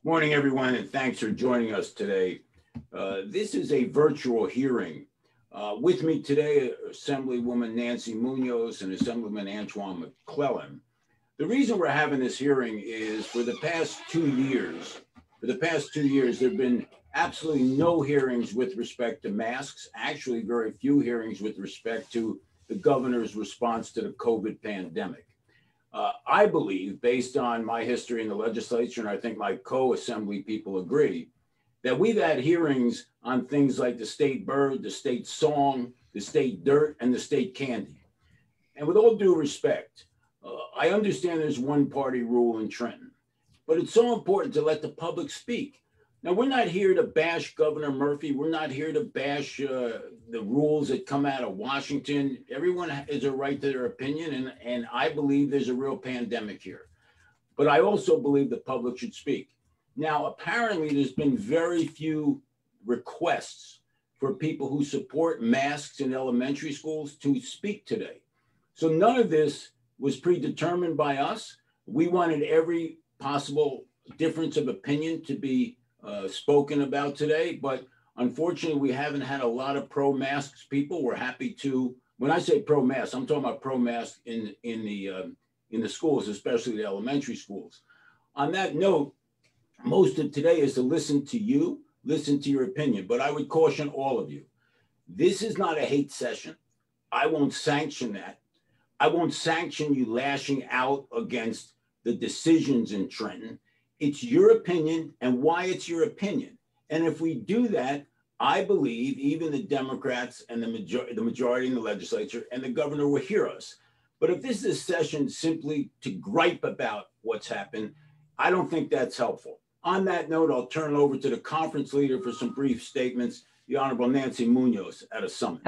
Morning, everyone, and thanks for joining us today. This is a virtual hearing. With me today, Assemblywoman Nancy Munoz and Assemblyman Antoine McClellan. The reason we're having this hearing is for the past 2 years, there have been absolutely no hearings with respect to masks, actually very few hearings with respect to the governor's response to the COVID pandemic. I believe, based on my history in the legislature, and I think my co-assembly people agree, that we've had hearings on things like the state bird, the state song, the state dirt, and the state candy. And with all due respect, I understand there's one party rule in Trenton, but it's so important to let the public speak. Now, we're not here to bash Governor Murphy. We're not here to bash the rules that come out of Washington. Everyone has a right to their opinion, and I believe there's a real pandemic here. But I also believe the public should speak. Now, apparently, there's been very few requests for people who support masks in elementary schools to speak today. So none of this was predetermined by us. We wanted every possible difference of opinion to be spoken about today, but unfortunately, we haven't had a lot of pro-masks people. We're happy to, when I say pro-mask, I'm talking about pro-mask in the schools, especially the elementary schools. On that note, most of today is to listen to you, listen to your opinion, but I would caution all of you. This is not a hate session. I won't sanction that. I won't sanction you lashing out against the decisions in Trenton. It's your opinion and why it's your opinion. And if we do that, I believe even the Democrats and the majority in the legislature and the governor will hear us. But if this is a session simply to gripe about what's happened, I don't think that's helpful. On that note, I'll turn it over to the conference leader for some brief statements, the Honorable Nancy Munoz at a summit.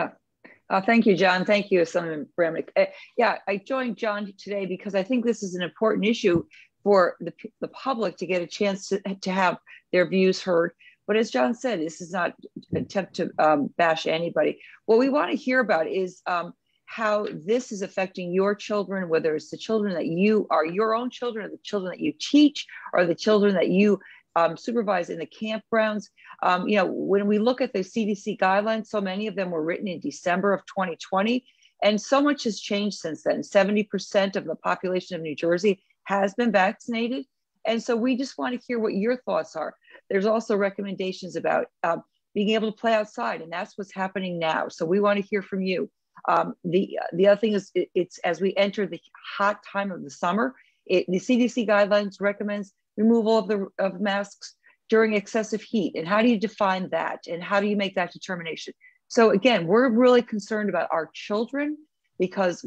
Thank you, John. Thank you, Assemblyman Bramnick. I joined John today because I think this is an important issue for the public to get a chance to have their views heard. But as John said, this is not an attempt to bash anybody. What we want to hear about is how this is affecting your children, whether it's the children that you are your own children, or the children that you teach, or the children that you supervise in the campgrounds. When we look at the CDC guidelines, so many of them were written in December of 2020, and so much has changed since then. 70% of the population of New Jersey has been vaccinated. And so we just want to hear what your thoughts are. There's also recommendations about being able to play outside, and that's what's happening now. So we want to hear from you. The other thing is, it's as we enter the hot time of the summer, the CDC guidelines recommends removal of masks during excessive heat. And how do you define that? And how do you make that determination? So again, we're really concerned about our children because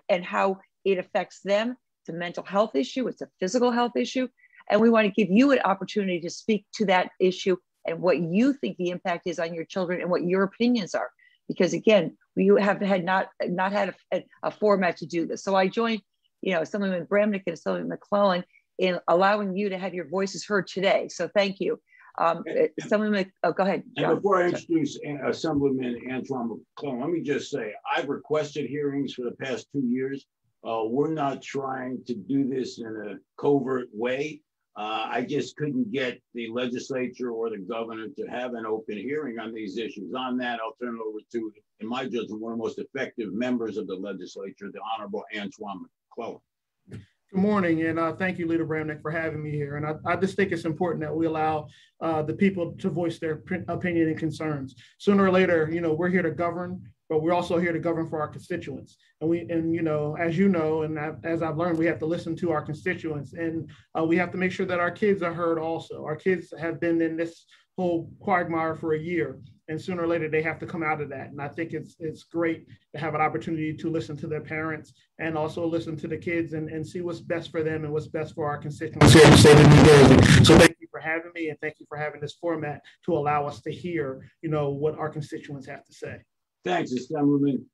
and how it affects them. It's a mental health issue. It's a physical health issue. And we want to give you an opportunity to speak to that issue and what you think the impact is on your children and what your opinions are. Because again, we have not had a format to do this. So I joined, Assemblyman Bramnick and Assemblyman McClellan in allowing you to have your voices heard today. So thank you. Assemblyman, go ahead, John. And before I introduce Assemblyman Antoine McClellan, let me just say, I've requested hearings for the past 2 years. We're not trying to do this in a covert way. I just couldn't get the legislature or the governor to have an open hearing on these issues. On that, I'll turn it over to, in my judgment, one of the most effective members of the legislature, the Honorable Antoine McClellan. Good morning, and thank you, Leader Bramnick, for having me here. And I just think it's important that we allow the people to voice their opinion and concerns. Sooner or later, we're here to govern, but we're also here to govern for our constituents. And as you know, and as I've learned, we have to listen to our constituents, and we have to make sure that our kids are heard also. Our kids have been in this whole quagmire for a year, and sooner or later they have to come out of that. And I think it's great to have an opportunity to listen to their parents and also listen to the kids and see what's best for them and what's best for our constituents here in the state of New Jersey. So thank you for having me, and thank you for having this format to allow us to hear, what our constituents have to say. Thanks, Assemblyman.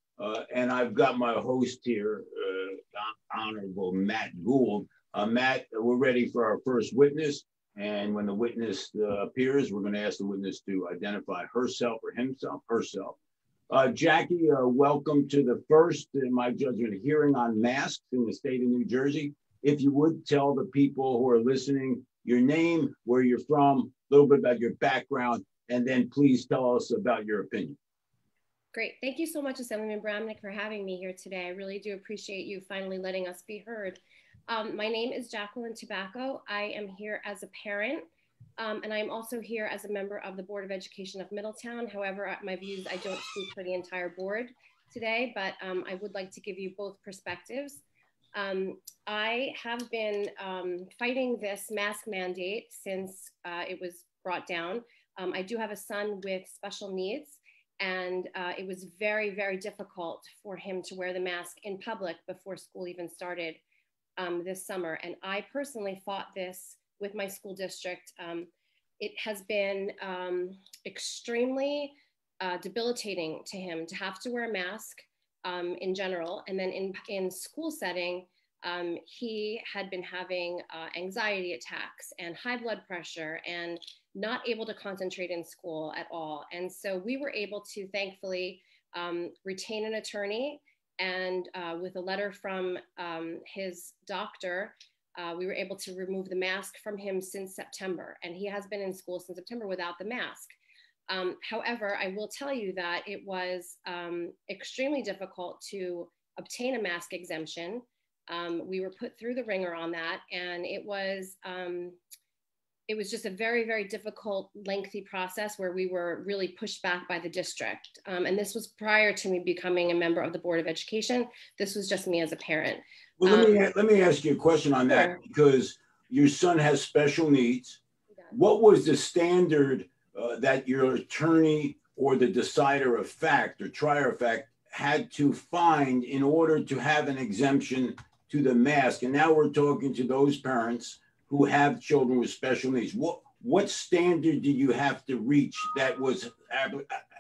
And I've got my host here, Honorable Matt Gould. Matt, we're ready for our first witness. And when the witness appears, we're going to ask the witness to identify herself or himself, herself. Jackie, welcome to the first, in my judgment, hearing on masks in the state of New Jersey. If you would tell the people who are listening your name, where you're from, a little bit about your background, and then please tell us about your opinion. Great. Thank you so much, Assemblyman Bramnick, for having me here today. I really do appreciate you finally letting us be heard. My name is Jacqueline Tobacco. I am here as a parent, and I'm also here as a member of the Board of Education of Middletown. However, my views, I don't speak for the entire board today, but I would like to give you both perspectives. I have been fighting this mask mandate since it was brought down. I do have a son with special needs, and it was very, very difficult for him to wear the mask in public before school even started this summer. And I personally fought this with my school district. It has been extremely debilitating to him to have to wear a mask in general. And then in school setting, he had been having anxiety attacks and high blood pressure and not able to concentrate in school at all. And so we were able to thankfully retain an attorney, and with a letter from his doctor, we were able to remove the mask from him since September. And he has been in school since September without the mask. However, I will tell you that it was extremely difficult to obtain a mask exemption. We were put through the ringer on that, and it was just a very, very difficult, lengthy process where we were really pushed back by the district. And this was prior to me becoming a member of the Board of Education. This was just me as a parent. Well, let me ask you a question on that, because your son has special needs. What was the standard that your attorney or the decider of fact or trier of fact had to find in order to have an exemption to the mask? And now we're talking to those parents who have children with special needs. What standard do you have to reach that was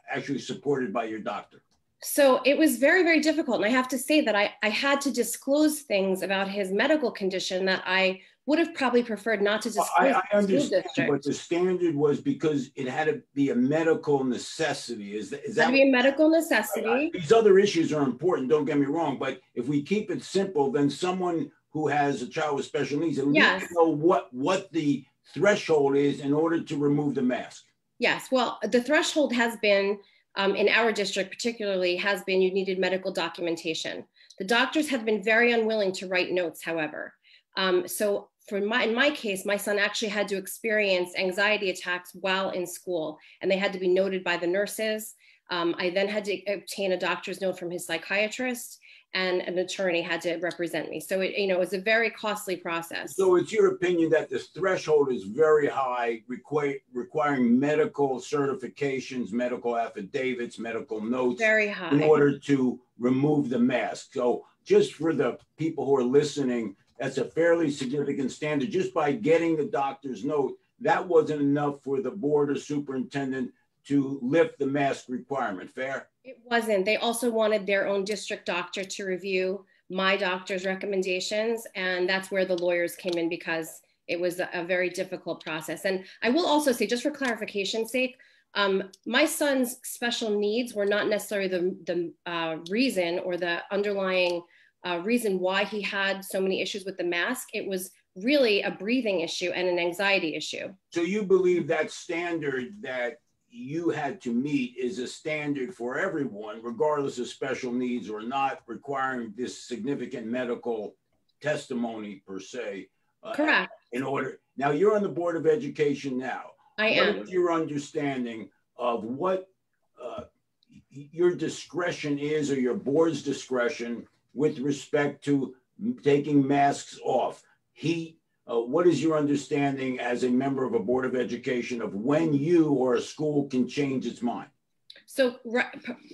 actually supported by your doctor? So it was very, very difficult. And I have to say that I had to disclose things about his medical condition that I would have probably preferred not to disclose. I understand, but the standard was because it had to be a medical necessity. Is that had to be a medical necessity? These other issues are important, don't get me wrong, but if we keep it simple, then someone who has a child with special needs, and we need to know what the threshold is in order to remove the mask. Yes, well, the threshold has been, in our district particularly, has been you needed medical documentation. The doctors have been very unwilling to write notes, however. So in my case, my son actually had to experience anxiety attacks while in school, and they had to be noted by the nurses. I then had to obtain a doctor's note from his psychiatrist, and an attorney had to represent me. So it was a very costly process. So it's your opinion that the threshold is very high, requiring medical certifications, medical affidavits, medical notes, very high, in order to remove the mask. So just for the people who are listening, that's a fairly significant standard. Just by getting the doctor's note, that wasn't enough for the board or superintendent to lift the mask requirement. Fair? It wasn't. They also wanted their own district doctor to review my doctor's recommendations. And that's where the lawyers came in, because it was a very difficult process. And I will also say, just for clarification's sake, my son's special needs were not necessarily the reason or the underlying reason why he had so many issues with the mask. It was really a breathing issue and an anxiety issue. So you believe that standard that you had to meet is a standard for everyone, regardless of special needs or not, requiring this significant medical testimony per se. Correct. In order, now you're on the Board of Education now. I am. What is your understanding of what your discretion is, or your board's discretion, with respect to taking masks off? What is your understanding as a member of a Board of Education of when you or a school can change its mind? So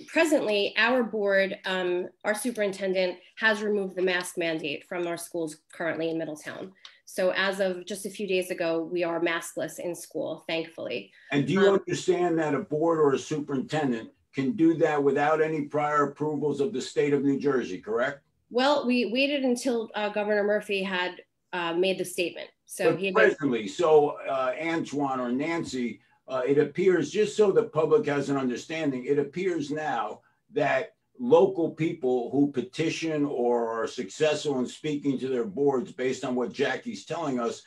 presently, our board, our superintendent has removed the mask mandate from our schools currently in Middletown. So as of just a few days ago, we are maskless in school, thankfully. And do you understand that a board or a superintendent can do that without any prior approvals of the state of New Jersey, correct? Well, we waited until Governor Murphy had made the statement. So but presently, so Antoine or Nancy, it appears, just so the public has an understanding, it appears now that local people who petition or are successful in speaking to their boards, based on what Jackie's telling us,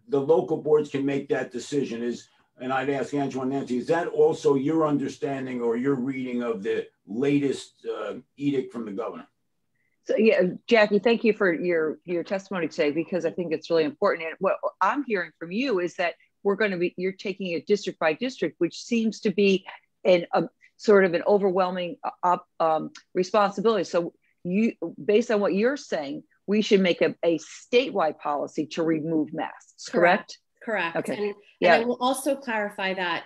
the local boards can make that decision. And I'd ask Antoine, Nancy, is that also your understanding or your reading of the latest edict from the governor? So yeah, Jackie, thank you for your testimony today, because I think it's really important. And what I'm hearing from you is that you're taking it district by district, which seems to be a sort of an overwhelming responsibility. So based on what you're saying, we should make a statewide policy to remove masks, correct? Correct. Okay. And I will also clarify that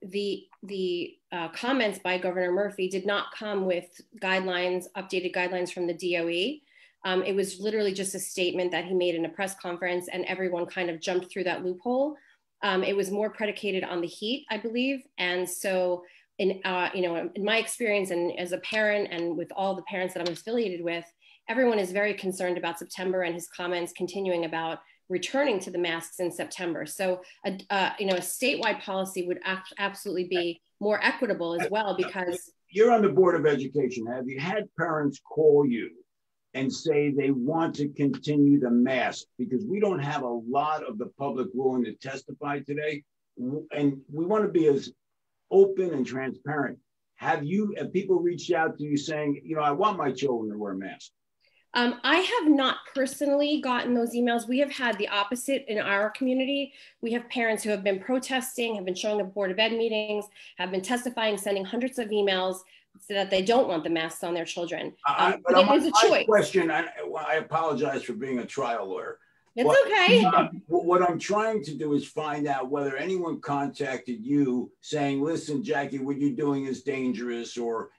the comments by Governor Murphy did not come with updated guidelines from the DOE. It was literally just a statement that he made in a press conference, and everyone kind of jumped through that loophole. It was more predicated on the heat, I believe. And so in my experience and as a parent and with all the parents that I'm affiliated with, everyone is very concerned about September and his comments continuing about returning to the masks in September. So, a statewide policy would absolutely be more equitable as well, because— You're on the Board of Education. Have you had parents call you and say they want to continue the mask? Because we don't have a lot of the public willing to testify today. And we want to be as open and transparent. Have people reached out to you saying, I want my children to wear masks? I have not personally gotten those emails. We have had the opposite in our community. We have parents who have been protesting, have been showing up at Board of Ed meetings, have been testifying, sending hundreds of emails so that they don't want the masks on their children. But it is a choice. Question, I apologize for being a trial lawyer. It's okay. What I'm trying to do is find out whether anyone contacted you saying, listen, Jackie, what you're doing is dangerous, or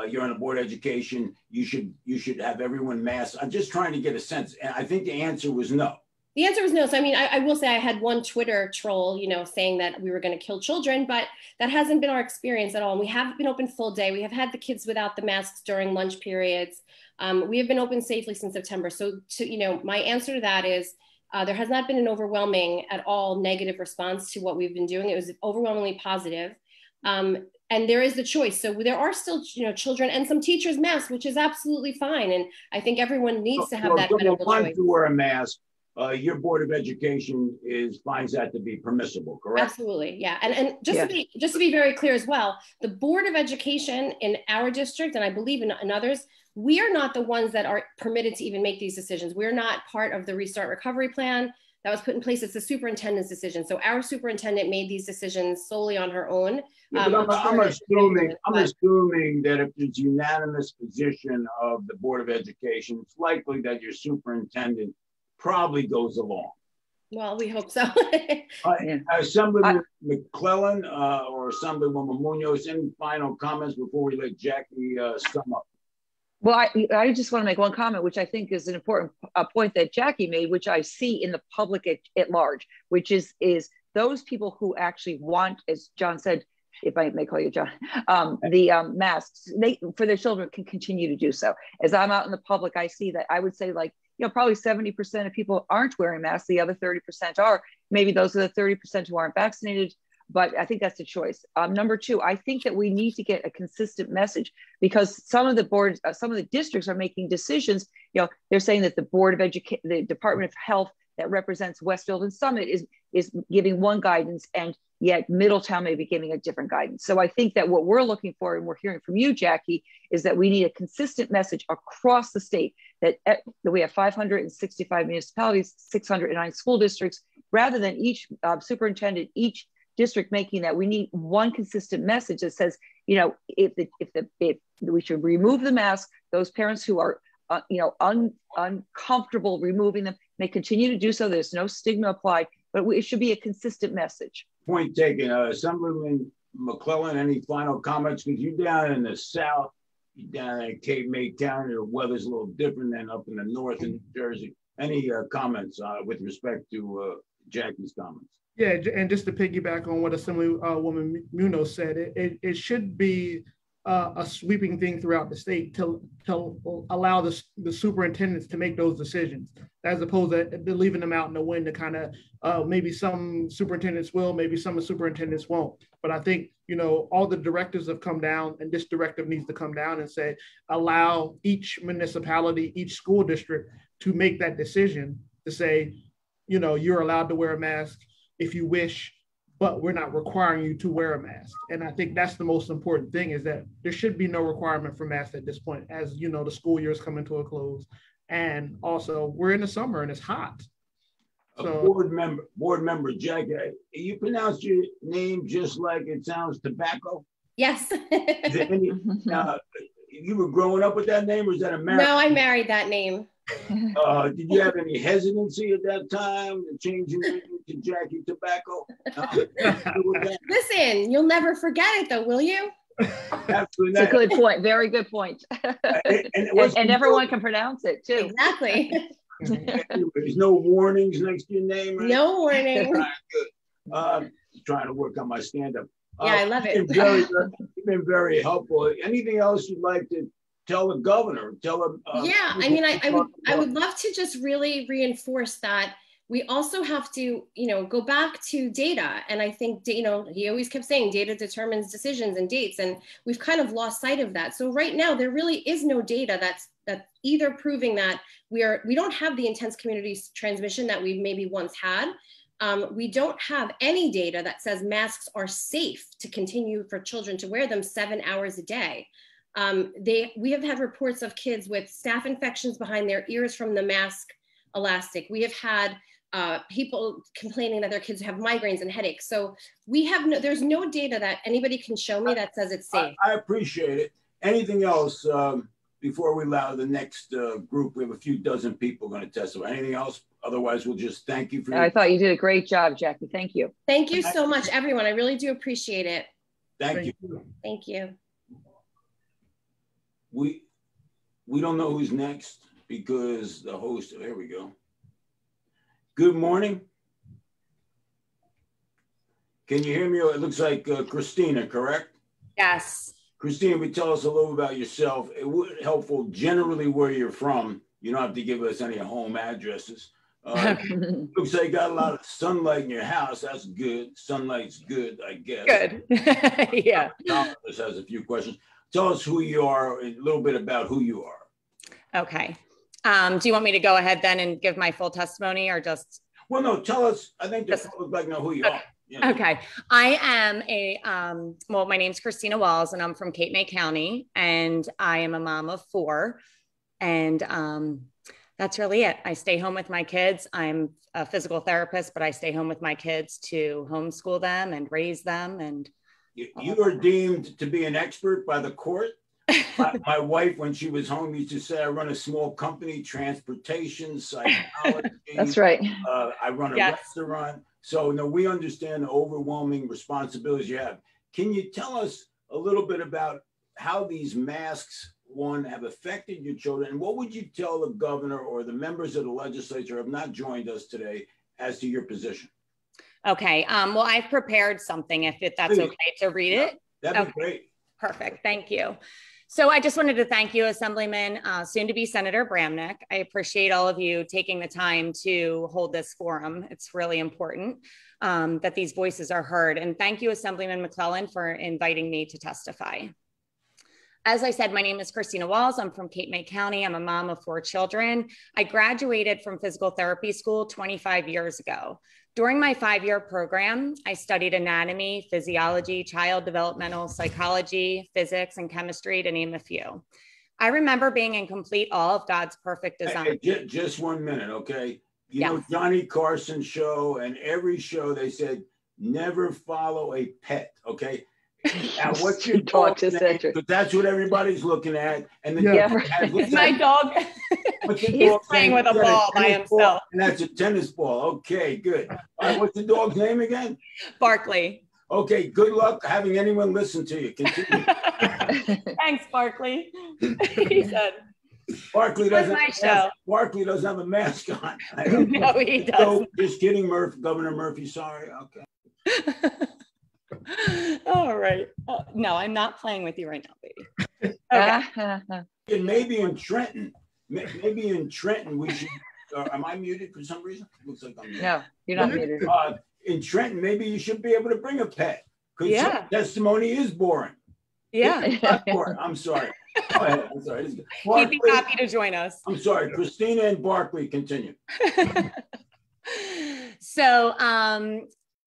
you're on a Board of Education, you should have everyone masked. I'm just trying to get a sense. And I think the answer was no. The answer was no. So, I mean, I will say I had one Twitter troll, saying that we were going to kill children, but that hasn't been our experience at all. And we have been open full day. We have had the kids without the masks during lunch periods. We have been open safely since September. So, my answer to that is there has not been an overwhelming at all negative response to what we've been doing. It was overwhelmingly positive. And there is the choice. So there are still, children and some teachers masked, which is absolutely fine. And I think everyone needs to have that medical choice. To wear a mask, your Board of Education finds that to be permissible, correct? Absolutely, yeah. And just to be very clear as well, the Board of Education in our district, and I believe in others, we are not the ones that are permitted to even make these decisions. We're not part of the Restart Recovery Plan that was put in place. It's the superintendent's decision. So our superintendent made these decisions solely on her own. Yeah, I'm assuming that if there's unanimous position of the Board of Education, it's likely that your superintendent probably goes along. Well, we hope so. Assemblyman McClellan or Assemblywoman Munoz, any final comments before we let Jackie sum up? Well, I just want to make one comment, which I think is an important point that Jackie made, which I see in the public at large, which is those people who actually want, as John said, if I may call you John, the masks for their children can continue to do so. As I'm out in the public, I see that. I would say probably 70% of people aren't wearing masks. The other 30% are. Maybe those are the 30% who aren't vaccinated. But I think that's a choice. Number two, I think that we need to get a consistent message, because some of the boards, some of the districts are making decisions. They're saying that the Board of Education, the Department of Health that represents Westfield and Summit is giving one guidance, and yet Middletown may be giving a different guidance. So I think that what we're looking for, and we're hearing from you, Jackie, is that we need a consistent message across the state that we have 565 municipalities, 609 school districts, rather than each superintendent, each district making that. We need one consistent message that says, if we should remove the mask, those parents who are uncomfortable removing them may continue to do so. There's no stigma applied, but it should be a consistent message. Point taken. Assemblyman McClellan, any final comments? Because you're down in the South, you're down in Cape May County, the weather's a little different than up in the North in New Jersey. Any comments with respect to Jackie's comments? Yeah, and just to piggyback on what Assemblywoman Munoz said, it should be a sweeping thing throughout the state to allow the superintendents to make those decisions, as opposed to leaving them out in the wind to kind of maybe some superintendents will, maybe some superintendents won't. But I think, all the directives have come down, and this directive needs to come down and say, allow each municipality, each school district to make that decision to say, you're allowed to wear a mask if you wish, but we're not requiring you to wear a mask. And I think that's the most important thing, is that there should be no requirement for masks at this point, as the school year is coming to a close. And also we're in the summer and it's hot. So, board member Jack, you pronounce your name just like it sounds, tobacco? Yes. You were growing up with that name, or is that a marriage? No, I married that name. Did you have any hesitancy at that time to change your name to Jackie Tobacco? Listen, you'll never forget it though, will you? Absolutely. That's a good point. Very good point. And everyone can pronounce it too. Exactly. There's no warnings next to your name, right? No warning. Good. Trying to work on my stand-up. Yeah, I love it. You've been very helpful. Anything else you'd like to tell the governor? Tell him. Yeah, I mean, I would love to just really reinforce that we also have to, go back to data. And I think, he always kept saying data determines decisions and dates, and we've kind of lost sight of that. So right now, there really is no data that's either proving that we don't have the intense community transmission that we maybe once had. We don't have any data that says masks are safe to continue for children to wear them 7 hours a day. We have had reports of kids with staph infections behind their ears from the mask elastic. We have had people complaining that their kids have migraines and headaches. So there's no data that anybody can show me that says it's safe. I appreciate it. Anything else before we allow the next group? We have a few dozen people going to testify. Anything else? Otherwise, we'll just thank you for I thought you did a great job, Jackie. Thank you. Thank you so much, everyone. I really do appreciate it. Thank you. Thank you. We don't know who's next because the host, there we go. Good morning. Can you hear me? It looks like Christina, correct? Yes. Christina, would you tell us a little about yourself? It would be helpful generally where you're from. You don't have to give us any home addresses. Looks like you got a lot of sunlight in your house. That's good. Sunlight's good, I guess. Good. Yeah. Thomas has a few questions. Tell us who you are, a little bit about who you are. Okay. Do you want me to go ahead then and give my full testimony, or just? Well, no, tell us. I think the public like know who you are. Yeah. Okay. I am my name's Christina Walls, and I'm from Cape May County, and I am a mom of 4. And that's really it. I stay home with my kids. I'm a physical therapist, but I stay home with my kids to homeschool them and raise them. And you are deemed to be an expert by the court. My wife, when she was home, used to say, I run a small company, transportation, psychology. That's right. I run a restaurant. So no, we understand the overwhelming responsibilities you have. Can you tell us a little bit about how these masks, one, have affected your children? And what would you tell the governor or the members of the legislature who have not joined us today as to your position? Okay. Well, I've prepared something, if that's Please. Okay to read it. That'd be great. Perfect. Thank you. So I just wanted to thank you, Assemblyman, soon to be Senator Bramnick. I appreciate all of you taking the time to hold this forum. It's really important that these voices are heard. And thank you, Assemblyman McClellan, for inviting me to testify. As I said, my name is Christina Walls. I'm from Cape May County. I'm a mom of 4 children. I graduated from physical therapy school 25 years ago. During my 5-year program, I studied anatomy, physiology, child developmental psychology, physics, and chemistry, to name a few. I remember being in complete awe of God's perfect design. Hey, just 1 minute, okay? You know, Johnny Carson's show, and every show they said, never follow a pet, okay? Now, what's your dog's name? Because that's what everybody's looking at. And the it's my dog. He's playing with a ball by himself. And that's a tennis ball. Okay, good. All right, what's the dog's name again? Barkley. Okay, good luck having anyone listen to you. Continue. Thanks, Barkley. He said. Barkley doesn't have a mask on. No, he doesn't. So, just kidding, Governor Murphy. Sorry. Okay. All right. No, I'm not playing with you right now, baby. Okay. And maybe in Trenton, we should. Am I muted for some reason? Looks like I'm muted. No, you're not muted. In Trenton, maybe you should be able to bring a pet. Because testimony is boring. Yeah. It's not boring. I'm sorry. Go ahead. I'm sorry. He'd be happy to join us. I'm sorry. Christina and Barkley, continue. So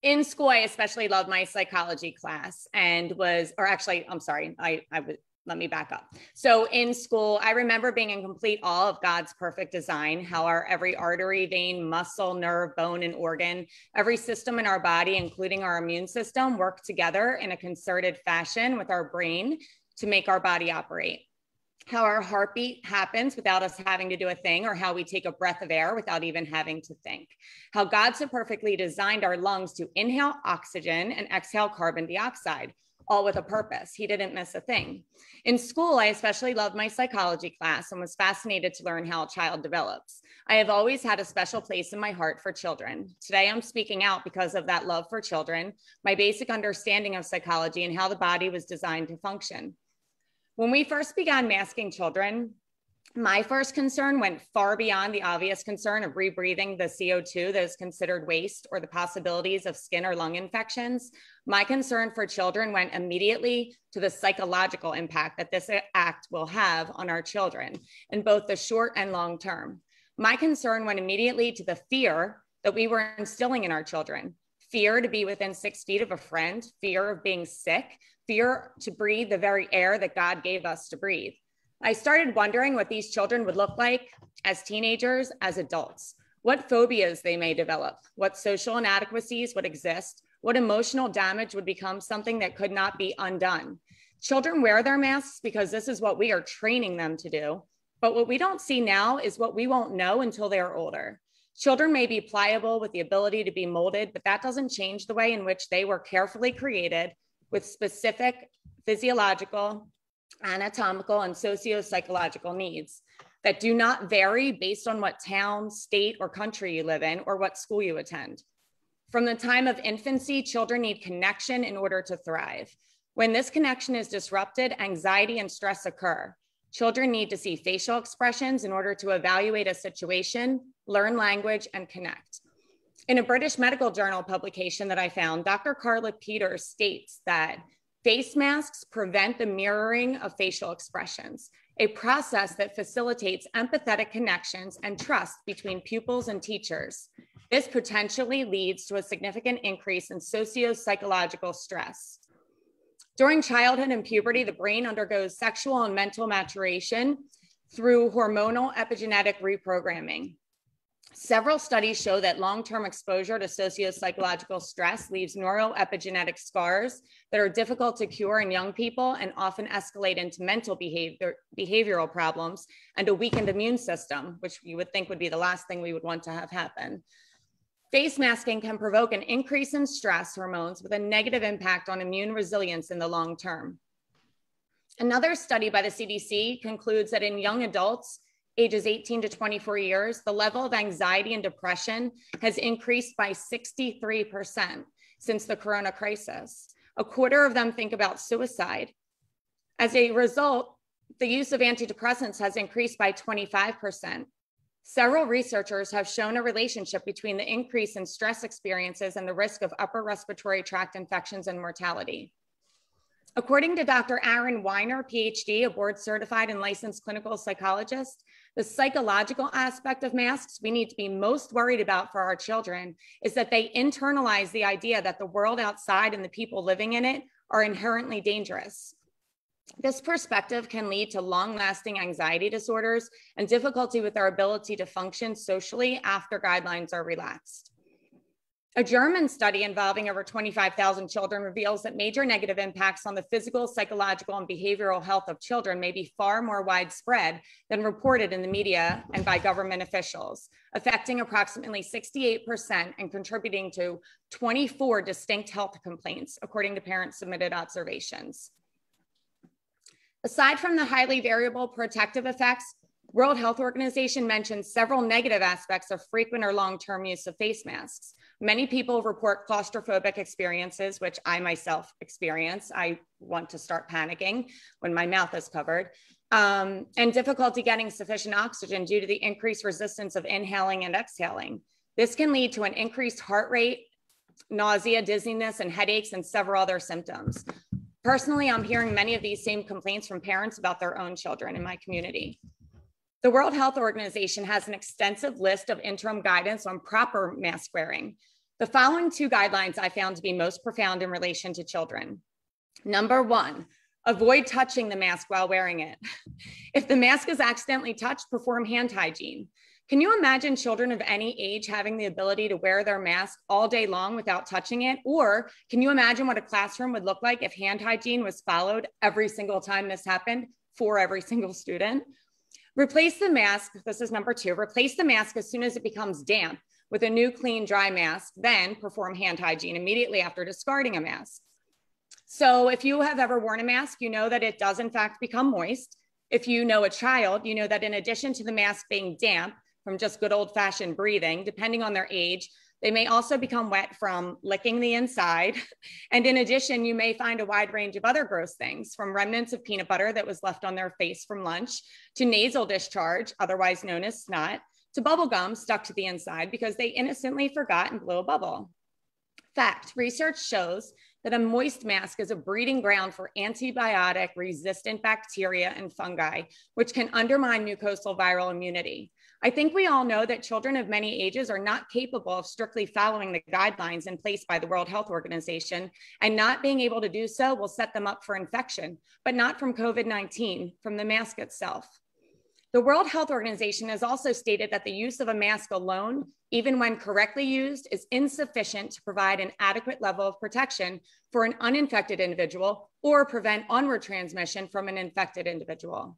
in school, I especially loved my psychology class and let me back up. So in school, I remember being in complete awe of God's perfect design, how our every artery, vein, muscle, nerve, bone, and organ, every system in our body, including our immune system, work together in a concerted fashion with our brain to make our body operate. How our heartbeat happens without us having to do a thing, or how we take a breath of air without even having to think. How God so perfectly designed our lungs to inhale oxygen and exhale carbon dioxide, all with a purpose. He didn't miss a thing. In school, I especially loved my psychology class and was fascinated to learn how a child develops. I have always had a special place in my heart for children. Today, I'm speaking out because of that love for children, my basic understanding of psychology, and how the body was designed to function. When we first began masking children, my first concern went far beyond the obvious concern of rebreathing the CO2 that is considered waste, or the possibilities of skin or lung infections. My concern for children went immediately to the psychological impact that this act will have on our children in both the short and long term. My concern went immediately to the fear that we were instilling in our children. Fear to be within 6 feet of a friend, fear of being sick, fear to breathe the very air that God gave us to breathe. I started wondering what these children would look like as teenagers, as adults, what phobias they may develop, what social inadequacies would exist, what emotional damage would become something that could not be undone. Children wear their masks because this is what we are training them to do. But what we don't see now is what we won't know until they are older. Children may be pliable with the ability to be molded, but that doesn't change the way in which they were carefully created with specific physiological, anatomical, and socio-psychological needs that do not vary based on what town, state, or country you live in or what school you attend. From the time of infancy, children need connection in order to thrive. When this connection is disrupted, anxiety and stress occur. Children need to see facial expressions in order to evaluate a situation, learn language, and connect. In a British medical journal publication that I found, Dr. Carla Peters states that face masks prevent the mirroring of facial expressions, a process that facilitates empathetic connections and trust between pupils and teachers. This potentially leads to a significant increase in socio-psychological stress. During childhood and puberty, the brain undergoes sexual and mental maturation through hormonal epigenetic reprogramming. Several studies show that long-term exposure to socio-psychological stress leaves neuroepigenetic scars that are difficult to cure in young people and often escalate into mental behavioral problems and a weakened immune system, which you would think would be the last thing we would want to have happen. Face masking can provoke an increase in stress hormones with a negative impact on immune resilience in the long term. Another study by the CDC concludes that in young adults, ages 18 to 24 years, the level of anxiety and depression has increased by 63% since the corona crisis. A quarter of them think about suicide. As a result, the use of antidepressants has increased by 25%. Several researchers have shown a relationship between the increase in stress experiences and the risk of upper respiratory tract infections and mortality. According to Dr. Aaron Weiner, PhD, a board-certified and licensed clinical psychologist, the psychological aspect of masks we need to be most worried about for our children is that they internalize the idea that the world outside and the people living in it are inherently dangerous. This perspective can lead to long-lasting anxiety disorders and difficulty with our ability to function socially after guidelines are relaxed. A German study involving over 25,000 children reveals that major negative impacts on the physical, psychological, and behavioral health of children may be far more widespread than reported in the media and by government officials, affecting approximately 68% and contributing to 24 distinct health complaints, according to parent-submitted observations. Aside from the highly variable protective effects, World Health Organization mentions several negative aspects of frequent or long-term use of face masks. Many people report claustrophobic experiences, which I myself experience. I want to start panicking when my mouth is covered, and difficulty getting sufficient oxygen due to the increased resistance of inhaling and exhaling. This can lead to an increased heart rate, nausea, dizziness, and headaches, and several other symptoms. Personally, I'm hearing many of these same complaints from parents about their own children in my community. The World Health Organization has an extensive list of interim guidance on proper mask wearing. The following 2 guidelines I found to be most profound in relation to children. Number 1, avoid touching the mask while wearing it. If the mask is accidentally touched, perform hand hygiene. Can you imagine children of any age having the ability to wear their mask all day long without touching it? Or can you imagine what a classroom would look like if hand hygiene was followed every single time this happened for every single student? Replace the mask, this is number 2, replace the mask as soon as it becomes damp with a new clean dry mask, then perform hand hygiene immediately after discarding a mask. So if you have ever worn a mask, you know that it does in fact become moist. If you know a child, you know that in addition to the mask being damp from just good old fashioned breathing, depending on their age, they may also become wet from licking the inside. And in addition, you may find a wide range of other gross things, from remnants of peanut butter that was left on their face from lunch, to nasal discharge, otherwise known as snot, to bubble gum stuck to the inside because they innocently forgot and blew a bubble. Fact, research shows that a moist mask is a breeding ground for antibiotic resistant bacteria and fungi, which can undermine mucosal viral immunity. I think we all know that children of many ages are not capable of strictly following the guidelines in place by the World Health Organization, and not being able to do so will set them up for infection, but not from COVID-19, from the mask itself. The World Health Organization has also stated that the use of a mask alone, even when correctly used, is insufficient to provide an adequate level of protection for an uninfected individual or prevent onward transmission from an infected individual.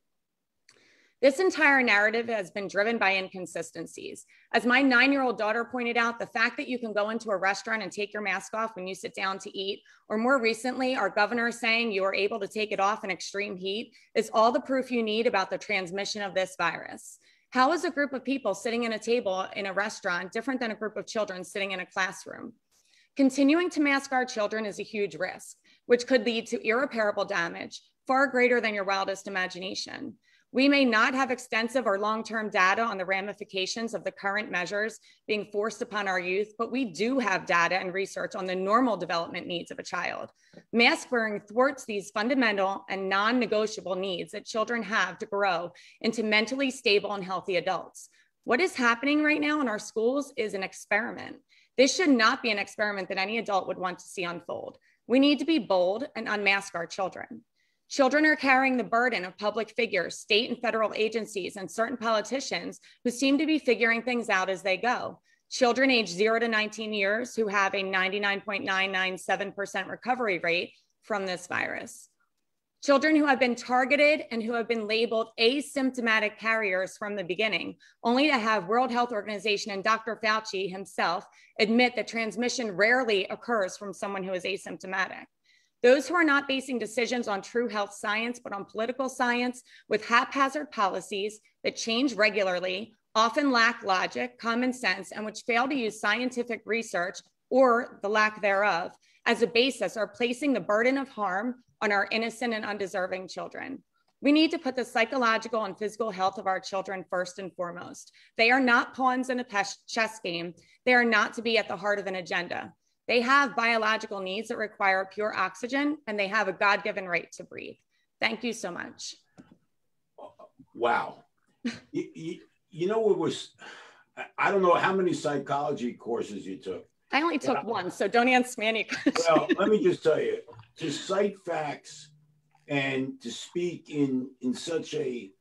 This entire narrative has been driven by inconsistencies. As my 9-year-old daughter pointed out, the fact that you can go into a restaurant and take your mask off when you sit down to eat, or more recently, our governor saying you are able to take it off in extreme heat, is all the proof you need about the transmission of this virus. How is a group of people sitting at a table in a restaurant different than a group of children sitting in a classroom? Continuing to mask our children is a huge risk, which could lead to irreparable damage, far greater than your wildest imagination. We may not have extensive or long-term data on the ramifications of the current measures being forced upon our youth, but we do have data and research on the normal development needs of a child. Mask wearing thwarts these fundamental and non-negotiable needs that children have to grow into mentally stable and healthy adults. What is happening right now in our schools is an experiment. This should not be an experiment that any adult would want to see unfold. We need to be bold and unmask our children. Children are carrying the burden of public figures, state and federal agencies, and certain politicians who seem to be figuring things out as they go. Children aged 0 to 19 years who have a 99.997% recovery rate from this virus. Children who have been targeted and who have been labeled asymptomatic carriers from the beginning, only to have World Health Organization and Dr. Fauci himself admit that transmission rarely occurs from someone who is asymptomatic. Those who are not basing decisions on true health science, but on political science with haphazard policies that change regularly, often lack logic, common sense, and which fail to use scientific research or the lack thereof as a basis, are placing the burden of harm on our innocent and undeserving children. We need to put the psychological and physical health of our children first and foremost. They are not pawns in a chess game. They are not to be at the heart of an agenda. They have biological needs that require pure oxygen, and they have a God-given right to breathe. Thank you so much. Wow. You know what was, I don't know how many psychology courses you took. I only took one, so don't ask me any questions. Well, let me just tell you, to cite facts and to speak in such a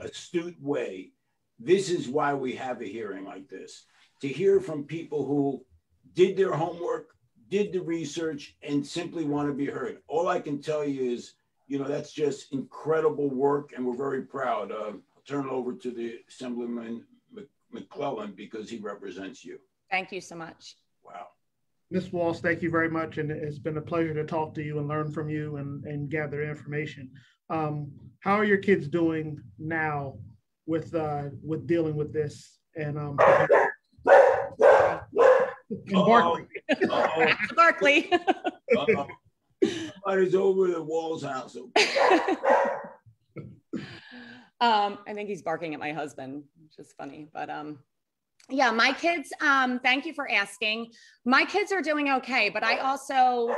astute way, this is why we have a hearing like this. To hear from people who did their homework, did the research, and simply want to be heard. All I can tell you is, that's just incredible work, and we're very proud. I'll turn it over to the Assemblyman McClellan because he represents you. Thank you so much. Wow. Ms. Walsh, thank you very much, and it's been a pleasure to talk to you and learn from you and gather information. How are your kids doing now with dealing with this? And Barkley. Barkley. Somebody's over the Walls house. I think he's barking at my husband, which is funny, but yeah, my kids, thank you for asking. My kids are doing okay, but I also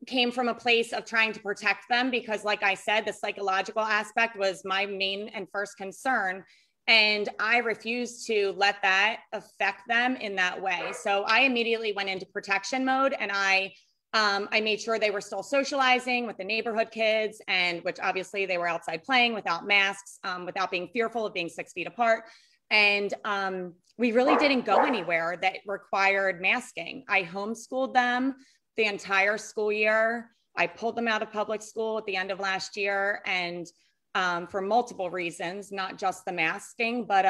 came from a place of trying to protect them because, like I said, the psychological aspect was my main and first concern. And I refused to let that affect them in that way. So I immediately went into protection mode, and I made sure they were still socializing with the neighborhood kids, and which obviously they were outside playing without masks, without being fearful of being 6 feet apart. And we really didn't go anywhere that required masking. I homeschooled them the entire school year. I pulled them out of public school at the end of last year, and for multiple reasons, not just the masking, but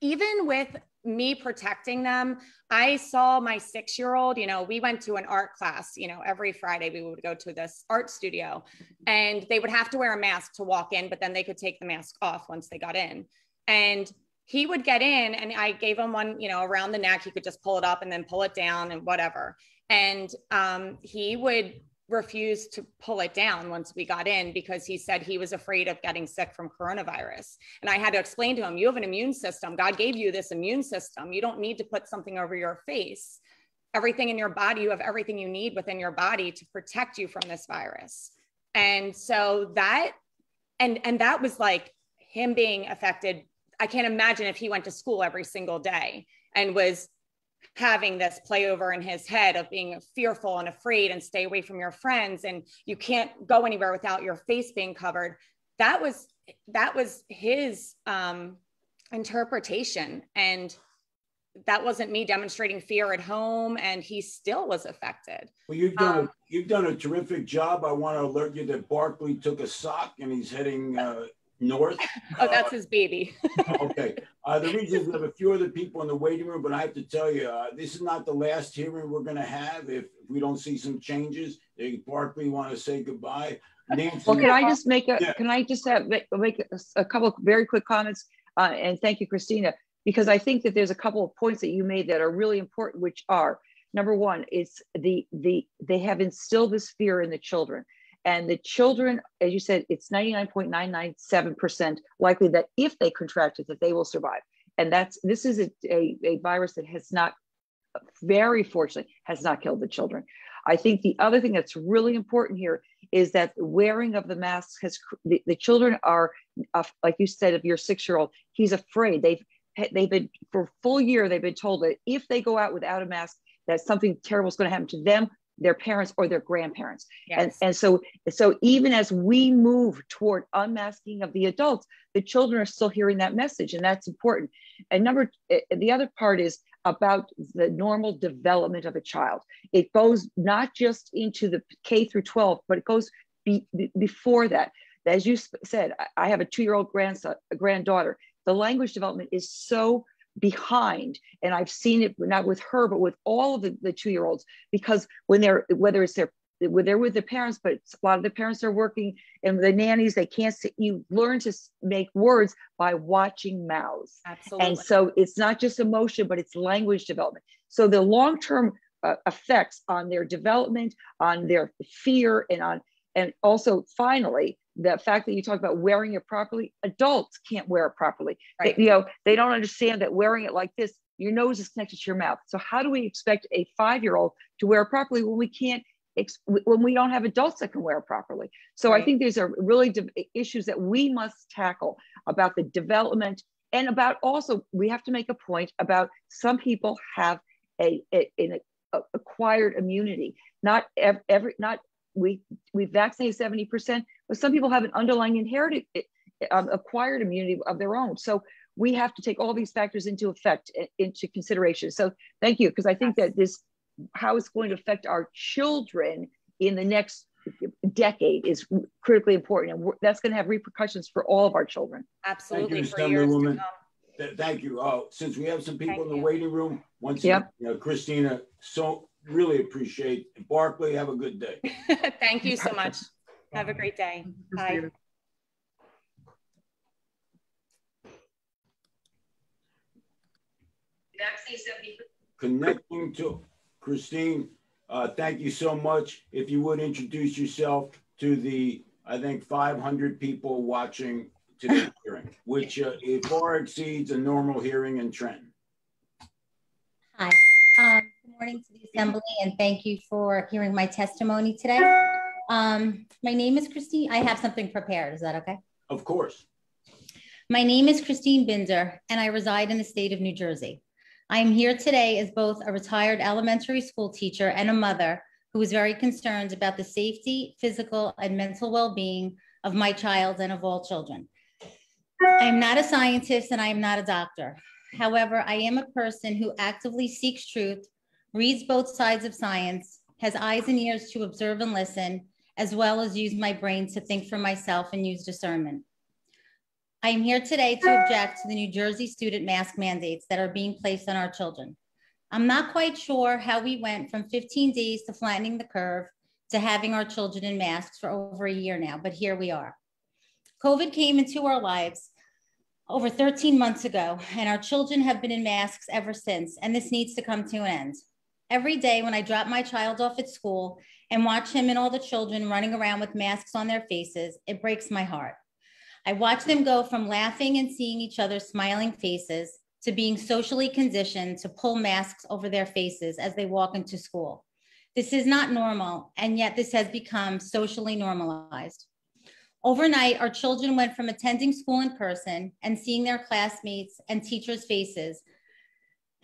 even with me protecting them, I saw my 6-year-old, you know, we went to an art class, you know, every Friday we would go to this art studio, and they would have to wear a mask to walk in, but then they could take the mask off once they got in. And he would get in, and I gave him one, you know, around the neck. He could just pull it up and then pull it down and whatever. And he would refused to pull it down once we got in because he said he was afraid of getting sick from coronavirus. And I had to explain to him, you have an immune system. God gave you this immune system. You don't need to put something over your face. Everything in your body, you have everything you need within your body to protect you from this virus. And so that, and that was like him being affected. I can't imagine if he went to school every single day and was having this play over in his head of being fearful and afraid and stay away from your friends and you can't go anywhere without your face being covered. That was his interpretation, and that wasn't me demonstrating fear at home, and he still was affected. Well, you've done a terrific job. I want to alert you that Barkley took a sock and he's heading north. Oh, that's his baby. Okay. The reason is we have a few other people in the waiting room, but I have to tell you, this is not the last hearing we're going to have if we don't see some changes. Barkley want to say goodbye. Nancy, well, can I just make a, can I just have, make a couple of very quick comments? And thank you, Christina, because I think that there's a couple of points that you made that are really important, which are, number one, it's they have instilled this fear in the children. And the children, as you said, it's 99.997% likely that if they contract it, that they will survive. And this is a virus that has not, very fortunately, has not killed the children. I think the other thing that's really important here is that the wearing of the masks has, the children are, like you said, of your 6-year-old, he's afraid. They've been, for a full year, they've been told that if they go out without a mask, that something terrible is going to happen to them, their parents, or their grandparents. Yes. And so even as we move toward unmasking of the adults, the children are still hearing that message, and that's important. And the other part is about the normal development of a child. It goes not just into the K through 12, but it goes before that. As you said, I have a 2-year-old granddaughter. The language development is so behind, and I've seen it not with her, but with all of the 2-year-olds, because when they're, whether they're with their parents, but a lot of the parents are working and the nannies, they can't see, you learn to make words by watching mouths. Absolutely. And so it's not just emotion, but it's language development. So the long-term effects on their development, on their fear, and also finally, the fact that you talk about wearing it properly, adults can't wear it properly. Right. They don't understand that wearing it like this, your nose is connected to your mouth. So how do we expect a 5-year-old to wear it properly when we can't, when we don't have adults that can wear it properly? So right. I think these are really issues that we must tackle about the development, and about also, we have to make a point about some people have an acquired immunity. We vaccinate 70%, but some people have an underlying inherited acquired immunity of their own. So we have to take all these factors into consideration. So thank you, because I think that how it's going to affect our children in the next decade is critically important, and that's going to have repercussions for all of our children. Absolutely. Thank you, Assemblywoman. Thank you. Since we have some people in the waiting room, once again, Christina, so really appreciate it. Barkley, have a good day. Thank you so much. Have a great day. Bye. Connecting to Christine, thank you so much. If you would introduce yourself to the, I think, 500 people watching today's hearing, which it far exceeds a normal hearing in Trenton. Hi. Morning to the Assembly, and thank you for hearing my testimony today. My name is Christine. I have something prepared. Is that okay? Of course. My name is Christine Binder, and I reside in the state of New Jersey. I am here today as both a retired elementary school teacher and a mother who is very concerned about the safety, physical, and mental well-being of my child and of all children. I am not a scientist and I am not a doctor. However, I am a person who actively seeks truth, reads both sides of science, has eyes and ears to observe and listen, as well as use my brain to think for myself and use discernment. I am here today to object to the New Jersey student mask mandates that are being placed on our children. I'm not quite sure how we went from 15 days to flattening the curve to having our children in masks for over a year now, but here we are. COVID came into our lives over 13 months ago, and our children have been in masks ever since, and this needs to come to an end. Every day when I drop my child off at school and watch him and all the children running around with masks on their faces, it breaks my heart. I watch them go from laughing and seeing each other's smiling faces to being socially conditioned to pull masks over their faces as they walk into school. This is not normal, and yet this has become socially normalized. Overnight, our children went from attending school in person and seeing their classmates and teachers' faces,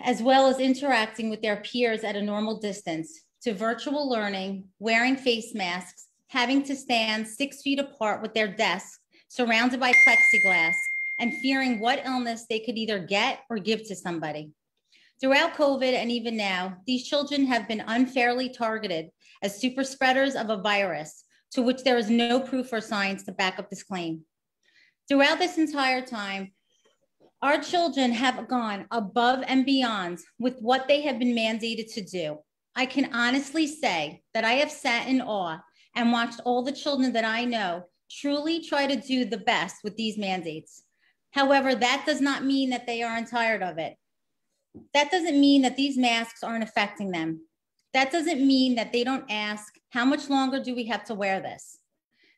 as well as interacting with their peers at a normal distance, to virtual learning, wearing face masks, having to stand 6 feet apart with their desks, surrounded by plexiglass, and fearing what illness they could either get or give to somebody. Throughout COVID and even now, these children have been unfairly targeted as super spreaders of a virus to which there is no proof or science to back up this claim. Throughout this entire time, our children have gone above and beyond with what they have been mandated to do. I can honestly say that I have sat in awe and watched all the children that I know truly try to do the best with these mandates. However, that does not mean that they aren't tired of it. That doesn't mean that these masks aren't affecting them. That doesn't mean that they don't ask, how much longer do we have to wear this?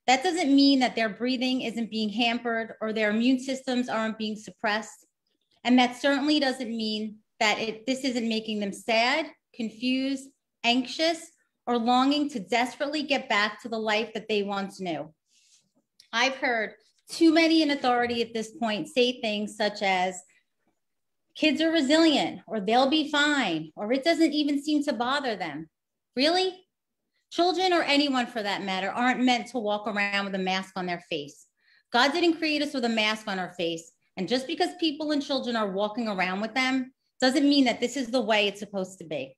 That doesn't mean that their breathing isn't being hampered or their immune systems aren't being suppressed. And that certainly doesn't mean that this isn't making them sad, confused, anxious, or longing to desperately get back to the life that they once knew. I've heard too many in authority at this point say things such as, kids are resilient, or they'll be fine, or it doesn't even seem to bother them. Really? Children, or anyone for that matter, aren't meant to walk around with a mask on their face. God didn't create us with a mask on our face. And just because people and children are walking around with them doesn't mean that this is the way it's supposed to be.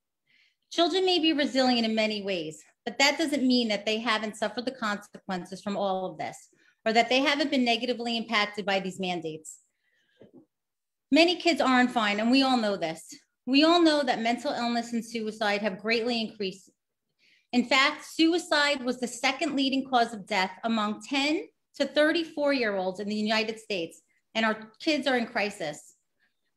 Children may be resilient in many ways, but that doesn't mean that they haven't suffered the consequences from all of this, or that they haven't been negatively impacted by these mandates. Many kids aren't fine, and we all know this. We all know that mental illness and suicide have greatly increased. In fact, suicide was the second leading cause of death among 10 to 34-year-olds in the United States, and our kids are in crisis.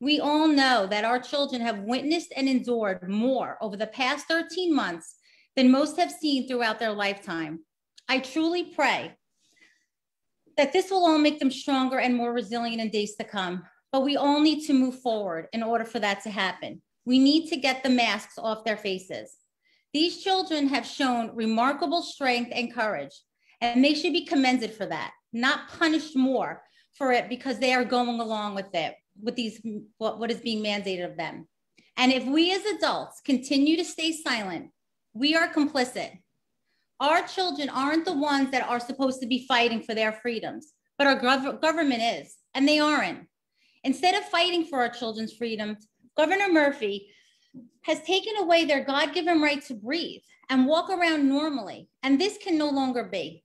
We all know that our children have witnessed and endured more over the past 13 months than most have seen throughout their lifetime. I truly pray that this will all make them stronger and more resilient in days to come, but we all need to move forward in order for that to happen. We need to get the masks off their faces. These children have shown remarkable strength and courage, and they should be commended for that, not punished more for it because they are going along with it, with what is being mandated of them. And if we as adults continue to stay silent, we are complicit. Our children aren't the ones that are supposed to be fighting for their freedoms, but our government is, and they aren't. Instead of fighting for our children's freedoms, Governor Murphy has taken away their God-given right to breathe and walk around normally, and this can no longer be.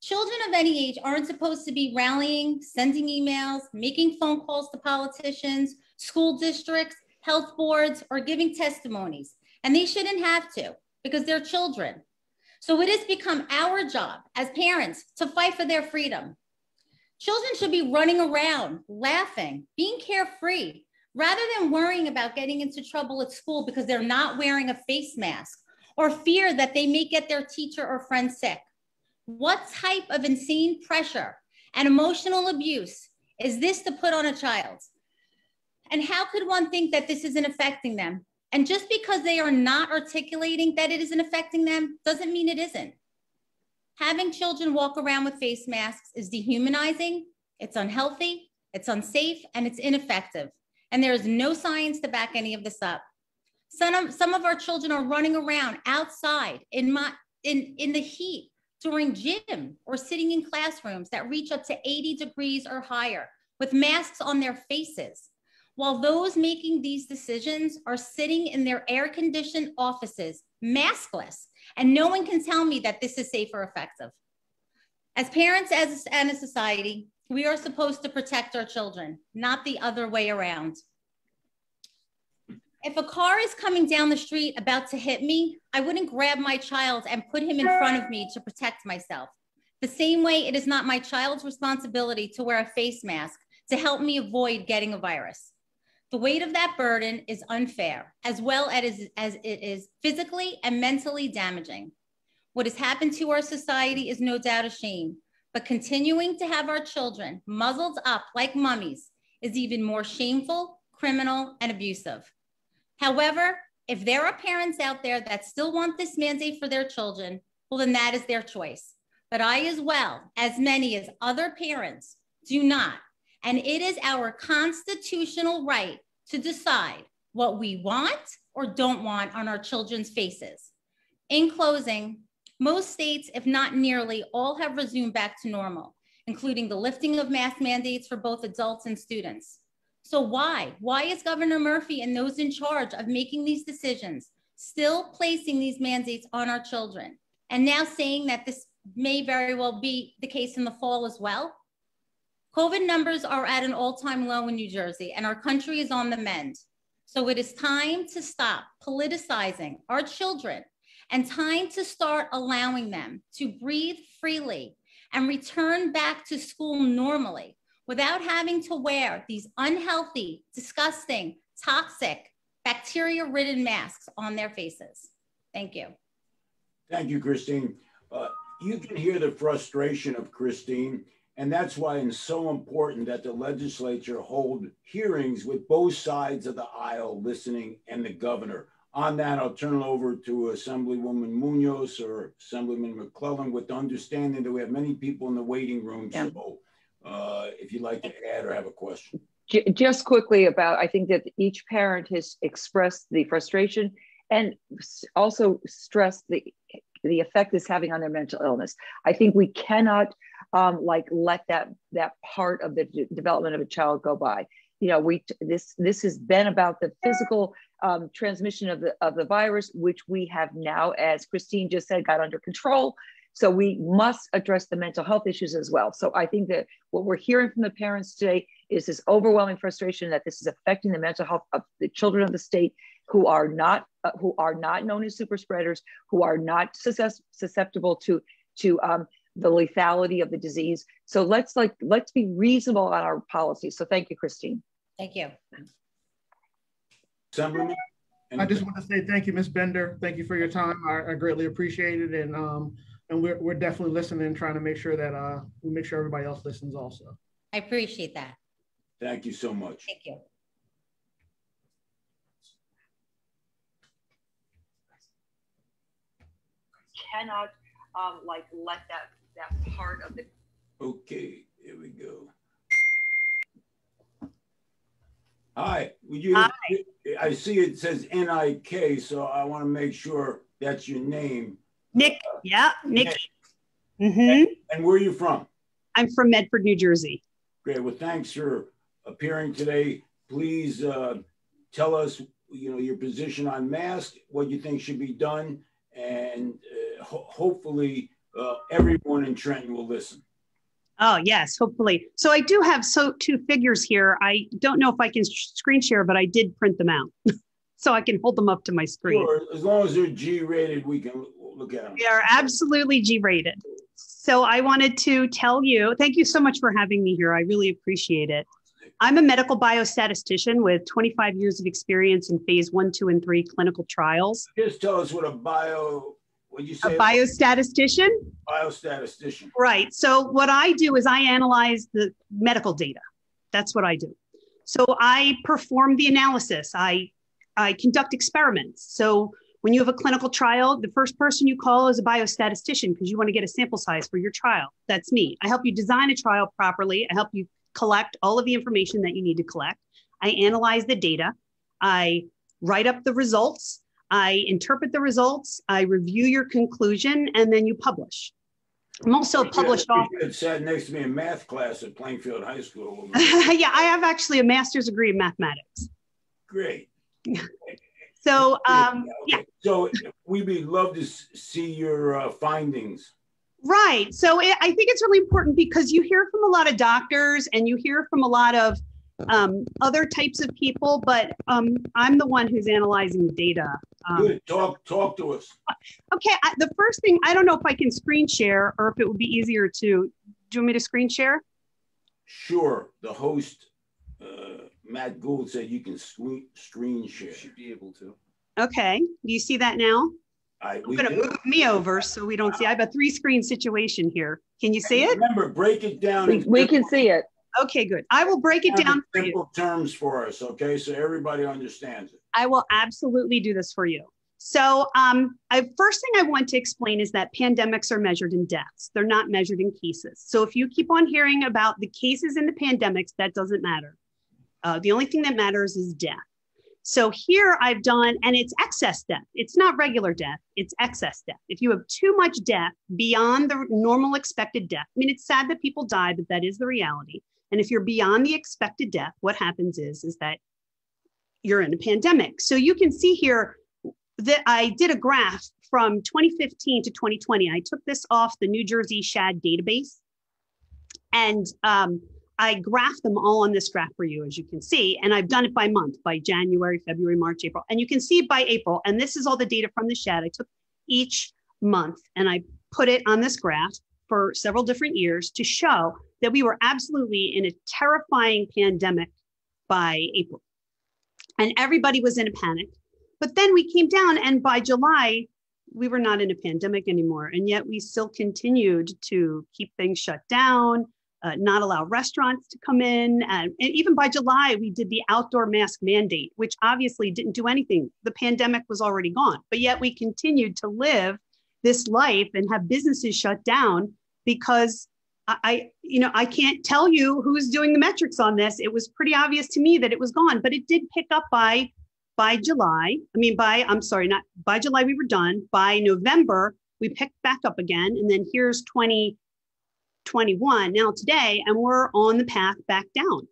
Children of any age aren't supposed to be rallying, sending emails, making phone calls to politicians, school districts, health boards, or giving testimonies, and they shouldn't have to because they're children. So it has become our job as parents to fight for their freedom. Children should be running around, laughing, being carefree, rather than worrying about getting into trouble at school because they're not wearing a face mask or fear that they may get their teacher or friend sick. What type of insane pressure and emotional abuse is this to put on a child? And how could one think that this isn't affecting them? And just because they are not articulating that it isn't affecting them doesn't mean it isn't. Having children walk around with face masks is dehumanizing, it's unhealthy, it's unsafe, and it's ineffective. And there is no science to back any of this up. Some of our children are running around outside in the heat during gym or sitting in classrooms that reach up to 80 degrees or higher with masks on their faces, while those making these decisions are sitting in their air-conditioned offices, maskless, and no one can tell me that this is safe or effective. As parents and a society, we are supposed to protect our children, not the other way around. If a car is coming down the street about to hit me, I wouldn't grab my child and put him in front of me to protect myself. The same way it is not my child's responsibility to wear a face mask to help me avoid getting a virus. The weight of that burden is unfair, as well as it is physically and mentally damaging. What has happened to our society is no doubt a shame, but continuing to have our children muzzled up like mummies is even more shameful, criminal, and abusive. However, if there are parents out there that still want this mandate for their children, well, then that is their choice. But I, as well as many as other parents, do not. And it is our constitutional right to decide what we want or don't want on our children's faces. In closing, most states, if not nearly all, have resumed back to normal, including the lifting of mask mandates for both adults and students. So why? Why is Governor Murphy and those in charge of making these decisions still placing these mandates on our children? And now saying that this may very well be the case in the fall as well? COVID numbers are at an all-time low in New Jersey, and our country is on the mend. So it is time to stop politicizing our children and time to start allowing them to breathe freely and return back to school normally without having to wear these unhealthy, disgusting, toxic, bacteria-ridden masks on their faces. Thank you. Thank you, Christine. You can hear the frustration of Christine, and that's why it's so important that the legislature hold hearings with both sides of the aisle listening and the governor. On that, I'll turn it over to Assemblywoman Munoz or Assemblyman McClellan with the understanding that we have many people in the waiting room. Yeah. So if you'd like to add or have a question. Just quickly about, I think that each parent has expressed the frustration and also stressed the effect it's having on their mental illness. I think we cannot let that part of the development of a child go by. You know, this has been about the physical transmission of the virus, which we have now, as Christine just said, got under control. So we must address the mental health issues as well. So I think that what we're hearing from the parents today is this overwhelming frustration that this is affecting the mental health of the children of the state who are not known as super spreaders, who are not susceptible to the lethality of the disease. So let's be reasonable on our policies. So thank you, Christine. Thank you. Assemblyman? I just want to say thank you, Ms. Bender. Thank you for your time. I greatly appreciate it, and we're definitely listening and trying to make sure that we make sure everybody else listens also. I appreciate that. Thank you so much. Thank you. Cannot let that part of the. Okay, here we go. Hi, would you? Hi. I see it says NIK, so I want to make sure that's your name. Nick, yeah, Nick. Mm-hmm. And where are you from? I'm from Medford, New Jersey. Great. Well, thanks for appearing today. Please tell us, your position on masks, what you think should be done, and hopefully everyone in Trenton will listen. Oh, yes, hopefully. So I do have two figures here. I don't know if I can screen share, but I did print them out. So I can hold them up to my screen. Sure. As long as they're G-rated, we can look at them. They are absolutely G-rated. So I wanted to tell you, thank you so much for having me here. I really appreciate it. I'm a medical biostatistician with 25 years of experience in phase 1, 2, and 3 clinical trials. Just tell us what a biostatistician? Biostatistician. Right. So what I do is I analyze the medical data. That's what I do. So I perform the analysis. I I conduct experiments. So when you have a clinical trial, the first person you call is a biostatistician because you want to get a sample size for your trial. That's me. I help you design a trial properly. I help you collect all of the information that you need to collect. I analyze the data. I write up the results. I interpret the results. I review your conclusion, and then you publish. I'm also published off. You sat next to me in math class at Plainfield High School. Yeah, I have actually a master's degree in mathematics. Great. So, okay. Yeah. So we'd love to see your findings. Right. So I think it's really important because you hear from a lot of doctors and you hear from a lot of other types of people, but I'm the one who's analyzing the data. Good. Talk to us. Okay. The first thing, I don't know if I can screen share or if it would be easier to, do you want me to screen share? Sure. The host, Matt Gould, said you can screen share. You should be able to. Okay. Do you see that now? I'm going to move me over so we don't see. I have a 3-screen situation here. Can you see it? Remember, break it down. We can see it. Okay, good. I will break it down for you. Simple terms for us, okay? So everybody understands it. I will absolutely do this for you. So first thing I want to explain is that pandemics are measured in deaths. They're not measured in cases. So if you keep on hearing about the cases in the pandemics, that doesn't matter. The only thing that matters is death. So here I've done, and it's excess death. It's not regular death, it's excess death. If you have too much death beyond the normal expected death, I mean, it's sad that people die, but that is the reality. And if you're beyond the expected death, what happens is that you're in a pandemic. So you can see here that I did a graph from 2015 to 2020. I took this off the New Jersey SHAD database, and I graphed them all on this graph for you, as you can see, and I've done it by month, by January, February, March, April, and you can see by April, and this is all the data from the SHAD. I took each month and I put it on this graph for several different years to show that we were absolutely in a terrifying pandemic by April. And everybody was in a panic. But then we came down, and by July, we were not in a pandemic anymore. And yet we still continued to keep things shut down, not allow restaurants to come in. And even by July, we did the outdoor mask mandate, which obviously didn't do anything. The pandemic was already gone, but yet we continued to live this life and have businesses shut down because I can't tell you who's doing the metrics on this. It was pretty obvious to me that it was gone, but it did pick up by July. Not by July, we were done. By November, we picked back up again. And then here's 2021 now today, and we're on the path back down.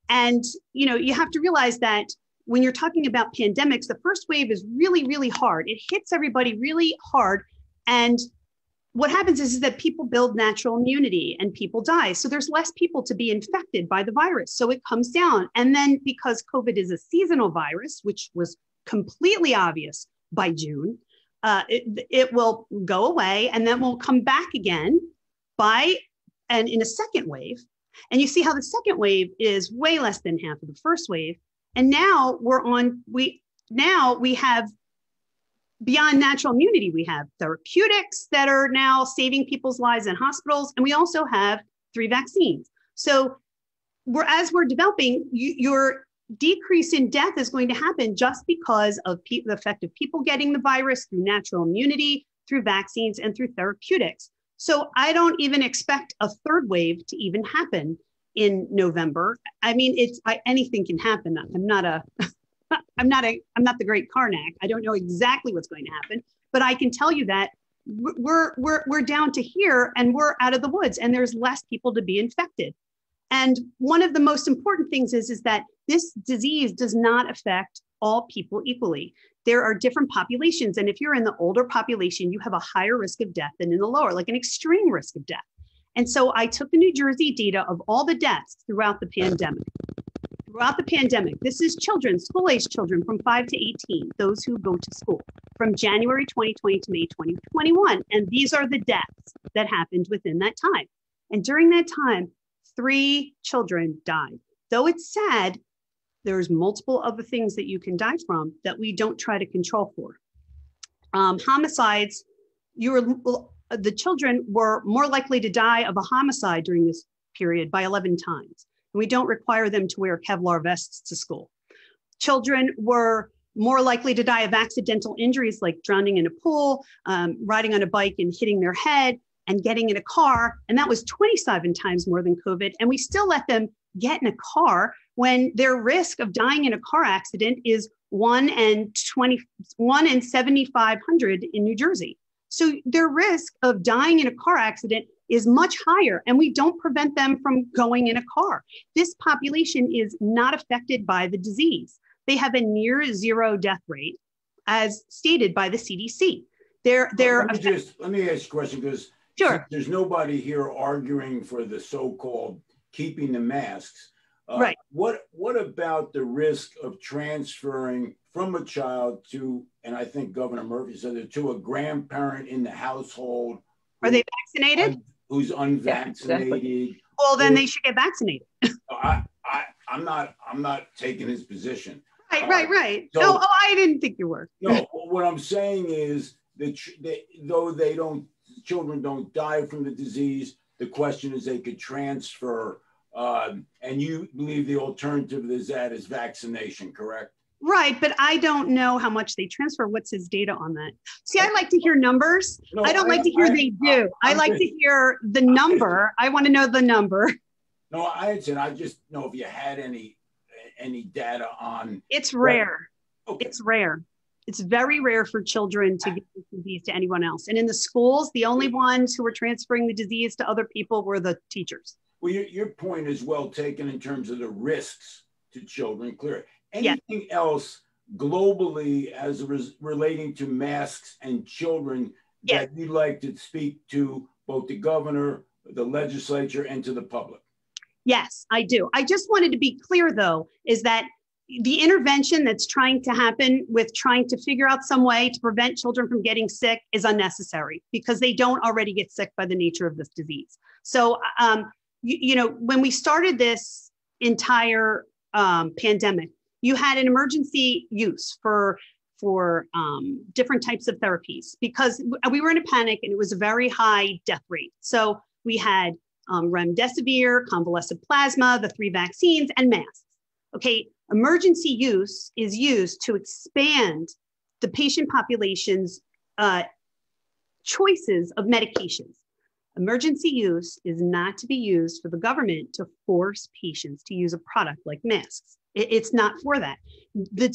And, you have to realize that when you're talking about pandemics, the first wave is really, really hard. It hits everybody really hard. And what happens is that people build natural immunity and people die. So there's less people to be infected by the virus. So it comes down. And then because COVID is a seasonal virus, which was completely obvious by June, it will go away and then we'll come back again and in a second wave. And you see how the second wave is way less than half of the first wave. And now we have, beyond natural immunity, we have therapeutics that are now saving people's lives in hospitals. And we also have 3 vaccines. So as we're developing, your decrease in death is going to happen just because of the effect of people getting the virus through natural immunity, through vaccines, and through therapeutics. So I don't even expect a third wave to even happen in November. I mean, anything can happen. I'm not the great Karnak. I don't know exactly what's going to happen, but I can tell you that we're down to here and we're out of the woods and there's less people to be infected. And one of the most important things is that this disease does not affect all people equally. There are different populations. And if you're in the older population, you have a higher risk of death than in the lower, like an extreme risk of death. And so I took the New Jersey data of all the deaths throughout the pandemic. This is children, school-aged children from 5 to 18, those who go to school, from January 2020 to May 2021. And these are the deaths that happened within that time. And during that time, 3 children died. Though it's sad, there's multiple other things that you can die from that we don't try to control for. Homicides, the children were more likely to die of a homicide during this period by 11 times. We don't require them to wear Kevlar vests to school. Children were more likely to die of accidental injuries like drowning in a pool, riding on a bike and hitting their head, and getting in a car. And that was 27 times more than COVID. And we still let them get in a car when their risk of dying in a car accident is 1 in 7,500 in New Jersey. So their risk of dying in a car accident is much higher, and we don't prevent them from going in a car. This population is not affected by the disease. They have a near zero death rate, as stated by the CDC. Let me ask you a question, because sure, there's nobody here arguing for the so-called keeping the masks. Right. What about the risk of transferring from a child to, and I think Governor Murphy said it, to a grandparent in the household? Are they vaccinated? Who's unvaccinated? Yeah, exactly. Well, then they should get vaccinated. I'm not taking his position. Right. So, I didn't think you were. No, what I'm saying is that though children don't die from the disease, the question is they could transfer. And you believe the alternative is that is vaccination, correct? Right, but I don't know how much they transfer. What's his data on that? See, I like to hear numbers. No, I don't like to hear they do. I like to hear the number. I want to know the number. No, I just know if you had any data on. It's rare. Okay. It's rare. It's very rare for children to get the disease to anyone else. And in the schools, the only ones who were transferring the disease to other people were the teachers. Well, your point is well taken in terms of the risks to children, clear. Anything else globally as relating to masks and children that you'd like to speak to both the governor, the legislature, and to the public? Yes, I do. I just wanted to be clear, though, is that the intervention that's trying to happen with trying to figure out some way to prevent children from getting sick is unnecessary because they don't already get sick by the nature of this disease. So, when we started this entire pandemic, you had an emergency use for different types of therapies because we were in a panic and it was a very high death rate. So we had remdesivir, convalescent plasma, the 3 vaccines, and masks. Okay, emergency use is used to expand the patient population's choices of medications. Emergency use is not to be used for the government to force patients to use a product like masks. It's not for that. The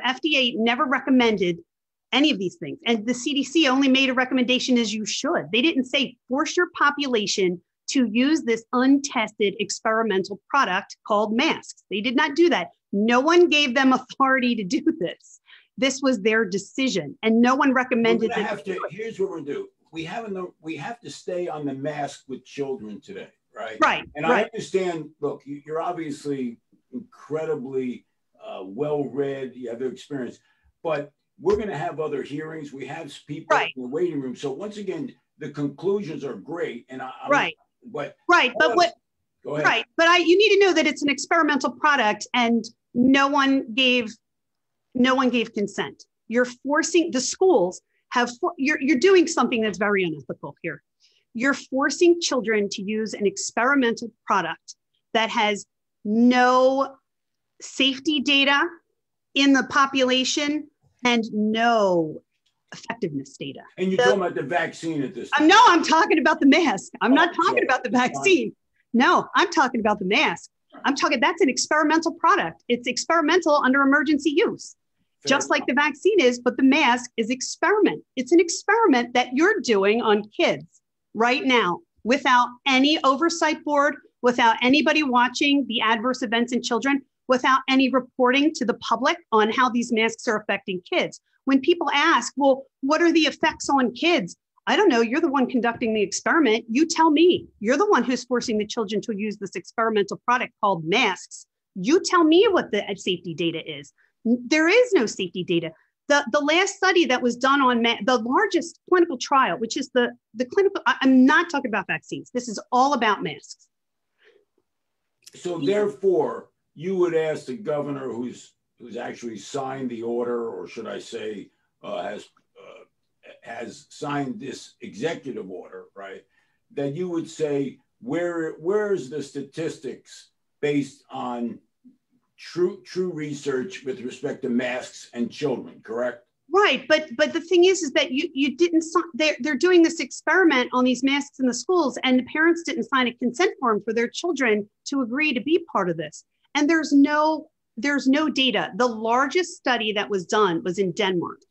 FDA never recommended any of these things. And the CDC only made a recommendation as you should. They didn't say force your population to use this untested experimental product called masks. They did not do that. No one gave them authority to do this. This was their decision and no one recommended it. Here's what we're gonna do. We have to stay on the mask with children today, right? Right. And I understand, look, you're obviously incredibly well-read, you have the experience, but we're going to have other hearings. We have people in the waiting room. So once again, the conclusions are great. And Go ahead. You need to know that it's an experimental product and no one gave consent. You're forcing the schools you're doing something that's very unethical here. You're forcing children to use an experimental product that has no safety data in the population and no effectiveness data. And you're talking about the vaccine at this time. No, I'm talking about the mask. I'm not talking about the vaccine. No, I'm talking about the mask. That's an experimental product. It's experimental under emergency use. Just like the vaccine is, but the mask is experiment. It's an experiment that you're doing on kids right now without any oversight board, without anybody watching the adverse events in children, without any reporting to the public on how these masks are affecting kids. When people ask, well, what are the effects on kids? I don't know. You're the one conducting the experiment. You tell me. You're the one who's forcing the children to use this experimental product called masks. You tell me what the safety data is. There is no safety data. The last study that was done on the largest clinical trial, which is the clinical, I'm not talking about vaccines. This is all about masks. So therefore, you would ask the governor who's actually signed the order, or should I say, has signed this executive order, right? That you would say, where's the statistics based on true research with respect to masks and children, correct? Right, but the thing is that you didn't. They're doing this experiment on these masks in the schools, and the parents didn't sign a consent form for their children to agree to be part of this. And there's no data. The largest study that was done was in Denmark.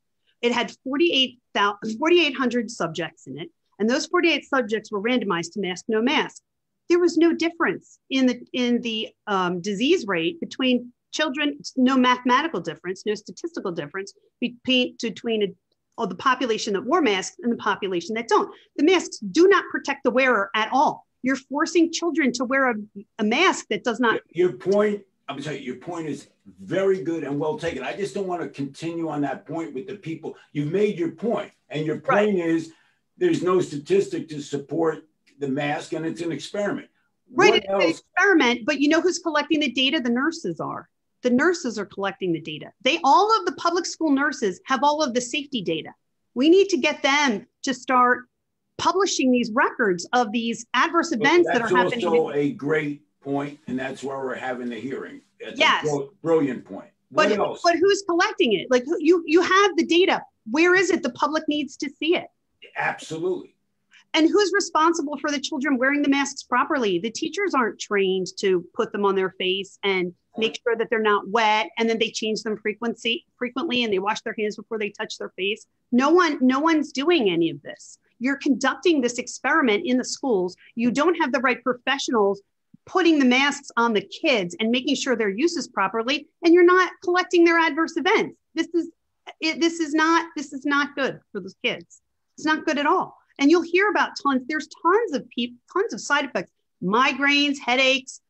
It had 4,800 subjects in it, and those 48 subjects were randomized to mask, no mask. There was no difference in the disease rate between children, no mathematical difference, no statistical difference between the population that wore masks and the population that don't. The masks do not protect the wearer at all. You're forcing children to wear a mask that does not. Your point is very good and well taken. I just don't want to continue on that point with the people. You've made your point, and your point is there's no statistic to support the mask, and it's an experiment. Right, it's an experiment, but you know who's collecting the data? The nurses are. The nurses are collecting the data. All of the public school nurses have all of the safety data. We need to get them to start publishing these records of these adverse events that are happening. That's also a great point, and that's why we're having the hearing. That's yes. a brilliant point. What else? But who's collecting it? Like you have the data. Where is it? The public needs to see it. Absolutely. And who's responsible for the children wearing the masks properly? The teachers aren't trained to put them on their face and make sure that they're not wet, and then they change them frequently, and they wash their hands before they touch their face. No one's doing any of this. You're conducting this experiment in the schools. You don't have the right professionals putting the masks on the kids and making sure their use is properly, and you're not collecting their adverse events. This is not good for those kids. It's not good at all. And you'll hear about there's tons of side effects, migraines, headaches,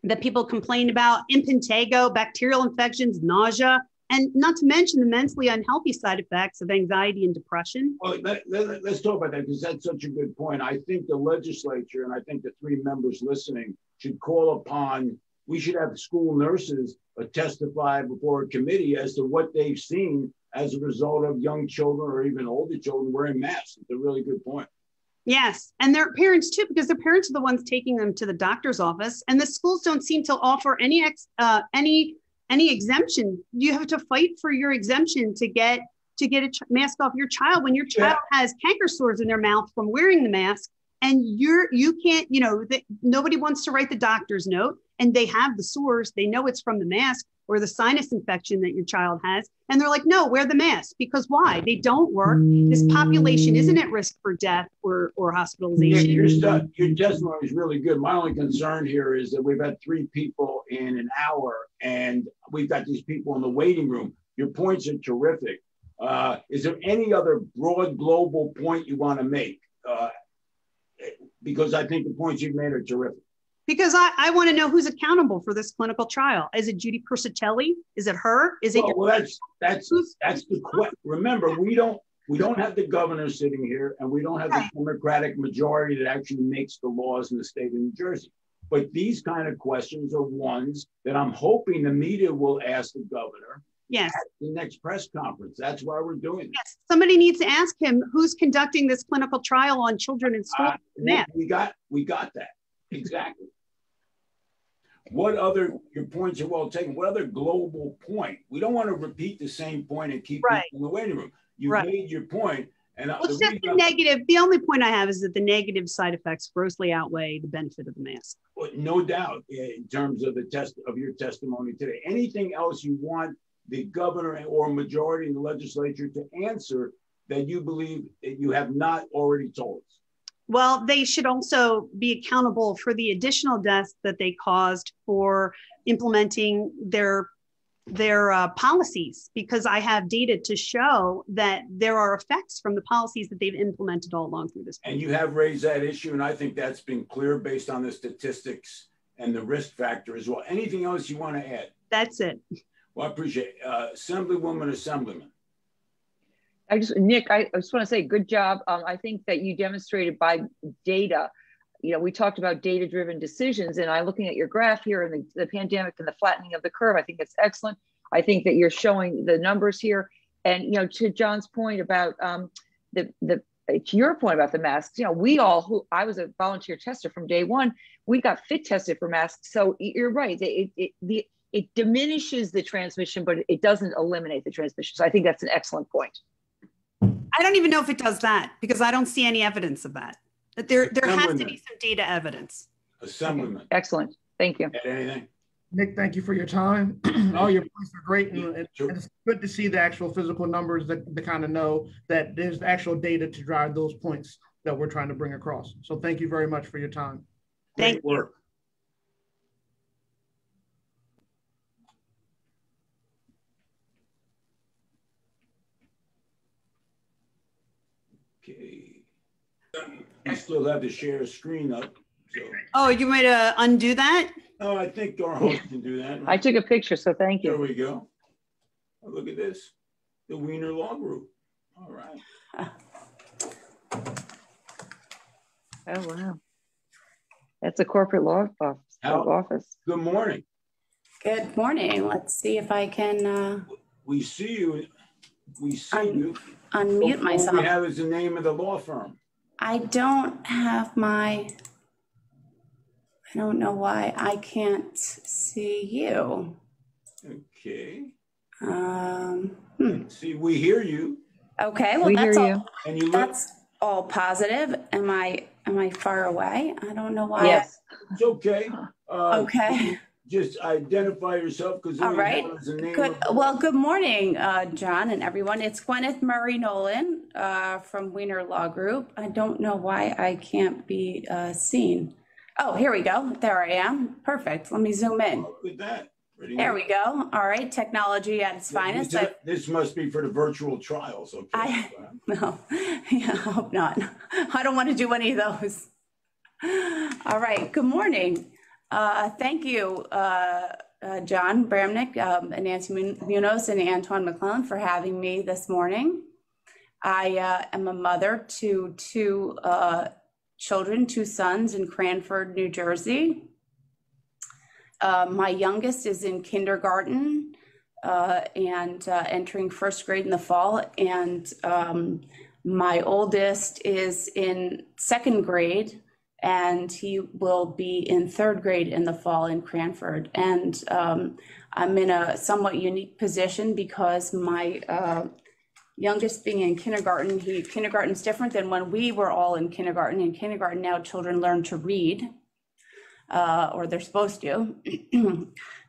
that people complain about, impetigo, bacterial infections, nausea, and not to mention the mentally unhealthy side effects of anxiety and depression. Well, let's talk about that, because that's such a good point. I think the legislature, and I think the three members listening, should call upon, we should have school nurses testify before a committee as to what they've seen as a result of young children or even older children wearing masks. It's a really good point. Yes, and their parents too, because their parents are the ones taking them to the doctor's office, and the schools don't seem to offer any exemption. You have to fight for your exemption to get a mask off your child when your child has canker sores in their mouth from wearing the mask, and you can't. Nobody wants to write the doctor's note, and they have the sores. They know it's from the mask or the sinus infection that your child has. And they're like, no, wear the mask. Because why? They don't work. This population isn't at risk for death or hospitalization. Your testimony is really good. My only concern here is that we've had 3 people in an hour, and we've got these people in the waiting room. Your points are terrific. Is there any other broad global point you want to make? Because I think the points you've made are terrific. Because I want to know who's accountable for this clinical trial. Is it Judy Persitelli? Is it her? Is it? Well, that's the question. Remember, we don't have the governor sitting here, and we don't have the Democratic majority that actually makes the laws in the state of New Jersey. But these kind of questions are ones that I'm hoping the media will ask the governor. Yes. At the next press conference. That's why we're doing this. Yes. Somebody needs to ask him who's conducting this clinical trial on children in school. We got that. Exactly. Your points are well taken. What other global point? We don't want to repeat the same point and keep people in the waiting room. You made your point. And it's just the negative. The only point I have is that the negative side effects grossly outweigh the benefit of the mask. Well, no doubt in terms of your testimony today. Anything else you want the governor or majority in the legislature to answer that you believe that you have not already told us? Well, they should also be accountable for the additional deaths that they caused for implementing their policies, because I have data to show that there are effects from the policies that they've implemented all along through this. And you have raised that issue, and I think that's been clear based on the statistics and the risk factor as well. Anything else you want to add? That's it. Well, I appreciate it. Assemblyman. Nick, I just want to say good job. I think that you demonstrated by data, we talked about data-driven decisions, and I'm looking at your graph here and the pandemic and the flattening of the curve. I think it's excellent. I think that you're showing the numbers here. And, to John's point about the to your point about the masks, we all I was a volunteer tester from day one. We got fit tested for masks. So you're right. It diminishes the transmission, but it doesn't eliminate the transmission. So I think that's an excellent point. I don't even know if it does that because I don't see any evidence of that. That there has to be some data evidence. Assemblyman. Excellent. Thank you. Add anything? Nick, thank you for your time. All your points are great. And it's good to see the actual physical numbers that kind of know that there's actual data to drive those points that we're trying to bring across. So thank you very much for your time. Great work. Okay. I still have to share a screen up. So. Oh, you might undo that? Oh, I think our host can do that. Right? I took a picture, so thank you. There we go. Oh, look at this. The Wiener Law Group. All right. Oh, wow. That's a corporate law office. Good morning. Good morning. Let's see if I can we see you. We see you. Unmute myself. What we have is the name of the law firm. I don't have I don't know why I can't see you. Okay. See, we hear you. Okay, well, that's all positive. Am I far away? I don't know why. Yes. It's okay. Okay. Just identify yourself because all right. Good. Well, good morning, John and everyone. It's Gwyneth Murray Nolan from Wiener Law Group. I don't know why I can't be seen. Oh, here we go. There I am. Perfect. Let me zoom in. Look at that. There we go. All right. Technology at its finest. This must be for the virtual trials. Okay. No. Yeah, I hope not. I don't want to do any of those. All right. Good morning. Thank you, John Bramnick, Nancy Munoz, and Antoine McClellan for having me this morning. I am a mother to two children, two sons in Cranford, New Jersey. My youngest is in kindergarten and entering first grade in the fall, and my oldest is in second grade, and he will be in third grade in the fall in Cranford. And I'm in a somewhat unique position because my youngest being in kindergarten, kindergarten's different than when we were all in kindergarten. In kindergarten now, children learn to read, or they're supposed to,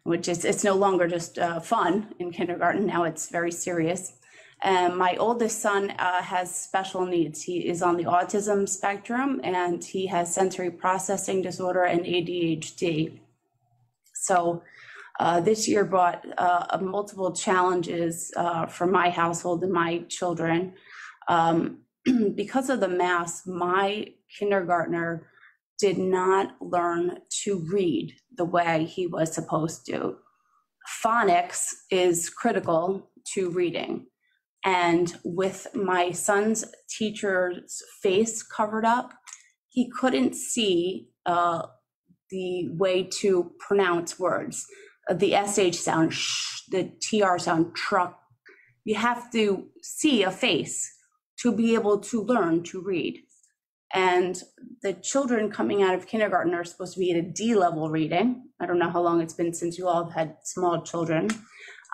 which is, it's no longer just fun in kindergarten. Now it's very serious. And my oldest son has special needs. He is on the autism spectrum, and he has sensory processing disorder and ADHD. So this year brought multiple challenges for my household and my children. Because of the mask, my kindergartner did not learn to read the way he was supposed to. Phonics is critical to reading. And with my son's teacher's face covered up, he couldn't see the way to pronounce words. The SH sound, sh, the TR sound, truck. You have to see a face to be able to learn to read. And the children coming out of kindergarten are supposed to be at a D level reading. I don't know how long it's been since you all have had small children.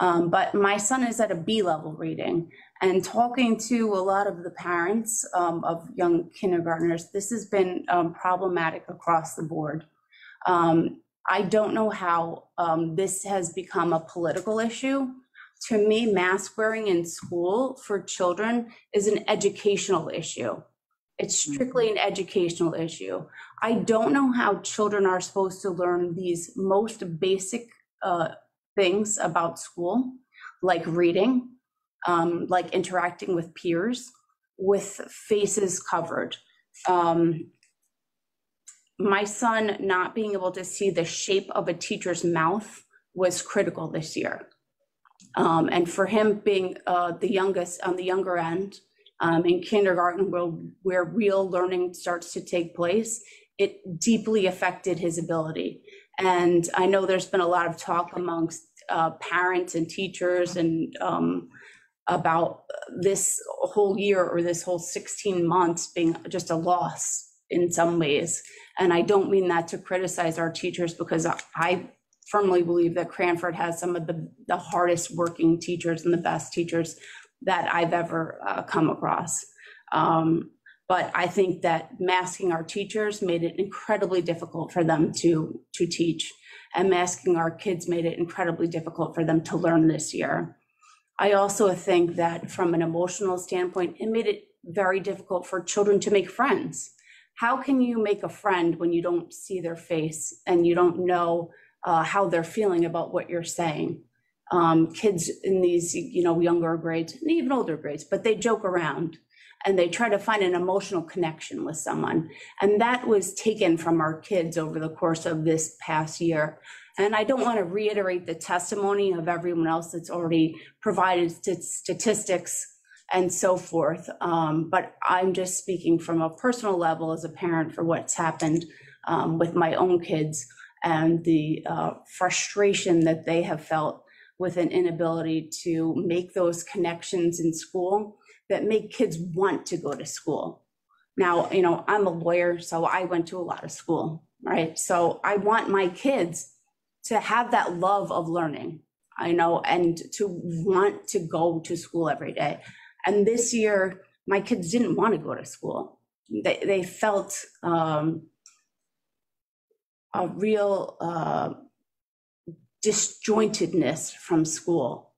But my son is at a B level reading, and talking to a lot of the parents of young kindergartners, this has been problematic across the board. I don't know how this has become a political issue. To me, mask wearing in school for children is an educational issue. It's strictly an educational issue. I don't know how children are supposed to learn these most basic things about school, like reading, like interacting with peers, with faces covered. My son not being able to see the shape of a teacher's mouth was critical this year. And for him being the youngest on the younger end, in kindergarten where real learning starts to take place, it deeply affected his ability. And I know there's been a lot of talk amongst parents and teachers and about this whole year or this whole 16 months being just a loss in some ways. And I don't mean that to criticize our teachers, because I firmly believe that Cranford has some of the hardest working teachers and the best teachers that I've ever come across. But I think that masking our teachers made it incredibly difficult for them to teach, and masking our kids made it incredibly difficult for them to learn this year. I also think that from an emotional standpoint, it made it very difficult for children to make friends. How can you make a friend when you don't see their face and you don't know how they're feeling about what you're saying? Kids in these, younger grades and even older grades, but they joke around and they try to find an emotional connection with someone. And that was taken from our kids over the course of this past year. And I don't want to reiterate the testimony of everyone else that's already provided statistics and so forth. But I'm just speaking from a personal level as a parent for what's happened with my own kids, and the frustration that they have felt with an inability to make those connections in school that make kids want to go to school. Now, I'm a lawyer, so I went to a lot of school, right? So I want my kids to have that love of learning, and to want to go to school every day. And this year, my kids didn't want to go to school. They felt a real disjointedness from school.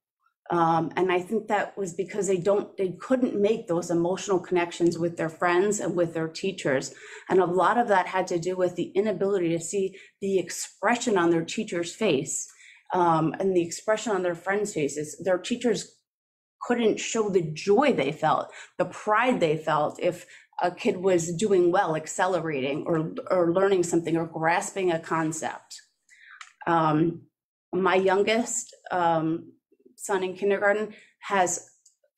And I think that was because they couldn't make those emotional connections with their friends and with their teachers. And a lot of that had to do with the inability to see the expression on their teacher's face, and the expression on their friends' faces. Their teachers couldn't show the joy they felt, the pride they felt if a kid was doing well, accelerating or learning something or grasping a concept. My youngest son in kindergarten has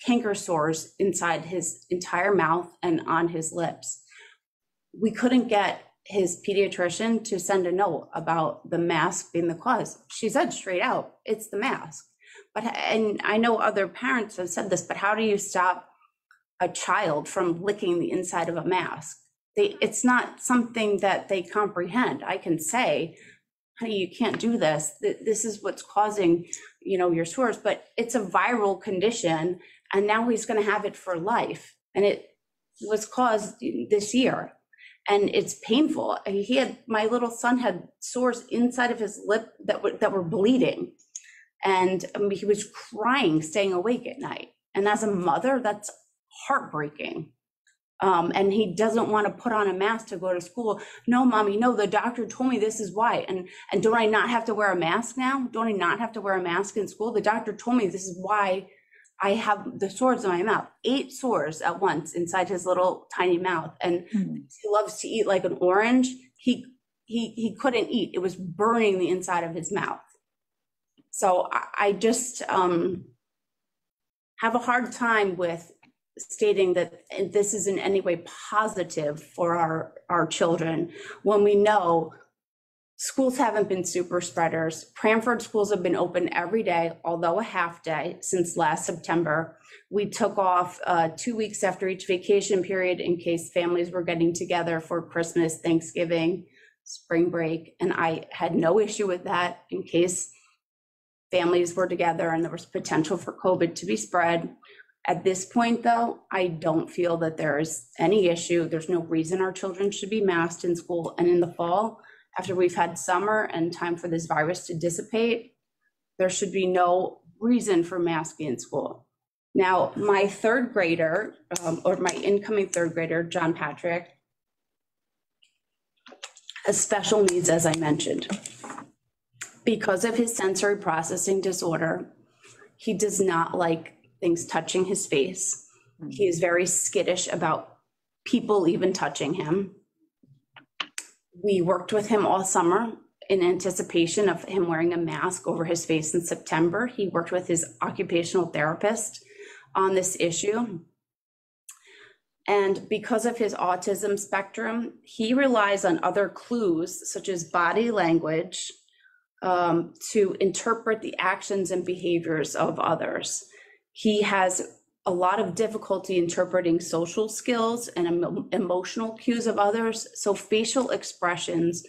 canker sores inside his entire mouth and on his lips. We couldn't get his pediatrician to send a note about the mask being the cause. She said straight out, it's the mask. And I know other parents have said this, but how do you stop a child from licking the inside of a mask? It's not something that they comprehend. I can say, honey, you can't do this. This is what's causing, your sores, but it's a viral condition, and now he's going to have it for life. And it was caused this year, and it's painful. My little son had sores inside of his lip that were bleeding, and he was crying, staying awake at night. And as a mother, that's heartbreaking. And he doesn't want to put on a mask to go to school. No, mommy, no, the doctor told me this is why. And don't I not have to wear a mask now? Don't I not have to wear a mask in school? The doctor told me this is why I have the sores in my mouth. 8 sores at once inside his little tiny mouth. And he loves to eat like an orange. He couldn't eat. It was burning the inside of his mouth. So I just have a hard time with stating that this is in any way positive for our children when we know schools haven't been super spreaders. Cranford schools have been open every day, although a half day, since last September. We took off 2 weeks after each vacation period in case families were getting together for Christmas, Thanksgiving, spring break. And I had no issue with that in case families were together and there was potential for COVID to be spread. At this point, though, I don't feel that there's any issue. There's no reason our children should be masked in school. And in the fall, after we've had summer and time for this virus to dissipate, there should be no reason for masking in school. Now, my third grader, or my incoming third grader, John Patrick, has special needs, as I mentioned. Because of his sensory processing disorder, he does not like things touching his face. He is very skittish about people even touching him. We worked with him all summer in anticipation of him wearing a mask over his face in September. He worked with his occupational therapist on this issue. And because of his autism spectrum, he relies on other clues, such as body language, to interpret the actions and behaviors of others. He has a lot of difficulty interpreting social skills and emotional cues of others. So facial expressions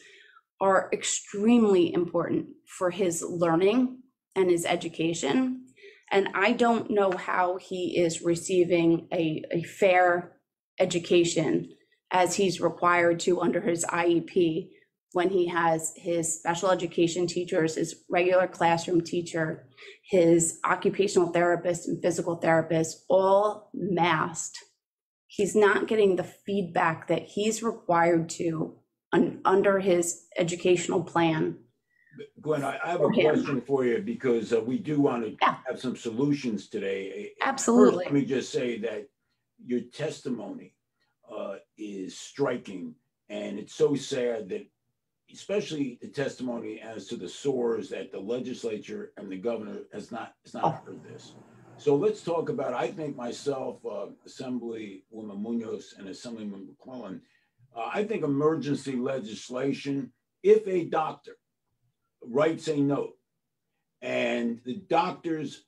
are extremely important for his learning and his education. And I don't know how he is receiving a fair education as he's required to under his IEP when he has his special education teachers, his regular classroom teacher, his occupational therapist and physical therapist, all masked. He's not getting the feedback that he's required to under his educational plan. Gwen, I have a question for you because we do want to have some solutions today. Absolutely. First, let me just say that your testimony is striking, and it's so sad that, especially the testimony as to the SOARs, that the legislature and the governor has not heard this. So let's talk about, I think myself, Assemblywoman Munoz and Assemblyman McClellan, I think emergency legislation, if a doctor writes a note and the doctor's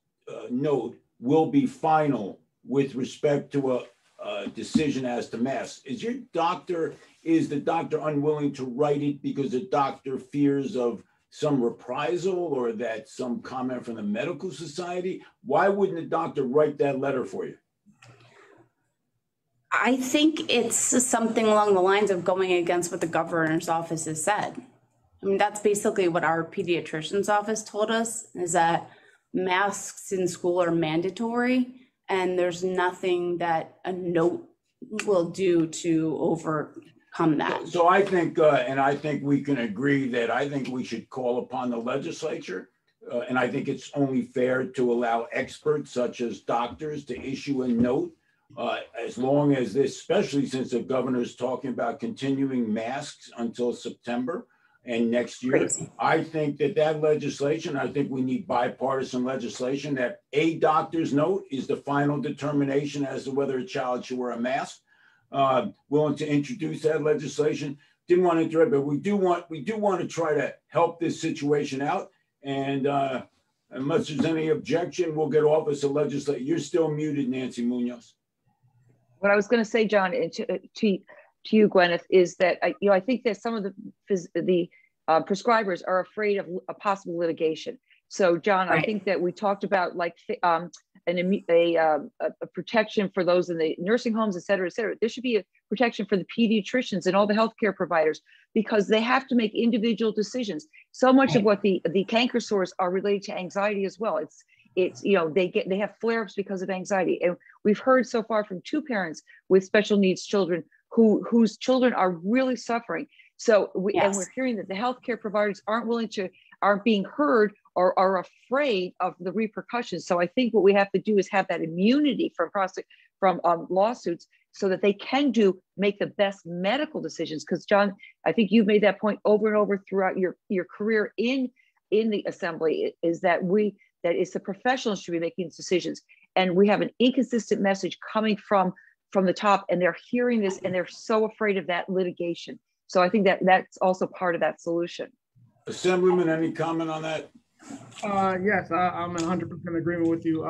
note will be final with respect to a decision as to masks, is the doctor unwilling to write it because the doctor fears of some reprisal or that some comment from the medical society? Why wouldn't the doctor write that letter for you? I think it's something along the lines of going against what the governor's office has said. I mean, that's basically what our pediatrician's office told us, is that masks in school are mandatory and there's nothing that a note will do to overcome that. So I think, and I think we can agree that I think we should call upon the legislature, and I think it's only fair to allow experts such as doctors to issue a note, as long as this, especially since the governor's talking about continuing masks until September and next year. Crazy. I think that legislation, I think we need bipartisan legislation that a doctor's note is the final determination as to whether a child should wear a mask. Willing to introduce that legislation. Didn't want to interrupt, but we do want to try to help this situation out. And unless there's any objection, we'll get off as a legislator. You're still muted, Nancy Munoz. What I was going to say, John, and to you, Gwyneth, is that I think that some of the prescribers are afraid of a possible litigation. So, John, right. I think that we talked about like a protection for those in the nursing homes, et cetera, et cetera. There should be a protection for the pediatricians and all the healthcare providers because they have to make individual decisions. So much of what the canker sores are related to anxiety as well. It's they have flare-ups because of anxiety, and we've heard so far from 2 parents with special needs children whose children are really suffering. So and we're hearing that the healthcare providers aren't being heard or are afraid of the repercussions. So I think what we have to do is have that immunity from lawsuits so that they can make the best medical decisions. Because John, I think you've made that point over and over throughout your career in the assembly, is that it's the professionals should be making decisions. And we have an inconsistent message coming from the top, and they're hearing this and they're so afraid of that litigation. So I think that's also part of that solution. Assemblyman, any comment on that? Yes, I'm in 100% agreement with you.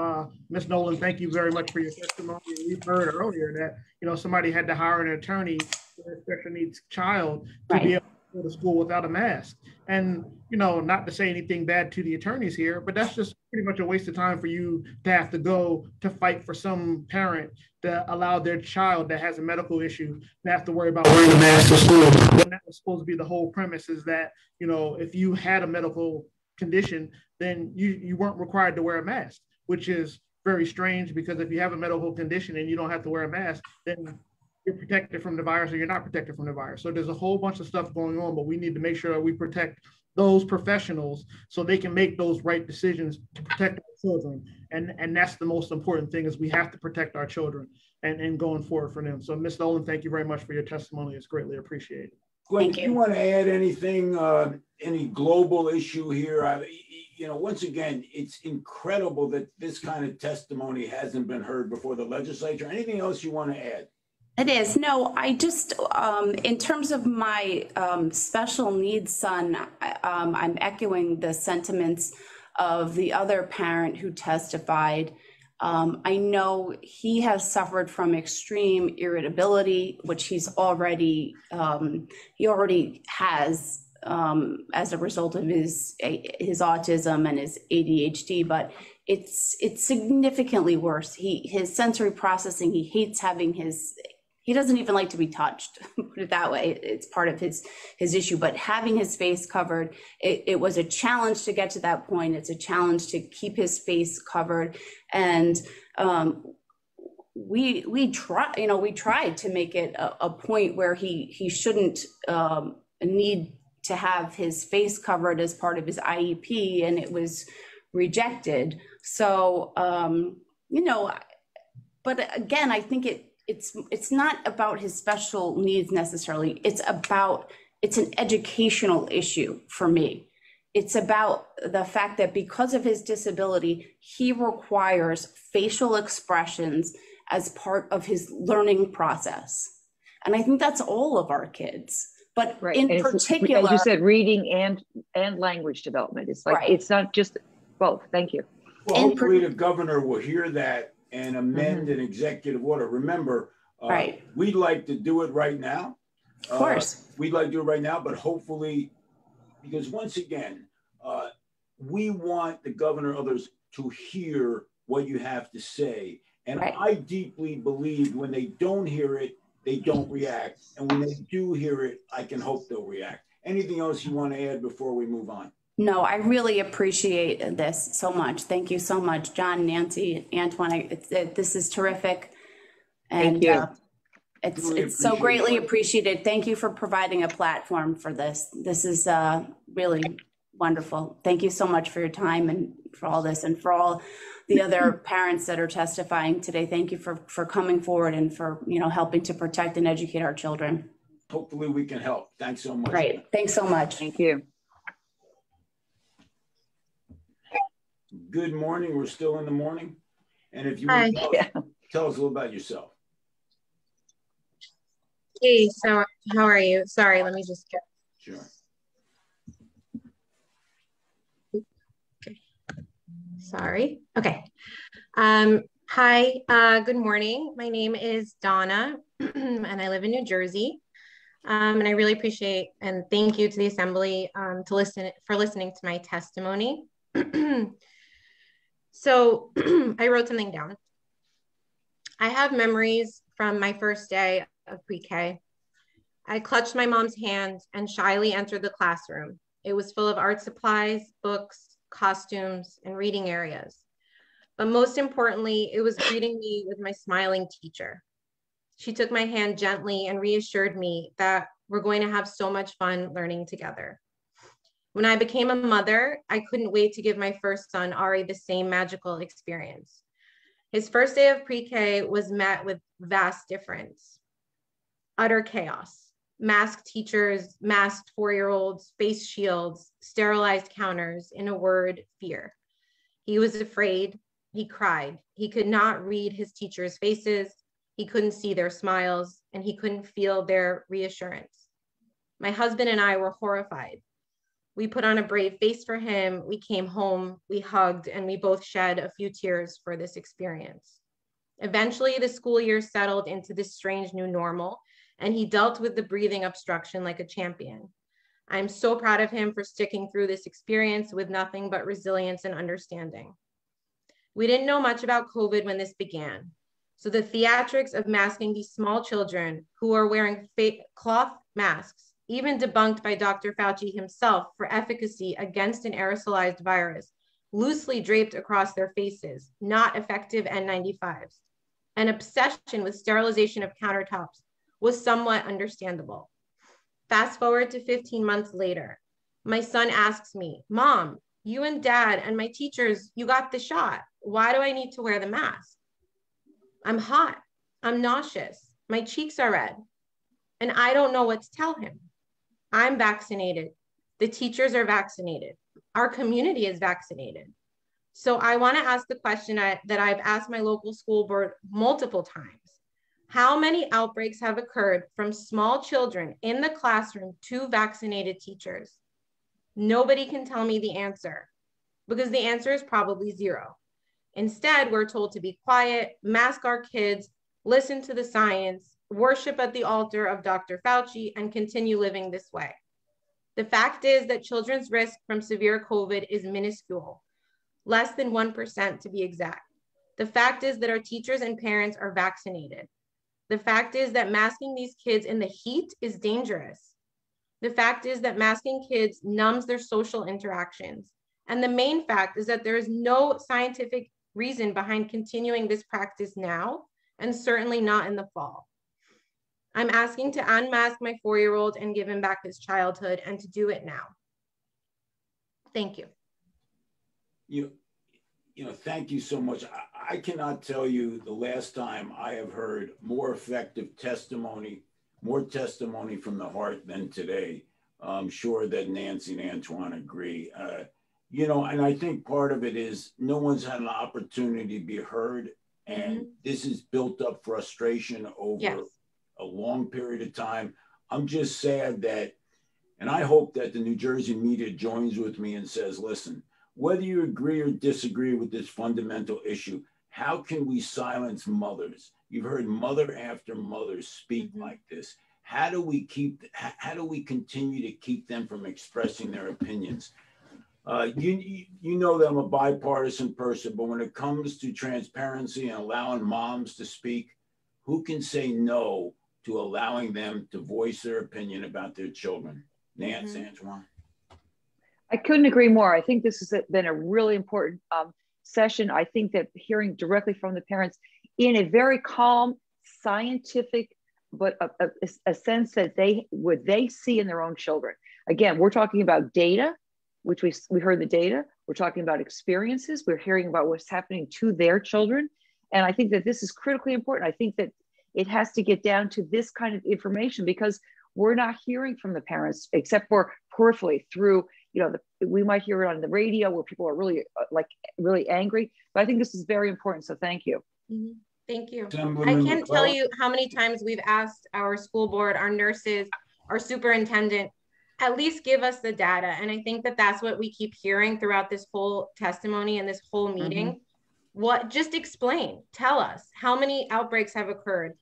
Ms. Nolan, thank you very much for your testimony. We've heard earlier that, somebody had to hire an attorney for a special needs child to be able to go to school without a mask. And, not to say anything bad to the attorneys here, but that's just pretty much a waste of time for you to have to go to fight for some parent to allow their child that has a medical issue to have to worry about wearing a mask to school. When that was supposed to be the whole premise, is that, if you had a medical condition, then you weren't required to wear a mask, which is very strange, because if you have a medical condition and you don't have to wear a mask, then you're protected from the virus or you're not protected from the virus. So there's a whole bunch of stuff going on, but we need to make sure that we protect those professionals so they can make those right decisions to protect our children. And that's the most important thing, is we have to protect our children and going forward for them. So Ms. Nolan, thank you very much for your testimony. It's greatly appreciated. Gwen, do you want to add anything, any global issue here? Once again, it's incredible that this kind of testimony hasn't been heard before the legislature. Anything else you want to add? It is. No, I just, in terms of my special needs son, I'm echoing the sentiments of the other parent who testified. I know he has suffered from extreme irritability, which he already has as a result of his autism and his ADHD, but it's significantly worse. His sensory processing, he hates having he doesn't even like to be touched, put it that way. It's part of his issue, but having his face covered, it was a challenge to get to that point. It's a challenge to keep his face covered. And we tried to make it a point where he shouldn't need to have his face covered as part of his IEP, and it was rejected. So, but again, I think it's not about his special needs necessarily. It's an educational issue for me. It's about the fact that because of his disability, he requires facial expressions as part of his learning process. And I think that's all of our kids. But right. In particular, as you said, reading and language development. It's like, right. It's not just both. Thank you. Well, hopefully the governor will hear that and amend an executive order. Remember, right. We'd like to do it right now. Of course. We'd like to do it right now, but hopefully, because once again, we want the governor and others to hear what you have to say. And right. I deeply believe when they don't hear it, they don't react. And when they do hear it, I can hope they'll react. Anything else you want to add before we move on? No, I really appreciate this so much. Thank you so much, John, Nancy, Antoine. This is terrific. And it's really so greatly appreciated. Thank you for providing a platform for this. This is really wonderful. Thank you so much for your time and for all this, and for all the other parents that are testifying today. Thank you for coming forward and for helping to protect and educate our children. Hopefully we can help. Thanks so much. Great. Thanks so much. Thank you. Good morning. We're still in the morning. And if you want to tell us a little about yourself. Hey, so how are you? Sorry, let me just get. Sure. Okay. Sorry. Okay. Hi, good morning. My name is Donna, and I live in New Jersey. And I really appreciate and thank you to the Assembly for listening to my testimony. So I wrote something down. I have memories from my first day of pre-K. I clutched my mom's hand and shyly entered the classroom. It was full of art supplies, books, costumes, and reading areas. But most importantly, it was greeting me with my smiling teacher. She took my hand gently and reassured me that we're going to have so much fun learning together. When I became a mother, I couldn't wait to give my first son, Ari, the same magical experience. His first day of pre-K was met with vast difference. Utter chaos. Masked teachers, masked 4-year-olds, face shields, sterilized counters, in a word, fear. He was afraid. He cried. He could not read his teachers' faces. He couldn't see their smiles, and he couldn't feel their reassurance. My husband and I were horrified. We put on a brave face for him. We came home, we hugged, and we both shed a few tears for this experience. Eventually, the school year settled into this strange new normal, and he dealt with the breathing obstruction like a champion. I'm so proud of him for sticking through this experience with nothing but resilience and understanding. We didn't know much about COVID when this began. So the theatrics of masking these small children who are wearing fake cloth masks, even debunked by Dr. Fauci himself for efficacy against an aerosolized virus, loosely draped across their faces, not effective N95s. An obsession with sterilization of countertops was somewhat understandable. Fast forward to 15 months later, my son asks me, Mom, you and Dad and my teachers, you got the shot. Why do I need to wear the mask? I'm hot, I'm nauseous, my cheeks are red, and I don't know what to tell him. I'm vaccinated. The teachers are vaccinated. Our community is vaccinated. So I want to ask the question that I've asked my local school board multiple times. How many outbreaks have occurred from small children in the classroom to vaccinated teachers? Nobody can tell me the answer, because the answer is probably 0. Instead, we're told to be quiet, mask our kids, listen to the science, worship at the altar of Dr. Fauci, and continue living this way. The fact is that children's risk from severe COVID is minuscule, less than 1% to be exact. The fact is that our teachers and parents are vaccinated. The fact is that masking these kids in the heat is dangerous. The fact is that masking kids numbs their social interactions. And the main fact is that there is no scientific reason behind continuing this practice now, and certainly not in the fall. I'm asking to unmask my 4-year-old and give him back his childhood, and to do it now. Thank you. Thank you so much. I cannot tell you the last time I have heard more effective testimony, more testimony from the heart than today. I'm sure that Nancy and Antoine agree. And I think part of it is no one's had an opportunity to be heard, and this has built up frustration over a long period of time. I'm just sad that, and I hope that the New Jersey media joins with me and says, listen, whether you agree or disagree with this fundamental issue, how can we silence mothers? You've heard mother after mother speak like this. How do we continue to keep them from expressing their opinions? You know that I'm a bipartisan person, but when it comes to transparency and allowing moms to speak, who can say no to allowing them to voice their opinion about their children? Nance, Antoine? I couldn't agree more. I think this has been a really important session. I think that hearing directly from the parents in a very calm, scientific, but a sense that they see in their own children. Again, we're talking about data, which we heard the data. We're talking about experiences. We're hearing about what's happening to their children. And I think that this is critically important. I think that it has to get down to this kind of information, because we're not hearing from the parents except for peripherally through, we might hear it on the radio where people are really angry, but I think this is very important. So thank you. Thank you. I can't tell you how many times we've asked our school board, our nurses, our superintendent, at least give us the data. And I think that that's what we keep hearing throughout this whole testimony and this whole meeting. Just explain, tell us how many outbreaks have occurred.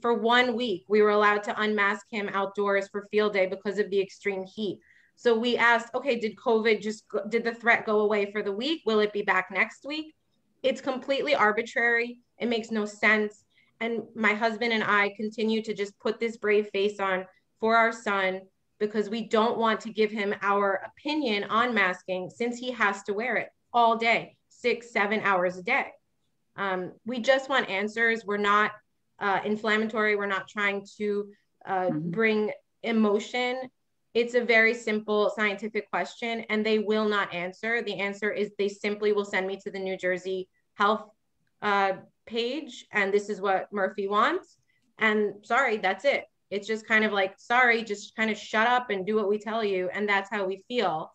For 1 week, we were allowed to unmask him outdoors for field day because of the extreme heat. So we asked, okay, did the threat go away for the week? Will it be back next week? It's completely arbitrary. It makes no sense. And my husband and I continue to just put this brave face on for our son, because we don't want to give him our opinion on masking, since he has to wear it all day, 6-7 hours a day. We just want answers. We're not inflammatory. We're not trying to bring emotion. It's a very simple scientific question, and they will not answer. The answer is they simply will send me to the New Jersey Health page, and this is what Murphy wants. And sorry, that's it. It's just kind of like, sorry, just kind of shut up and do what we tell you. And that's how we feel.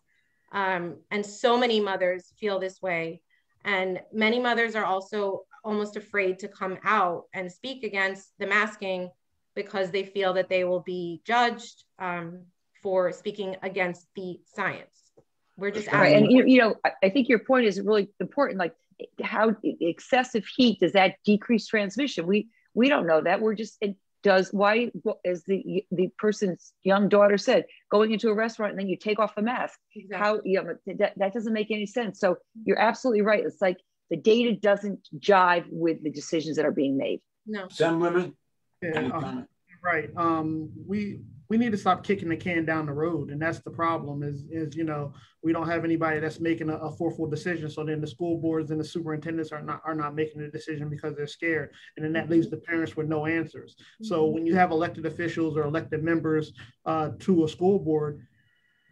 And so many mothers feel this way. And many mothers are also almost afraid to come out and speak against the masking, because they feel that they will be judged for speaking against the science. We're just right. And I think your point is really important. Like, how excessive heat, does that decrease transmission? We don't know that. We're just, why, as the person's young daughter said, going into a restaurant and then you take off the mask. Exactly. How, that doesn't make any sense. So you're absolutely right. It's like the data doesn't jive with the decisions that are being made. No. Assemblyman? Yeah, right. We need to stop kicking the can down the road. And that's the problem is we don't have anybody that's making a forceful decision. So then the school boards and the superintendents are not making a decision because they're scared. And then that leaves the parents with no answers. So when you have elected officials or elected members to a school board,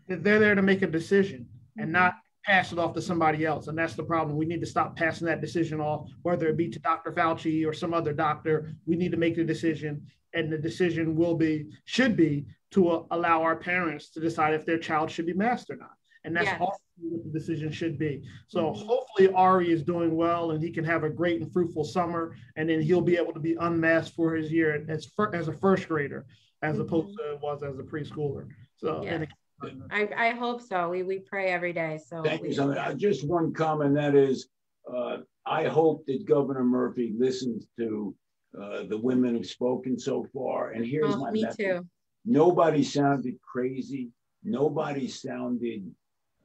they're there to make a decision and not pass it off to somebody else. And that's the problem. We need to stop passing that decision off, whether it be to Dr. Fauci or some other doctor. We need to make the decision, and the decision should be to allow our parents to decide if their child should be masked or not. And that's also what the decision should be. So hopefully Ari is doing well and he can have a great and fruitful summer, and then he'll be able to be unmasked for his year as a first grader, as opposed to it was as a preschooler. So I hope so. We pray every day. So thank you. Just one comment, that is, I hope that Governor Murphy listens to the women who've spoken so far. And here's my me message. too. Nobody sounded crazy. Nobody sounded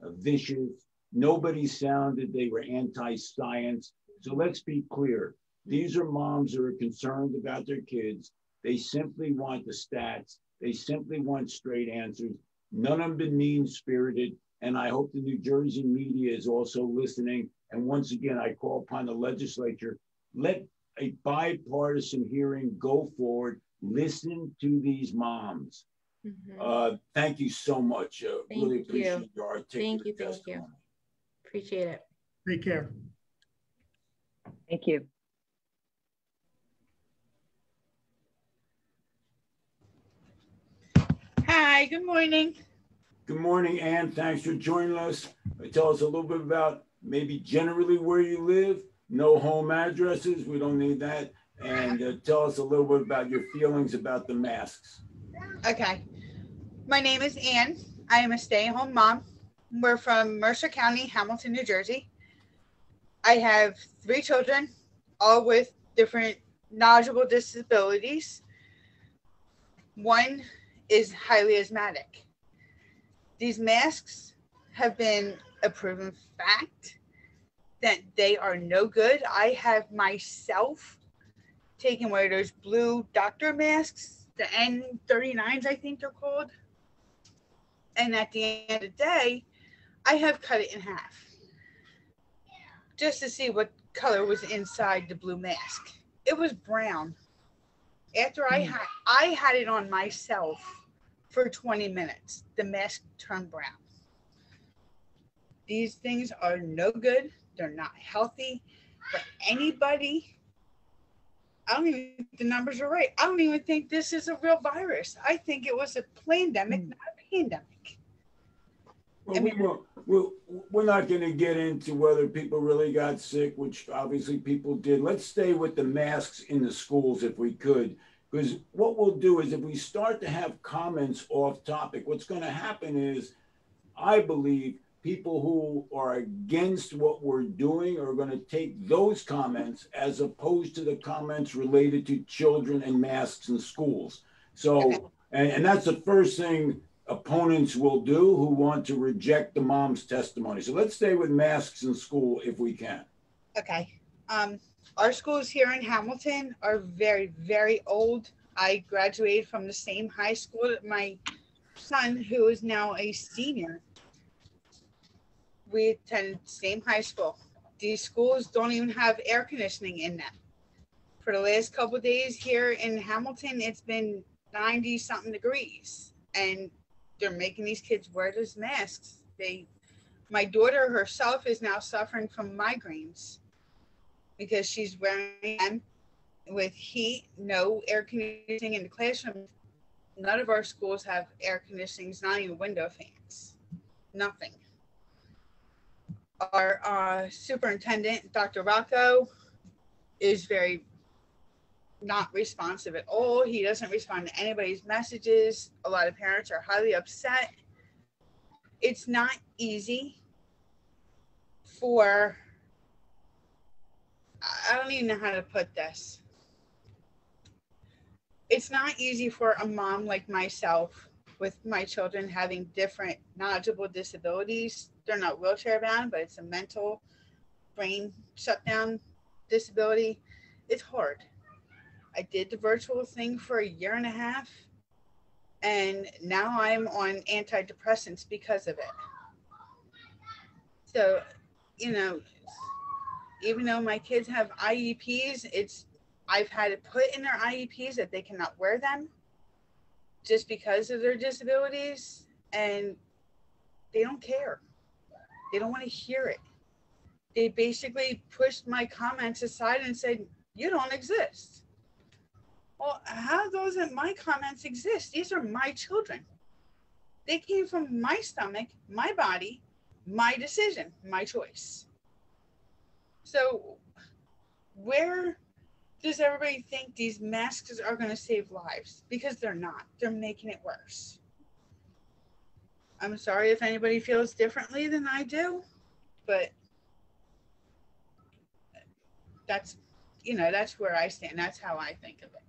vicious. Nobody sounded they were anti-science. So let's be clear. These are moms that are concerned about their kids. They simply want the stats. They simply want straight answers. None of them been mean-spirited. And I hope the New Jersey media is also listening. And once again, I call upon the legislature, let a bipartisan hearing go forward. Listen to these moms. Thank you so much. Really appreciate your articulate testimony. Thank you. Appreciate it. Take care. Thank you. Hi, good morning. Good morning, Ann. Thanks for joining us. Tell us a little bit about maybe generally where you live. No home addresses. We don't need that. And tell us a little bit about your feelings about the masks. Okay. My name is Ann. I am a stay-at-home mom. We're from Mercer County, Hamilton, New Jersey. I have 3 children, all with different knowledgeable disabilities. One is highly asthmatic. These masks have been a proven fact that they are no good. I have myself taken one of those blue doctor masks, the N39s, I think they're called. And at the end of the day, I have cut it in half just to see what color was inside the blue mask. It was brown. After I had it on myself for 20 minutes, the mask turned brown. These things are no good. They're not healthy for anybody. I don't even think the numbers are right. I don't even think this is a real virus. I think it was a pandemic, not a pandemic. Well, we're not going to get into whether people really got sick, which obviously people did. Let's stay with the masks in the schools if we could, because what we'll do is if we start to have comments off topic, what's going to happen is, I believe, people who are against what we're doing are going to take those comments as opposed to the comments related to children and masks in schools. So, and that's the first thing opponents will do who want to reject the mom's testimony. So let's stay with masks in school if we can. Okay. Our schools here in Hamilton are very, very old. I graduated from the same high school that my son, who is now a senior, we attended the same high school. These schools don't even have air conditioning in them. For the last couple of days here in Hamilton, it's been 90 something degrees, and they're making these kids wear those masks. My daughter herself is now suffering from migraines because she's wearing them with heat, no air conditioning in the classroom. None of our schools have air conditionings, not even window fans, nothing. Our superintendent, Dr. Rocco, is very not responsive at all. He doesn't respond to anybody's messages. A lot of parents are highly upset. It's not easy for, I don't even know how to put this. It's not easy for a mom like myself with my children having different knowledgeable disabilities. They're not wheelchair bound, but it's a mental brain shutdown disability. It's hard. I did the virtual thing for a year and a half, and now I'm on antidepressants because of it. So, even though my kids have IEPs, I've had to put in their IEPs that they cannot wear them just because of their disabilities, and they don't care. They don't want to hear it. They basically pushed my comments aside and said, "You don't exist." Well, how doesn't my comments exist? These are my children. They came from my stomach, my body, my decision, my choice. So where does everybody think these masks are going to save lives? Because they're not. They're making it worse. I'm sorry if anybody feels differently than I do, but that's, you know, that's where I stand. That's how I think of it.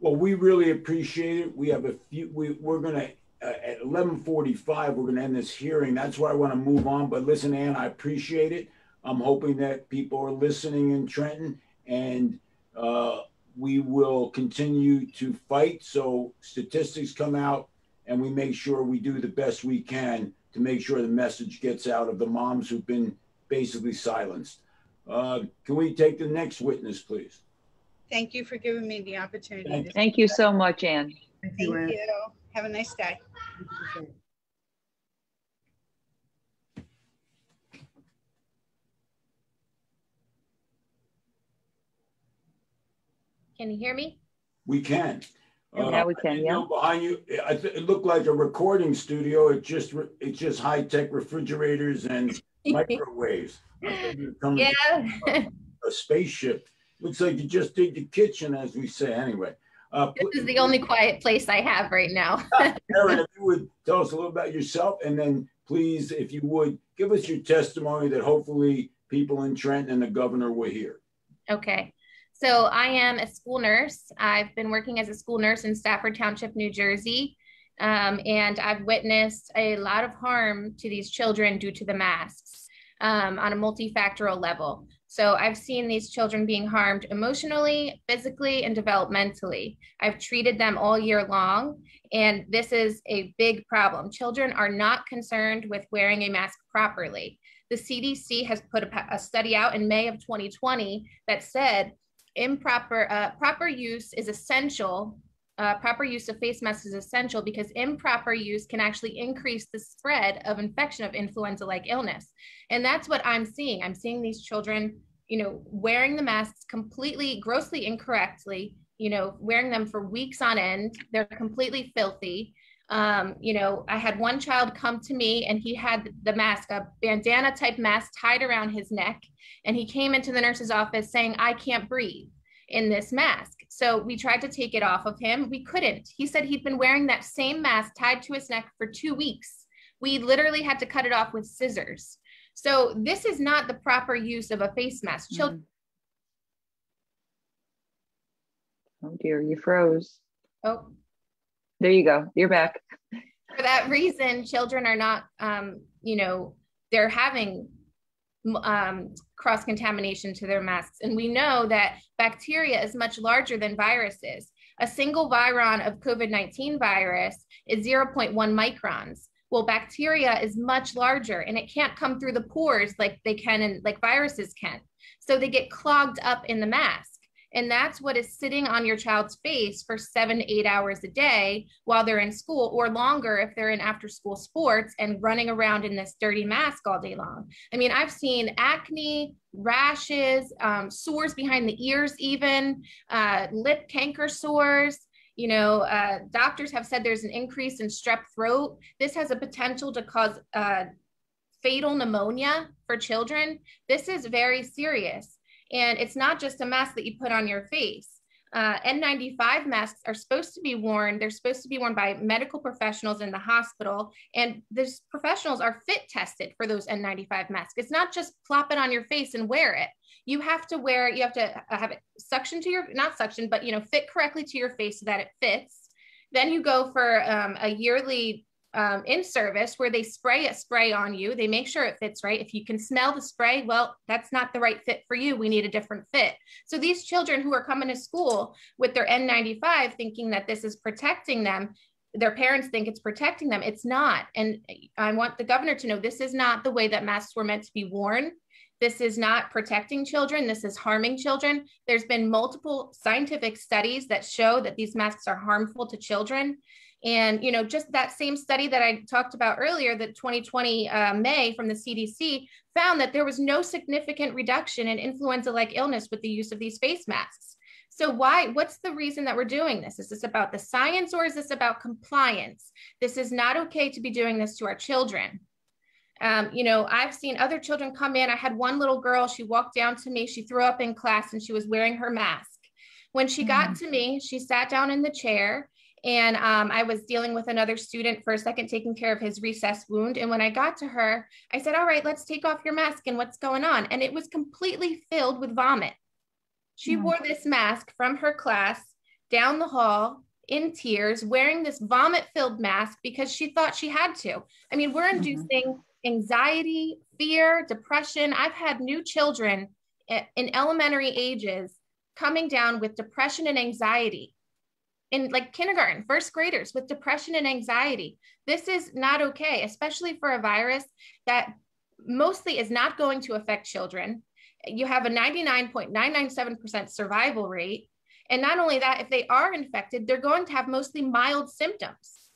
Well, we really appreciate it. We have a few, we're going to, at 11:45, we're going to end this hearing. That's why I want to move on. But listen, Ann, I appreciate it. I'm hoping that people are listening in Trenton, and we will continue to fight so statistics come out and we make sure we do the best we can to make sure the message gets out of the moms who've been basically silenced. Can we take the next witness, please? Thank you for giving me the opportunity. Thank you so much, Ann. Thank you. Have a nice day. Can you hear me? We can. Yeah, we can. Yeah. Behind you, it looked like a recording studio. It's just high tech refrigerators and microwaves. Yeah. A spaceship. Looks like you just did the kitchen, as we say. Anyway. This is the only quiet place I have right now. Erin, if you would tell us a little about yourself, and then please, if you would, give us your testimony that hopefully people in Trenton and the governor will hear. Okay. So I am a school nurse. I've been working as a school nurse in Stafford Township, New Jersey. And I've witnessed a lot of harm to these children due to the masks on a multifactorial level. So I've seen these children being harmed emotionally, physically, and developmentally. I've treated them all year long, and this is a big problem. Children are not concerned with wearing a mask properly. The CDC has put a study out in May of 2020 that said proper use is essential. Proper use of face masks is essential because improper use can actually increase the spread of infection of influenza-like illness. And that's what I'm seeing. I'm seeing these children, you know, wearing the masks completely, grossly incorrectly, you know, wearing them for weeks on end. They're completely filthy. You know, I had one child come to me and he had the mask, a bandana type mask tied around his neck. And he came into the nurse's office saying, "I can't breathe in this mask." So we tried to take it off of him. We couldn't. He said he'd been wearing that same mask tied to his neck for 2 weeks. We literally had to cut it off with scissors. So this is not the proper use of a face mask. Children. Oh dear, you froze. Oh. There you go. You're back. For that reason, children are not, you know, they're having cross-contamination to their masks. And we know that bacteria is much larger than viruses. A single viron of COVID-19 virus is 0.1 microns. Well, bacteria is much larger and it can't come through the pores like they can and like viruses can. So they get clogged up in the mask. And that's what is sitting on your child's face for 7 to 8 hours a day while they're in school, or longer if they're in after school sports and running around in this dirty mask all day long. I mean, I've seen acne, rashes, sores behind the ears even, lip canker sores. You know, doctors have said there's an increase in strep throat. This has a potential to cause fatal pneumonia for children. This is very serious. And it's not just a mask that you put on your face. N95 masks are supposed to be worn. They're supposed to be worn by medical professionals in the hospital. And these professionals are fit tested for those N95 masks. It's not just plop it on your face and wear it. You have to wear it. You have to have it suction to your, not suction, but, you know, fit correctly to your face so that it fits. Then you go for a yearly in-service where they spray on you. They make sure it fits right. If you can smell the spray, well, that's not the right fit for you. We need a different fit. So these children who are coming to school with their N95 thinking that this is protecting them, their parents think it's protecting them. It's not. And I want the governor to know this is not the way that masks were meant to be worn. This is not protecting children. This is harming children. There's been multiple scientific studies that show that these masks are harmful to children. And, you know, just that same study that I talked about earlier, the 2020 May from the CDC, found that there was no significant reduction in influenza-like illness with the use of these face masks. So what's the reason that we're doing this? Is this about the science or is this about compliance? This is not okay to be doing this to our children. You know, I've seen other children come in. I had one little girl, she walked down to me, she threw up in class and she was wearing her mask. When she got to me, she sat down in the chair And I was dealing with another student for a second, taking care of his recessed wound. And when I got to her, I said, all right, let's take off your mask and what's going on? And it was completely filled with vomit. She wore this mask from her class down the hall in tears, wearing this vomit-filled mask because she thought she had to. I mean, we're inducing anxiety, fear, depression. I've had new children in elementary ages coming down with depression and anxiety. In like kindergarten, first graders with depression and anxiety. This is not okay, especially for a virus that mostly is not going to affect children. You have a 99.997% survival rate. And not only that, if they are infected, they're going to have mostly mild symptoms.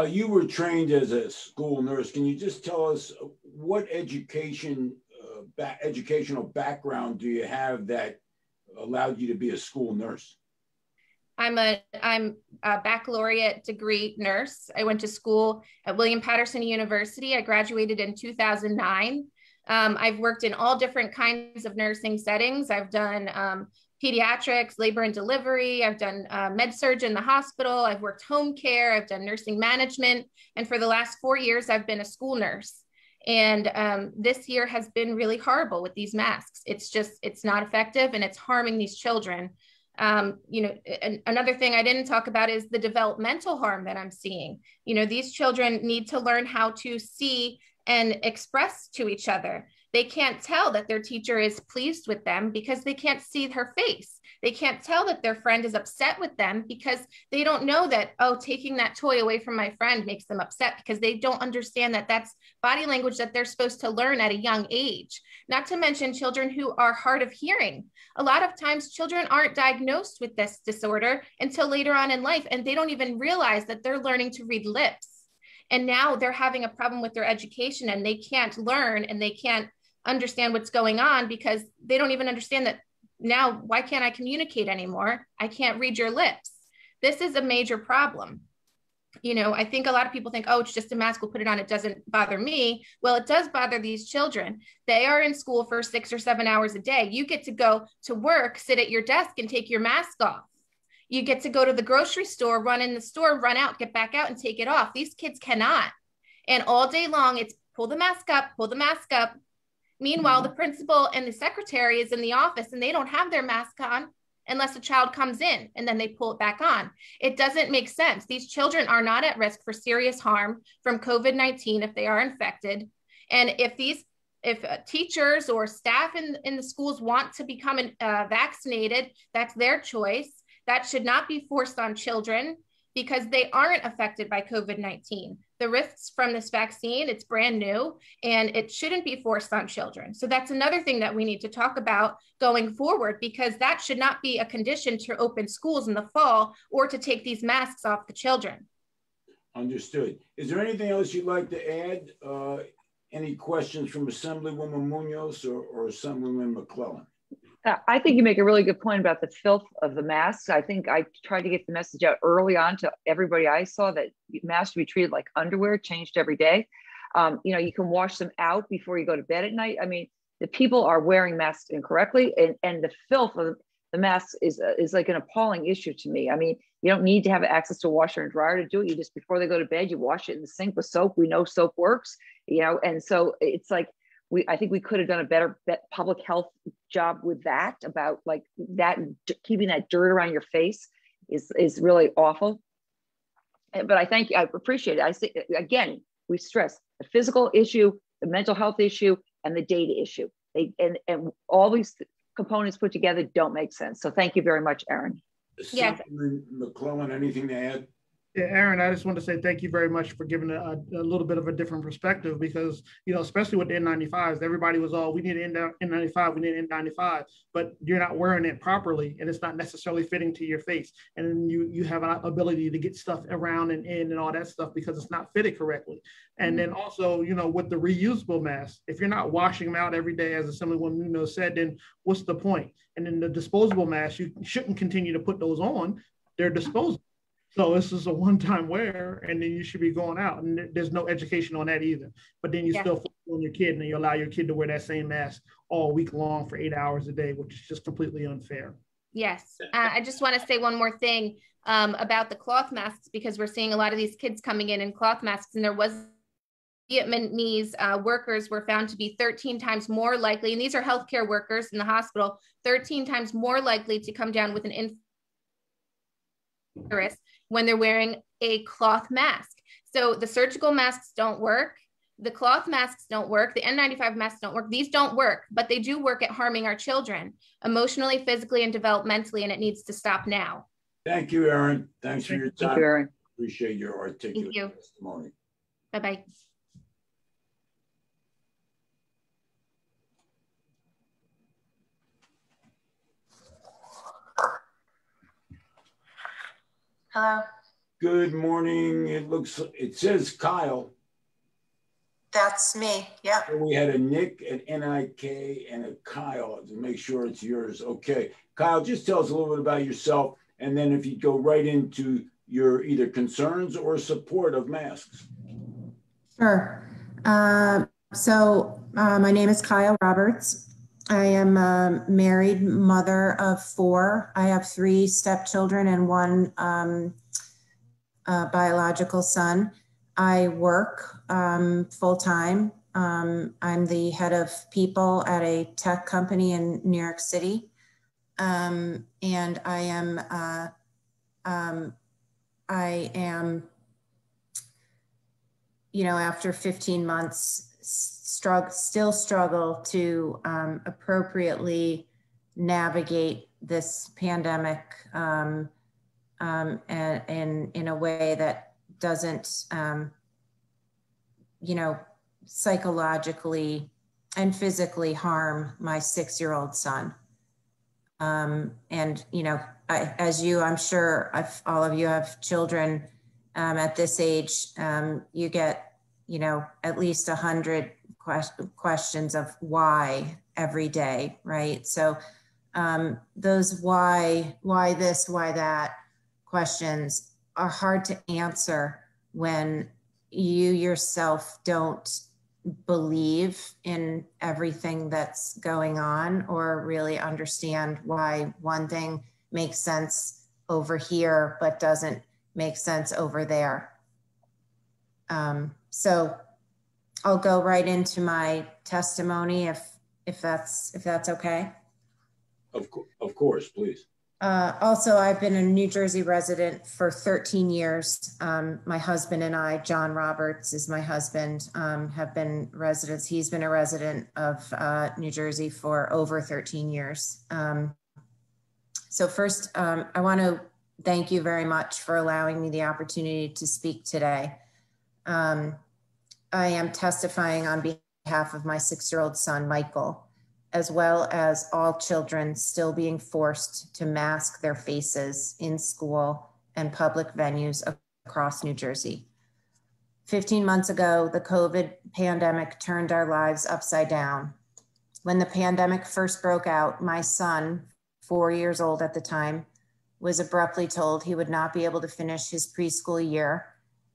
You were trained as a school nurse. Can you just tell us what educational background do you have that allowed you to be a school nurse? I'm a baccalaureate degree nurse. I went to school at William Patterson University. I graduated in 2009. I've worked in all different kinds of nursing settings. I've done pediatrics, labor and delivery. I've done med surg in the hospital. I've worked home care. I've done nursing management. And for the last 4 years, I've been a school nurse. And this year has been really horrible with these masks. It's not effective and it's harming these children. Another thing I didn't talk about is the developmental harm that I'm seeing. These children need to learn how to see and express to each other. They can't tell that their teacher is pleased with them because they can't see her face. They can't tell that their friend is upset with them because they don't know that, oh, taking that toy away from my friend makes them upset, because they don't understand that that's body language that they're supposed to learn at a young age. Not to mention children who are hard of hearing. A lot of times children aren't diagnosed with this disorder until later on in life, and they don't even realize that they're learning to read lips. And now they're having a problem with their education and they can't learn and they can't understand what's going on because they don't even understand that now, why can't I communicate anymore? I can't read your lips. This is a major problem. I think a lot of people think, oh, it's just a mask, we'll put it on, it doesn't bother me. Well, it does bother these children. They are in school for 6 or 7 hours a day. You get to go to work, sit at your desk and take your mask off. You get to go to the grocery store, run in the store, run out, get back out and take it off. These kids cannot. And all day long, it's pull the mask up, pull the mask up. Meanwhile, the principal and the secretary is in the office and they don't have their mask on unless a child comes in and then they pull it back on. It doesn't make sense. These children are not at risk for serious harm from COVID-19 if they are infected. And if teachers or staff in the schools want to become vaccinated, that's their choice. That should not be forced on children because they aren't affected by COVID-19. The risks from this vaccine, it's brand new and it shouldn't be forced on children. So that's another thing that we need to talk about going forward, because that should not be a condition to open schools in the fall or to take these masks off the children. Understood. Is there anything else you'd like to add? Any questions from Assemblywoman Munoz or Assemblyman McClellan? I think you make a really good point about the filth of the masks. I think I tried to get the message out early on to everybody I saw that masks should be treated like underwear, changed every day. You can wash them out before you go to bed at night. I mean, the people are wearing masks incorrectly, and the filth of the masks is like an appalling issue to me. I mean, you don't need to have access to a washer and dryer to do it. You just, before they go to bed, you wash it in the sink with soap. We know soap works, and so it's like, I think we could have done a better public health job with that, about like that, keeping that dirt around your face is really awful. But I thank you, I appreciate it. I say, again, we stress the physical issue, the mental health issue, and the data issue. And all these components put together don't make sense. So thank you very much, Erin. Yes. McClellan, anything to add? Yeah, Erin, I just want to say thank you very much for giving a little bit of a different perspective, because, especially with the N95s, everybody was all, we need an N95, we need an N95, but you're not wearing it properly and it's not necessarily fitting to your face. And then you have an ability to get stuff around and in and all that stuff because it's not fitted correctly. And then also, with the reusable masks, if you're not washing them out every day, as Assemblywoman said, then what's the point? And then the disposable masks, you shouldn't continue to put those on. They're disposable. So this is a one-time wear, and then you should be going out, and there's no education on that either. But then you still focus on your kid, and you allow your kid to wear that same mask all week long for 8 hours a day, which is just completely unfair. Yes, I just want to say one more thing. about the cloth masks, because we're seeing a lot of these kids coming in cloth masks, and there was Vietnamese workers were found to be 13 times more likely, and these are healthcare workers in the hospital, 13 times more likely to come down with an virus when they're wearing a cloth mask. So the surgical masks don't work. The cloth masks don't work. The N95 masks don't work. These don't work, but they do work at harming our children emotionally, physically, and developmentally, and it needs to stop now. Thank you, Erin. Thanks for your time. Thank you, Erin. Appreciate your articulate testimony. Bye-bye. Hello. Good morning. It says Kyle. That's me. Yep. So we had a Nick, an N-I-K, and a Kyle to make sure it's yours. Okay. Kyle, just tell us a little bit about yourself, and then if you go right into your either concerns or support of masks. Sure. My name is Kyle Roberts. I am a married mother of 4. I have 3 stepchildren and 1 biological son. I work full-time. I'm the head of people at a tech company in New York City. And I am, after 15 months, still struggle to appropriately navigate this pandemic and in a way that doesn't, psychologically and physically harm my 6-year-old son. I'm sure all of you have children at this age, you get, at least 100 questions of why every day, right? So those why this, why that questions are hard to answer when you yourself don't believe in everything that's going on or really understand why one thing makes sense over here but doesn't make sense over there. So I'll go right into my testimony if that's okay. Of course, please. Also, I've been a New Jersey resident for 13 years. My husband and I, John Roberts is my husband, have been residents. He's been a resident of New Jersey for over 13 years. So first, I want to thank you very much for allowing me the opportunity to speak today. I am testifying on behalf of my 6-year-old son, Michael, as well as all children still being forced to mask their faces in school and public venues across New Jersey. 15 months ago, the COVID pandemic turned our lives upside down. When the pandemic first broke out, my son, 4 years old at the time, was abruptly told he would not be able to finish his preschool year.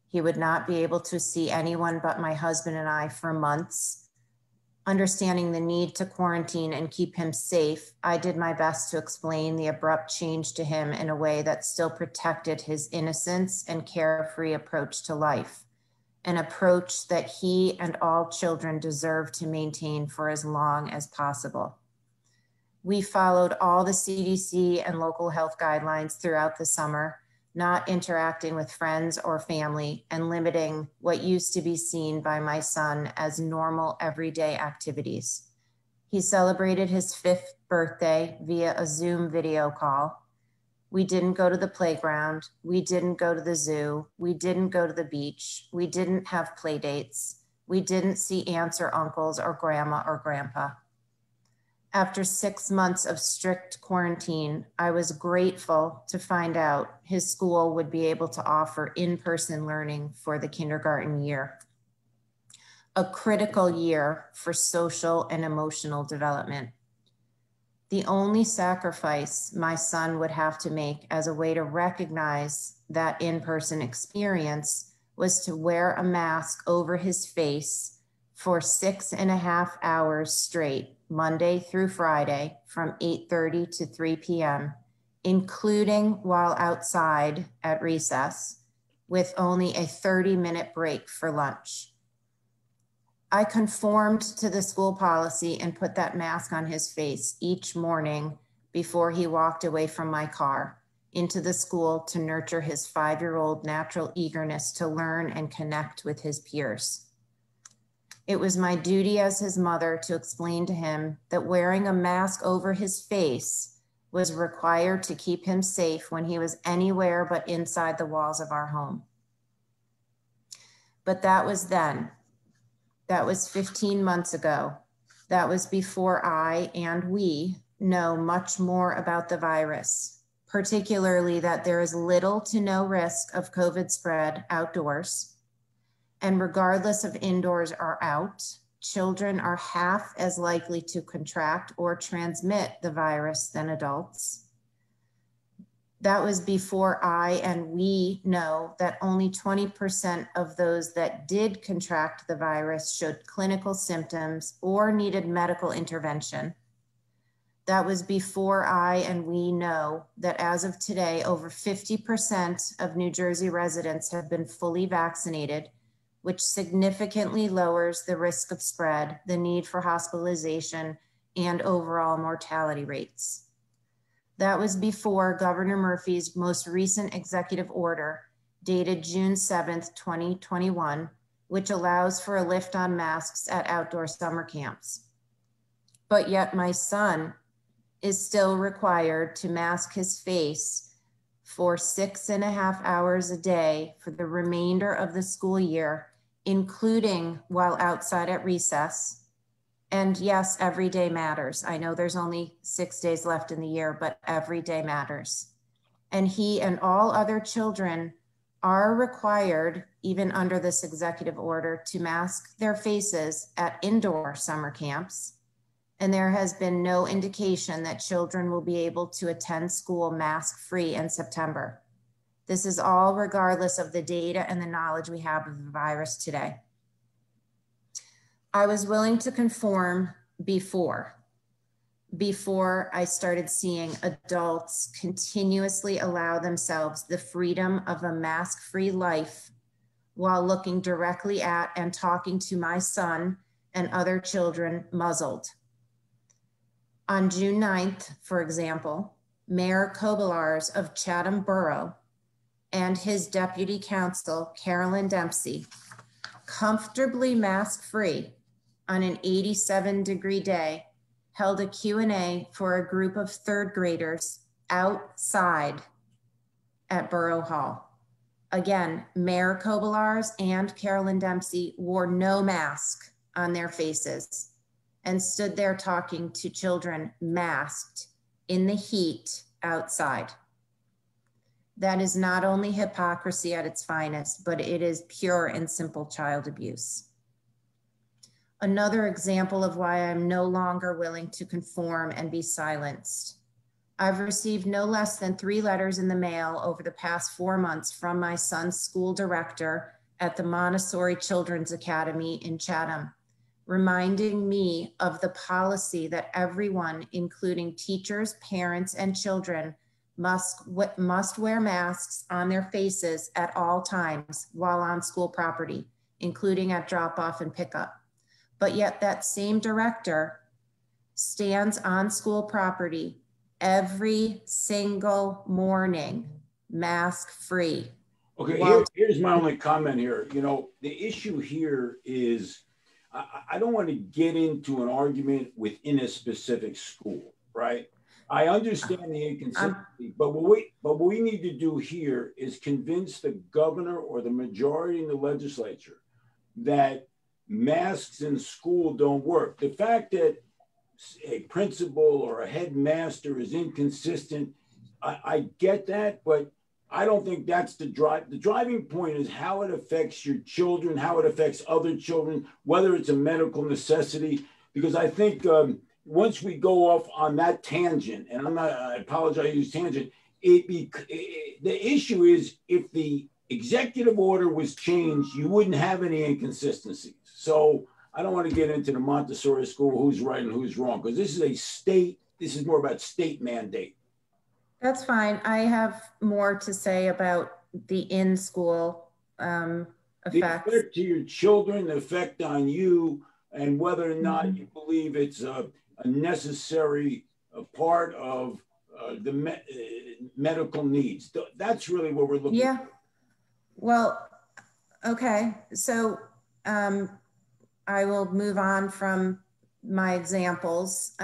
He would not be able to see anyone but my husband and I for months. Understanding the need to quarantine and keep him safe, I did my best to explain the abrupt change to him in a way that still protected his innocence and carefree approach to life, an approach that he and all children deserve to maintain for as long as possible. We followed all the CDC and local health guidelines throughout the summer, not interacting with friends or family and limiting what used to be seen by my son as normal everyday activities. He celebrated his 5th birthday via a Zoom video call. We didn't go to the playground. We didn't go to the zoo. We didn't go to the beach. We didn't have play dates. We didn't see aunts or uncles or grandma or grandpa. After 6 months of strict quarantine, I was grateful to find out his school would be able to offer in-person learning for the kindergarten year, a critical year for social and emotional development. The only sacrifice my son would have to make as a way to recognize that in-person experience was to wear a mask over his face for 6.5 hours straight, Monday through Friday, from 8:30 to 3 p.m., including while outside at recess, with only a 30-minute break for lunch. I conformed to the school policy and put that mask on his face each morning before he walked away from my car into the school to nurture his 5-year-old natural eagerness to learn and connect with his peers. It was my duty as his mother to explain to him that wearing a mask over his face was required to keep him safe when he was anywhere but inside the walls of our home. But that was then. That was 15 months ago. That was before I and we know much more about the virus, particularly that there is little to no risk of COVID spread outdoors. And regardless of indoors or out, children are half as likely to contract or transmit the virus than adults. That was before I and we know that only 20% of those that did contract the virus showed clinical symptoms or needed medical intervention. That was before I and we know that as of today, over 50% of New Jersey residents have been fully vaccinated, which significantly lowers the risk of spread, the need for hospitalization, and overall mortality rates. That was before Governor Murphy's most recent executive order, dated June 7th, 2021, which allows for a lift on masks at outdoor summer camps. But yet my son is still required to mask his face for 6.5 hours a day for the remainder of the school year, including while outside at recess. And yes, every day matters. I know there's only 6 days left in the year, but every day matters. And he and all other children are required, even under this executive order, to mask their faces at indoor summer camps. And there has been no indication that children will be able to attend school mask-free in September. This is all regardless of the data and the knowledge we have of the virus today. I was willing to conform before I started seeing adults continuously allow themselves the freedom of a mask-free life while looking directly at and talking to my son and other children muzzled. On June 9th, for example, Mayor Kobolars of Chatham Borough and his deputy counsel, Carolyn Dempsey, comfortably mask-free on an 87-degree day, held a Q&A for a group of third graders outside at Borough Hall. Again, Mayor Kobolars and Carolyn Dempsey wore no mask on their faces and stood there talking to children masked in the heat outside. That is not only hypocrisy at its finest, but it is pure and simple child abuse. Another example of why I'm no longer willing to conform and be silenced. I've received no less than 3 letters in the mail over the past 4 months from my son's school director at the Montessori Children's Academy in Chatham, reminding me of the policy that everyone, including teachers, parents, and children, must wear masks on their faces at all times while on school property, including at drop-off and pickup. But yet that same director stands on school property every single morning, mask-free. Okay, here's my only comment here. You know, the issue here is, I don't want to get into an argument within a specific school, right? I understand the inconsistency, but what we need to do here is convince the governor or the majority in the legislature that masks in school don't work. The fact that a principal or a headmaster is inconsistent, I get that, but I don't think that's the drive. The driving point is how it affects your children, how it affects other children, whether it's a medical necessity, because I think once we go off on that tangent, and I apologize, I use tangent, the issue is if the executive order was changed, you wouldn't have any inconsistencies. So I don't want to get into the Montessori school, who's right and who's wrong, because this is more about state mandate. That's fine. I have more to say about the in-school effects. The effect to your children, the effect on you, and whether or not you believe it's a necessary part of the medical needs. That's really what we're looking for. Well, okay. So I will move on from my examples.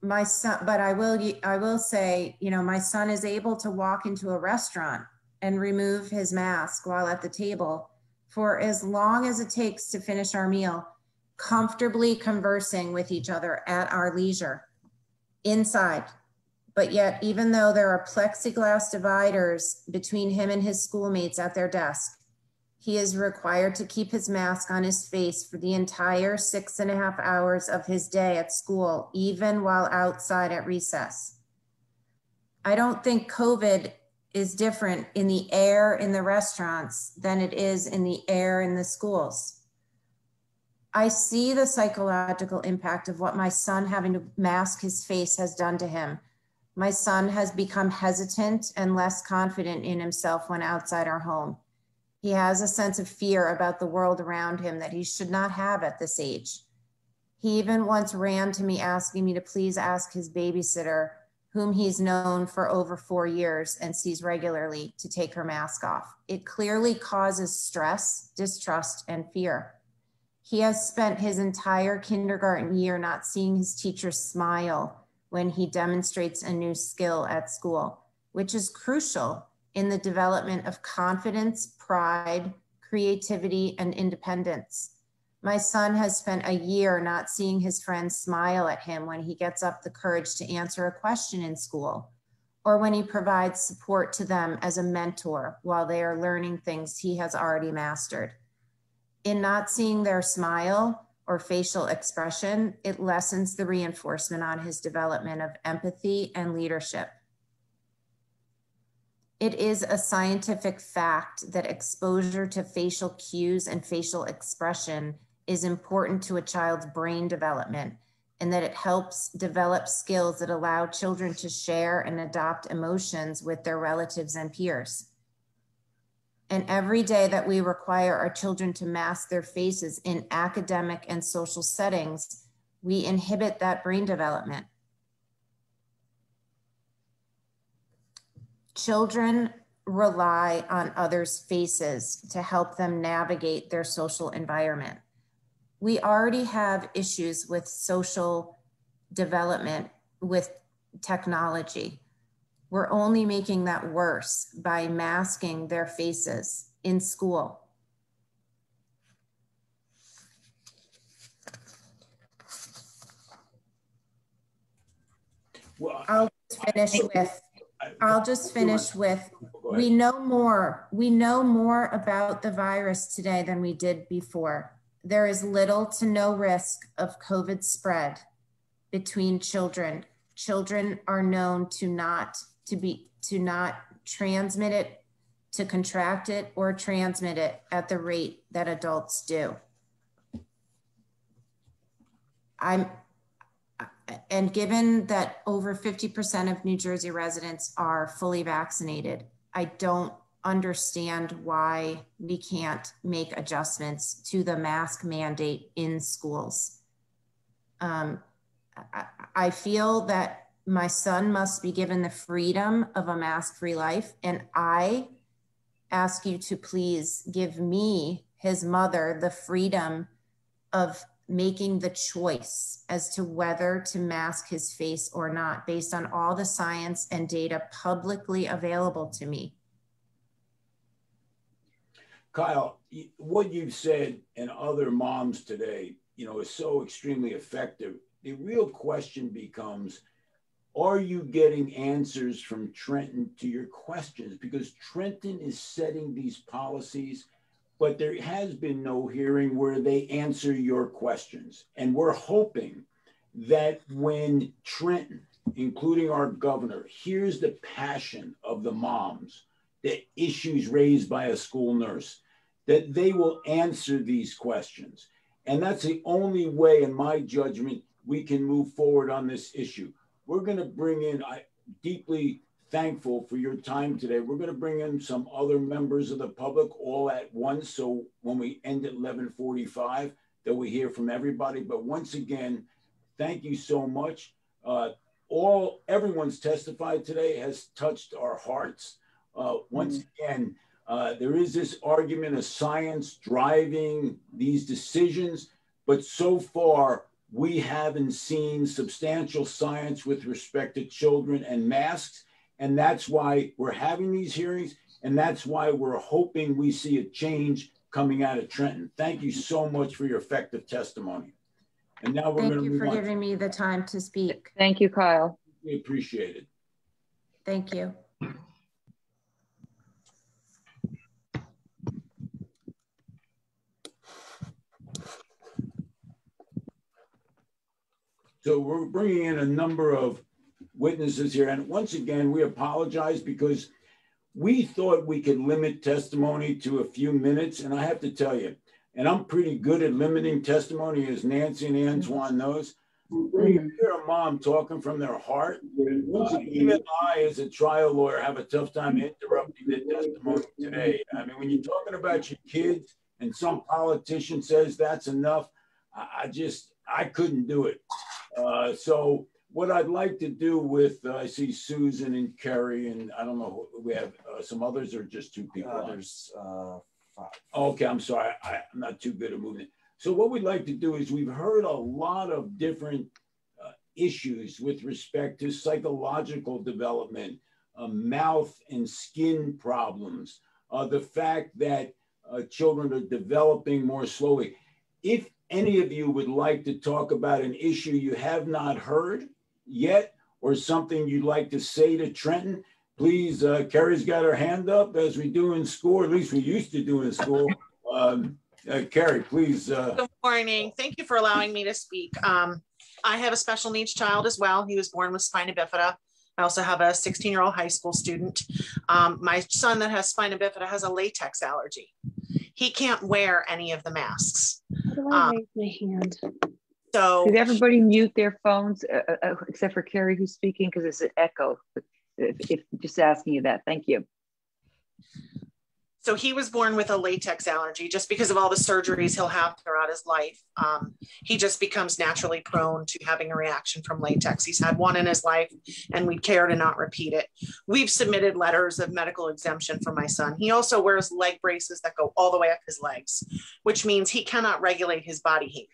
My son, but I will say, you know, my son is able to walk into a restaurant and remove his mask while at the table for as long as it takes to finish our meal, comfortably conversing with each other at our leisure inside. But yet, even though there are plexiglass dividers between him and his schoolmates at their desk, he is required to keep his mask on his face for the entire 6.5 hours of his day at school, even while outside at recess. I don't think COVID is different in the air in the restaurants than it is in the air in the schools. I see the psychological impact of what my son having to mask his face has done to him. My son has become hesitant and less confident in himself when outside our home. He has a sense of fear about the world around him that he should not have at this age. He even once ran to me asking me to please ask his babysitter, whom he's known for over 4 years and sees regularly, to take her mask off. It clearly causes stress, distrust, and fear. He has spent his entire kindergarten year not seeing his teacher smile when he demonstrates a new skill at school, which is crucial in the development of confidence, pride, creativity, and independence. My son has spent a year not seeing his friends smile at him when he gets up the courage to answer a question in school, or when he provides support to them as a mentor while they are learning things he has already mastered. In not seeing their smile or facial expression, it lessens the reinforcement on his development of empathy and leadership. It is a scientific fact that exposure to facial cues and facial expression is important to a child's brain development, and that it helps develop skills that allow children to share and adopt emotions with their relatives and peers. And every day that we require our children to mask their faces in academic and social settings, we inhibit that brain development. Children rely on others' faces to help them navigate their social environment. We already have issues with social development with technology. We're only making that worse by masking their faces in school. Well, I'll just finish with, we know more about the virus today than we did before. There is little to no risk of COVID spread between children. Children are known to not transmit it, to contract it or transmit it at the rate that adults do. And given that over 50% of New Jersey residents are fully vaccinated, I don't understand why we can't make adjustments to the mask mandate in schools. I feel that my son must be given the freedom of a mask-free life, and I ask you to please give me, his mother, the freedom of making the choice as to whether to mask his face or not, based on all the science and data publicly available to me. Kyle, what you've said and other moms today, is so extremely effective. The real question becomes, are you getting answers from Trenton to your questions? Because Trenton is setting these policies, but there has been no hearing where they answer your questions. And we're hoping that when Trenton, including our governor, hears the passion of the moms, the issues raised by a school nurse, that they will answer these questions. And that's the only way, in my judgment, we can move forward on this issue. We're going to bring in, I deeply thankful for your time today. We're going to bring in some other members of the public all at once. So when we end at 11:45, that we hear from everybody. But once again, thank you so much. Everyone's testified today has touched our hearts. Once again, there is this argument of science driving these decisions, but so far we haven't seen substantial science with respect to children and masks. And that's why we're having these hearings. And that's why we're hoping we see a change coming out of Trenton. Thank you so much for your effective testimony. And now we're going to move on. Thank you for giving me the time to speak. Thank you, Kyle. We appreciate it. Thank you. So we're bringing in a number of witnesses here. And once again, we apologize because we thought we could limit testimony to a few minutes. And I have to tell you, and I'm pretty good at limiting testimony, as Nancy and Antoine knows. When you hear a mom talking from their heart, even I, as a trial lawyer, have a tough time interrupting the testimony today. I mean, when you're talking about your kids and some politician says that's enough, I couldn't do it. So what I'd like to do with, I see Susan and Kerry, and I don't know, we have some others or just two people? There's 5. Okay, I'm sorry. I'm not too good at moving it. So what we'd like to do is we've heard a lot of different issues with respect to psychological development, mouth and skin problems, the fact that children are developing more slowly. If any of you would like to talk about an issue you have not heard yet or something you'd like to say to Trenton, please, Kerry's got her hand up as we do in school, or at least we used to do in school. Kerry, please. Good morning. Thank you for allowing me to speak. I have a special needs child as well. He was born with spina bifida. I also have a 16-year-old high school student. My son that has spina bifida has a latex allergy. He can't wear any of the masks. How do I raise my hand? So Did everybody mute their phones except for Kerry who's speaking because it's an echo? If just asking you that, thank you. So he was born with a latex allergy just because of all the surgeries he'll have throughout his life. He just becomes naturally prone to having a reaction from latex. He's had one in his life and we'd care to not repeat it. We've submitted letters of medical exemption for my son. He also wears leg braces that go all the way up his legs, which means he cannot regulate his body heat.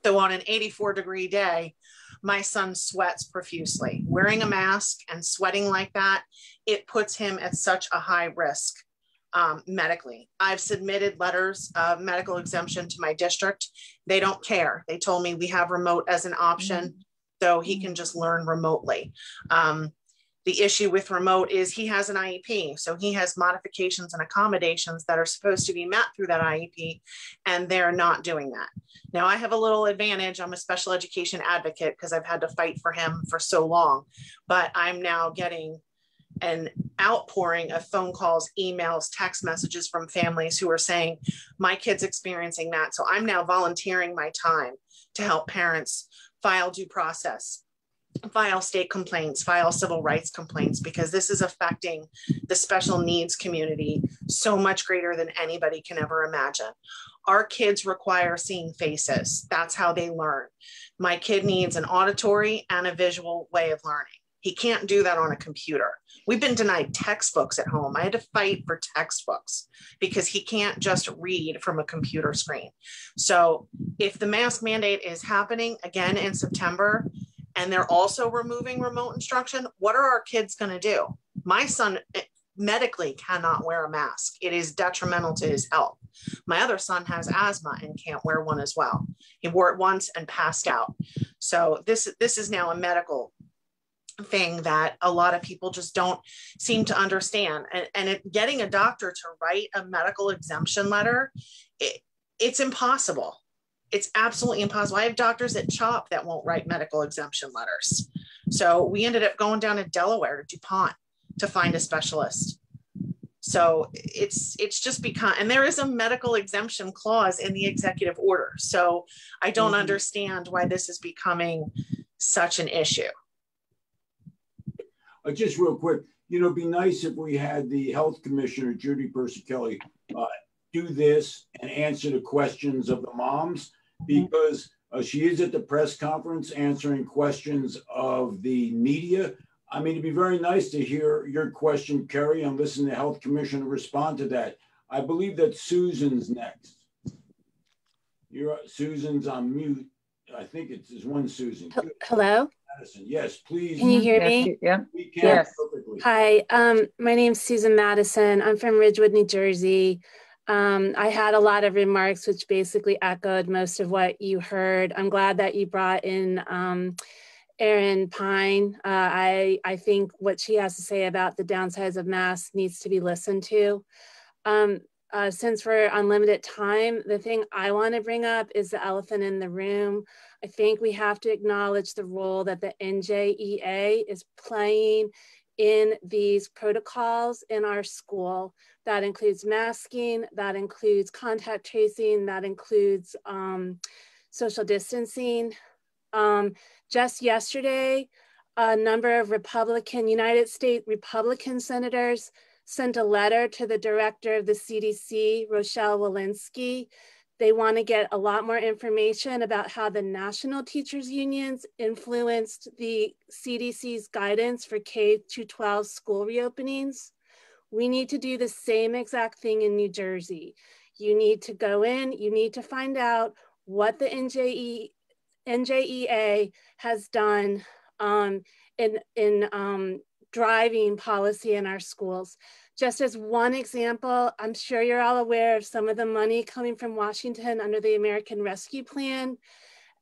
So on an 84-degree day, my son sweats profusely. Wearing a mask and sweating like that, it puts him at such a high risk. Medically. I've submitted letters of medical exemption to my district. They don't care. They told me we have remote as an option, so he can just learn remotely. The issue with remote is he has an IEP. So he has modifications and accommodations that are supposed to be met through that IEP, and they're not doing that. Now I have a little advantage. I'm a special education advocate because I've had to fight for him for so long, but I'm now getting an outpouring of phone calls, emails, text messages from families who are saying, my kid's experiencing that. So I'm now volunteering my time to help parents file due process, file state complaints, file civil rights complaints, because this is affecting the special needs community so much greater than anybody can ever imagine. Our kids require seeing faces. That's how they learn. My kid needs an auditory and a visual way of learning. He can't do that on a computer. We've been denied textbooks at home. I had to fight for textbooks because he can't just read from a computer screen. So if the mask mandate is happening again in September, and they're also removing remote instruction, what are our kids going to do? My son medically cannot wear a mask. It is detrimental to his health. My other son has asthma and can't wear one as well. He wore it once and passed out. So this is now a medical thing that a lot of people just don't seem to understand. And getting a doctor to write a medical exemption letter, it's impossible. It's absolutely impossible. I have doctors at CHOP that won't write medical exemption letters. So we ended up going down to Delaware to DuPont to find a specialist. So it's just become, and there is a medical exemption clause in the executive order. So I don't understand why this is becoming such an issue. Just real quick, it'd be nice if we had the health commissioner, Judy Persicelli, do this and answer the questions of the moms, because she is at the press conference answering questions of the media. I mean, it'd be very nice to hear your question, Kerry, and listen to the health commissioner respond to that. I believe that Susan's next. Susan's on mute. I think there's one Susan. Hello? Madison. Yes, please. Can you hear me? Yeah. We can Yes. perfectly. Hi, my name's Susan Madison. I'm from Ridgewood, New Jersey. I had a lot of remarks which basically echoed most of what you heard. I'm glad that you brought in Erin Pine. I think what she has to say about the downsides of masks needs to be listened to. Since we're on limited time, the thing I want to bring up is the elephant in the room. I think we have to acknowledge the role that the NJEA is playing in these protocols in our school. That includes masking, that includes contact tracing, that includes social distancing. Just yesterday, a number of United States Republican senators sent a letter to the director of the CDC, Rochelle Walensky. They want to get a lot more information about how the national teachers unions influenced the CDC's guidance for K-12 school reopenings. We need to do the same exact thing in New Jersey. You need to go in, you need to find out what the NJEA has done in driving policy in our schools. Just as one example, I'm sure you're all aware of some of the money coming from Washington under the American Rescue Plan.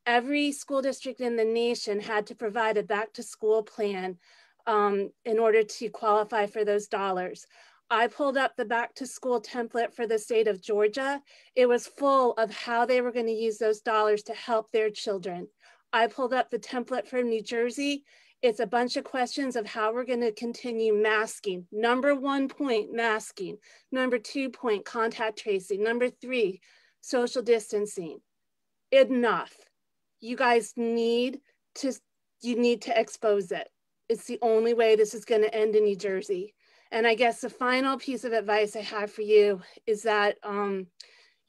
Every school district in the nation had to provide a back to school plan in order to qualify for those dollars. I pulled up the back to school template for the state of Georgia. It was full of how they were going to use those dollars to help their children. I pulled up the template for New Jersey. It's a bunch of questions of how we're going to continue masking. Number 1 point, masking. Number 2 point, contact tracing. Number 3, social distancing. Enough. You guys need to expose it. It's the only way this is going to end in New Jersey. And I guess the final piece of advice I have for you is that,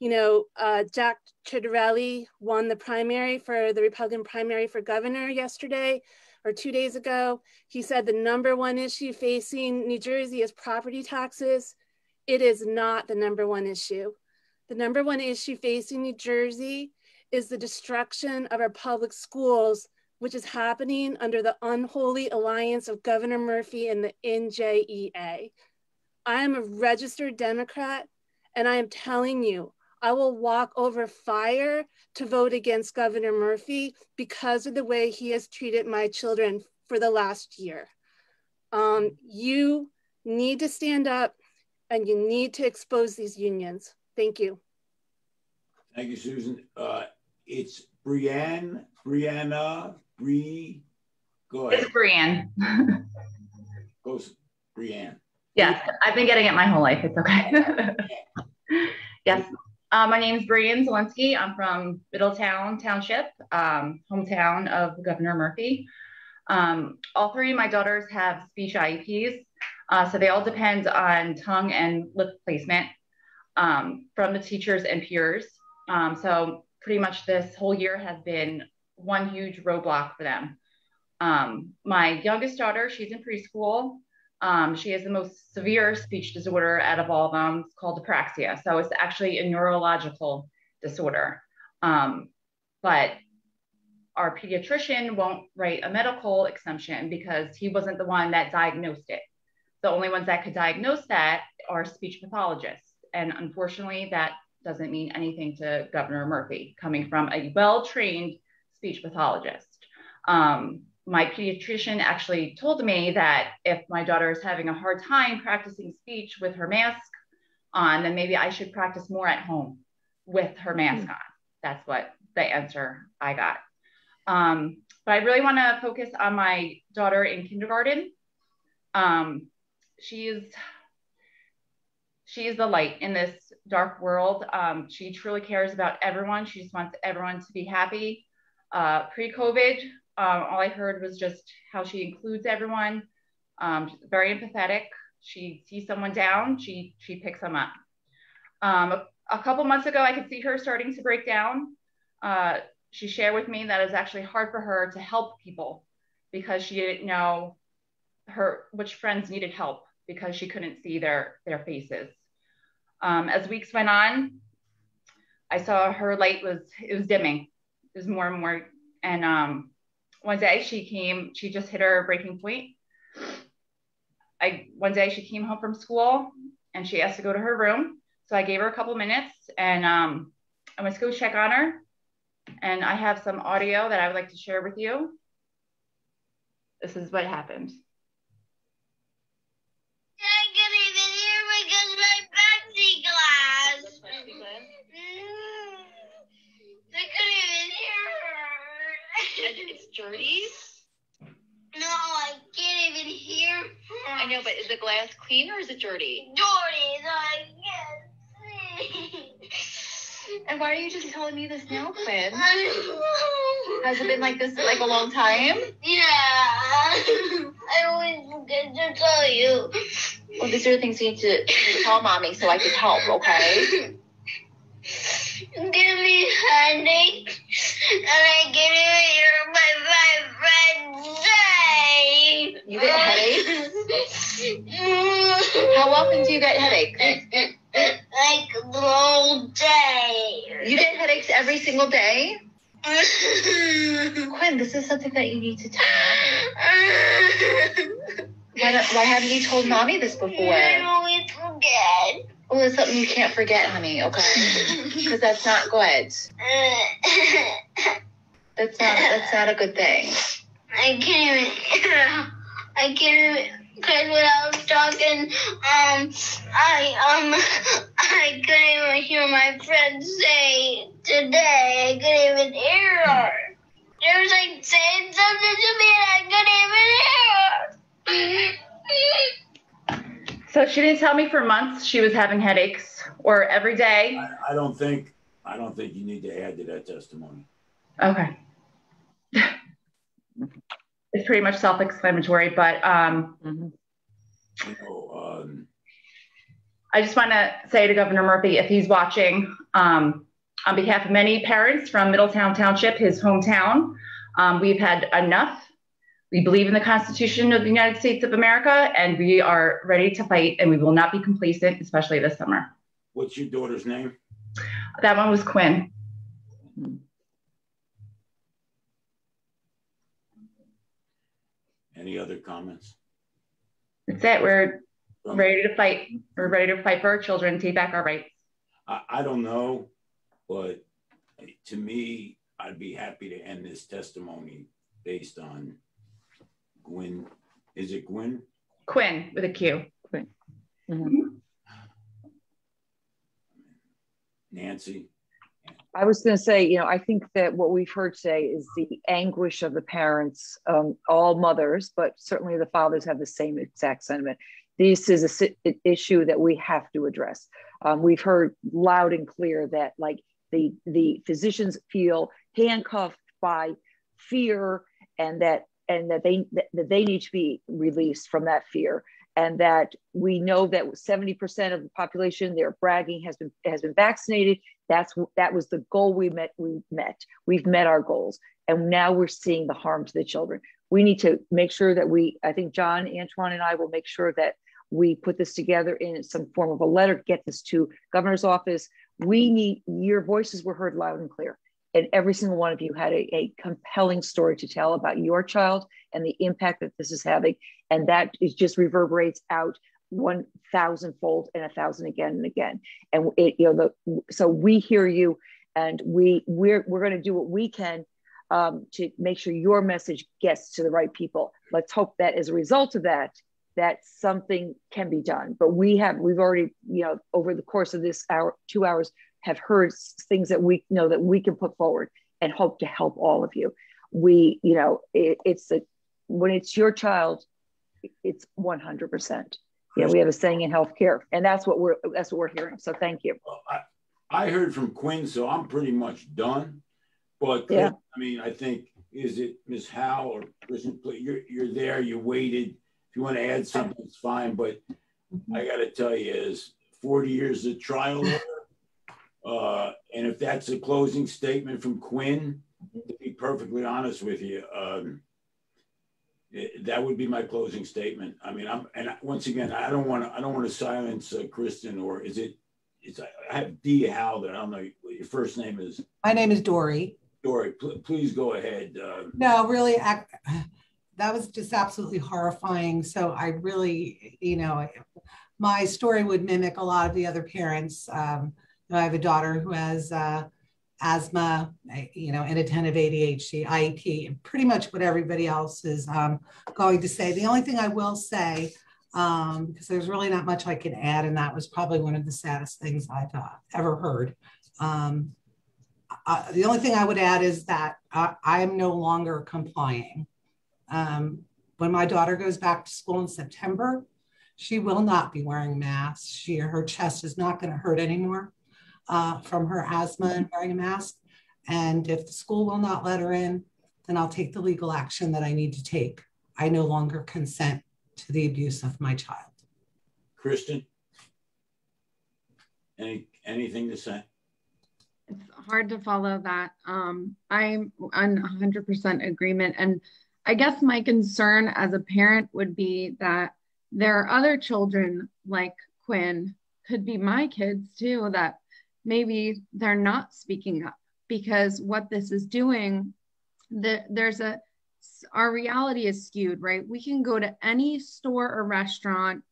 Jack Ciattarelli won the primary for the Republican primary for governor yesterday or 2 days ago. He said the number 1 issue facing New Jersey is property taxes. It is not the number 1 issue. The number 1 issue facing New Jersey is the destruction of our public schools, which is happening under the unholy alliance of Governor Murphy and the NJEA. I am a registered Democrat, and I am telling you, I will walk over fire to vote against Governor Murphy because of the way he has treated my children for the last year. You need to stand up and you need to expose these unions. Thank you. Thank you, Susan. It's Brianna, go ahead. It's Brianne. Goes Brianne. Yes, I've been getting it my whole life. It's okay. Yes. My name is Brianne Zelensky. I'm from Middletown Township, hometown of Governor Murphy. All 3 of my daughters have speech IEPs, so they all depend on tongue and lip placement from the teachers and peers. So pretty much this whole year has been one huge roadblock for them. My youngest daughter, she's in preschool. She has the most severe speech disorder out of all of them. It's called apraxia. So it's actually a neurological disorder. But our pediatrician won't write a medical exemption because he wasn't the one that diagnosed it. The only ones that could diagnose that are speech pathologists. And unfortunately, that doesn't mean anything to Governor Murphy, coming from a well-trained speech pathologist. My pediatrician actually told me that if my daughter is having a hard time practicing speech with her mask on, then maybe I should practice more at home with her mask on. That's what the answer I got. But I really want to focus on my daughter in kindergarten. She is the light in this dark world. She truly cares about everyone. She just wants everyone to be happy. Pre-COVID, all I heard was just how she includes everyone. She's very empathetic. She sees someone down, she picks them up. A couple months ago, I could see her starting to break down. She shared with me that it was actually hard for her to help people because she didn't know which friends needed help because she couldn't see their faces. As weeks went on, I saw her light was dimming. It was more and more. And one day she just hit her breaking point. One day she came home from school and she asked to go to her room. So I gave her a couple minutes and I went to go check on her. And I have some audio that I would like to share with you. This is what happened. I couldn't even hear because my plexiglass. I couldn't even hear her. And it's dirty? No, I can't even hear her. I know, but is the glass clean or is it dirty? Dirty, so I can't see. And why are you just telling me this now, Quinn? I don't know. Has it been like this like a long time? Yeah. I always forget to tell you. Well, these are the things you need to tell mommy so I can help, okay? Give me headache, and I can't even hear my friends say. You get headaches? How often do you get headaches? Like the whole day. You get headaches every single day? Quinn, this is something that you need to tell mommy. Why haven't you told mommy this before? I always forget. Well, it's something you can't forget, honey, okay? Because that's not good. That's not a good thing. I can't even, because when I was talking, I couldn't even hear my friend say today. I couldn't even hear her. She was like saying something to me and I couldn't even hear her. So she didn't tell me for months she was having headaches or every day. I don't think you need to add to that testimony. Okay. It's pretty much self-explanatory, but I just want to say to Governor Murphy, if he's watching, on behalf of many parents from Middletown Township, his hometown, we've had enough. We believe in the Constitution of the United States of America, and we are ready to fight, and we will not be complacent, especially this summer. What's your daughter's name? That one was Quinn. Any other comments? That's it. We're ready to fight. We're ready to fight for our children, take back our rights. I don't know, but to me, I'd be happy to end this testimony based on Gwen. Is it Gwen? Quinn with a Q. Quinn. Nancy? I was going to say, I think that what we've heard today is the anguish of the parents, all mothers, but certainly the fathers have the same exact sentiment. This is an issue that we have to address. We've heard loud and clear that like the physicians feel handcuffed by fear and that they need to be released from that fear. And that we know that 70% of the population, they're bragging, has been vaccinated. That was the goal we met. We've met our goals. And now we're seeing the harm to the children. We need to make sure that I think John, Antoine, and I will make sure that we put this together in some form of a letter, get this to governor's office. Your voices were heard loud and clear. And every single one of you had a compelling story to tell about your child and the impact that this is having. And that is just reverberates out 1,000-fold and 1,000 again and again. And so we hear you, and we're going to do what we can to make sure your message gets to the right people. Let's hope that as a result of that something can be done. But we've already, over the course of this 2 hours, have heard things that we know that we can put forward and hope to help all of you. When it's your child, it's 100%. We have a saying in healthcare, and that's what we're hearing. So thank you. Well, I heard from Quinn, so I'm pretty much done. But Chris, I mean, I think, is it Ms. Howe or Kristen? You're there. You waited. If you want to add something, it's fine. But I got to tell you, is 40 years of trial lawyer, and if that's a closing statement from Quinn, to be perfectly honest with you, that would be my closing statement. I mean, once again, I don't want to silence Kristen, or is it? I have D. Howell. I don't know what your first name is. My name is Dory. Dory, please go ahead. No, really, that was just absolutely horrifying. So I really, my story would mimic a lot of the other parents. I have a daughter who has asthma, inattentive ADHD, IEP, and pretty much what everybody else is going to say. The only thing I will say, because there's really not much I can add, and that was probably one of the saddest things I've ever heard. The only thing I would add is that I am no longer complying. When my daughter goes back to school in September, she will not be wearing masks. Her chest is not going to hurt anymore from her asthma and wearing a mask. And if the school will not let her in, then I'll take the legal action that I need to take. I no longer consent to the abuse of my child. Kristen, anything to say? It's hard to follow that. I'm on 100% agreement. And I guess my concern as a parent would be that there are other children like Quinn, could be my kids too, that maybe they're not speaking up, because what this is doing, our reality is skewed, right? We can go to any store or restaurant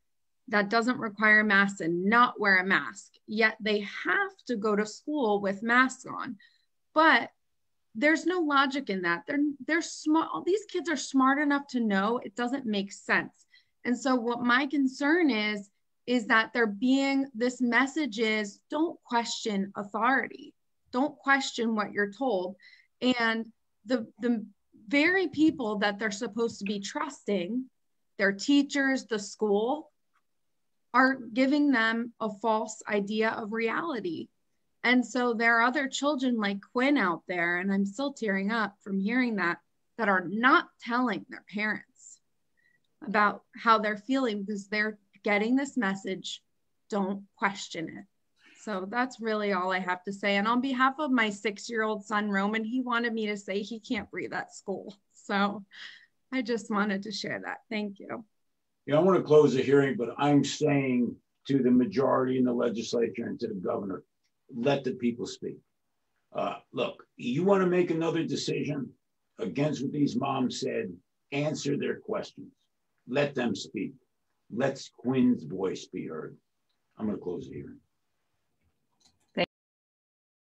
that doesn't require masks and not wear a mask, yet they have to go to school with masks on. But there's no logic in that. They're smart. These kids are smart enough to know it doesn't make sense. And so what my concern is that this message is, don't question authority. Don't question what you're told. And the very people that they're supposed to be trusting, their teachers, the school, are giving them a false idea of reality. And so there are other children like Quinn out there, and I'm still tearing up from hearing that are not telling their parents about how they're feeling, because they're getting this message, don't question it. So that's really all I have to say. And on behalf of my 6-year-old son, Roman, he wanted me to say he can't breathe at school. So I just wanted to share that. Thank you. I want to close the hearing, but I'm saying to the majority in the legislature and to the governor, let the people speak. Look, you want to make another decision against what these moms said, answer their questions. Let them speak. Let Quinn's voice be heard. I'm going to close the hearing.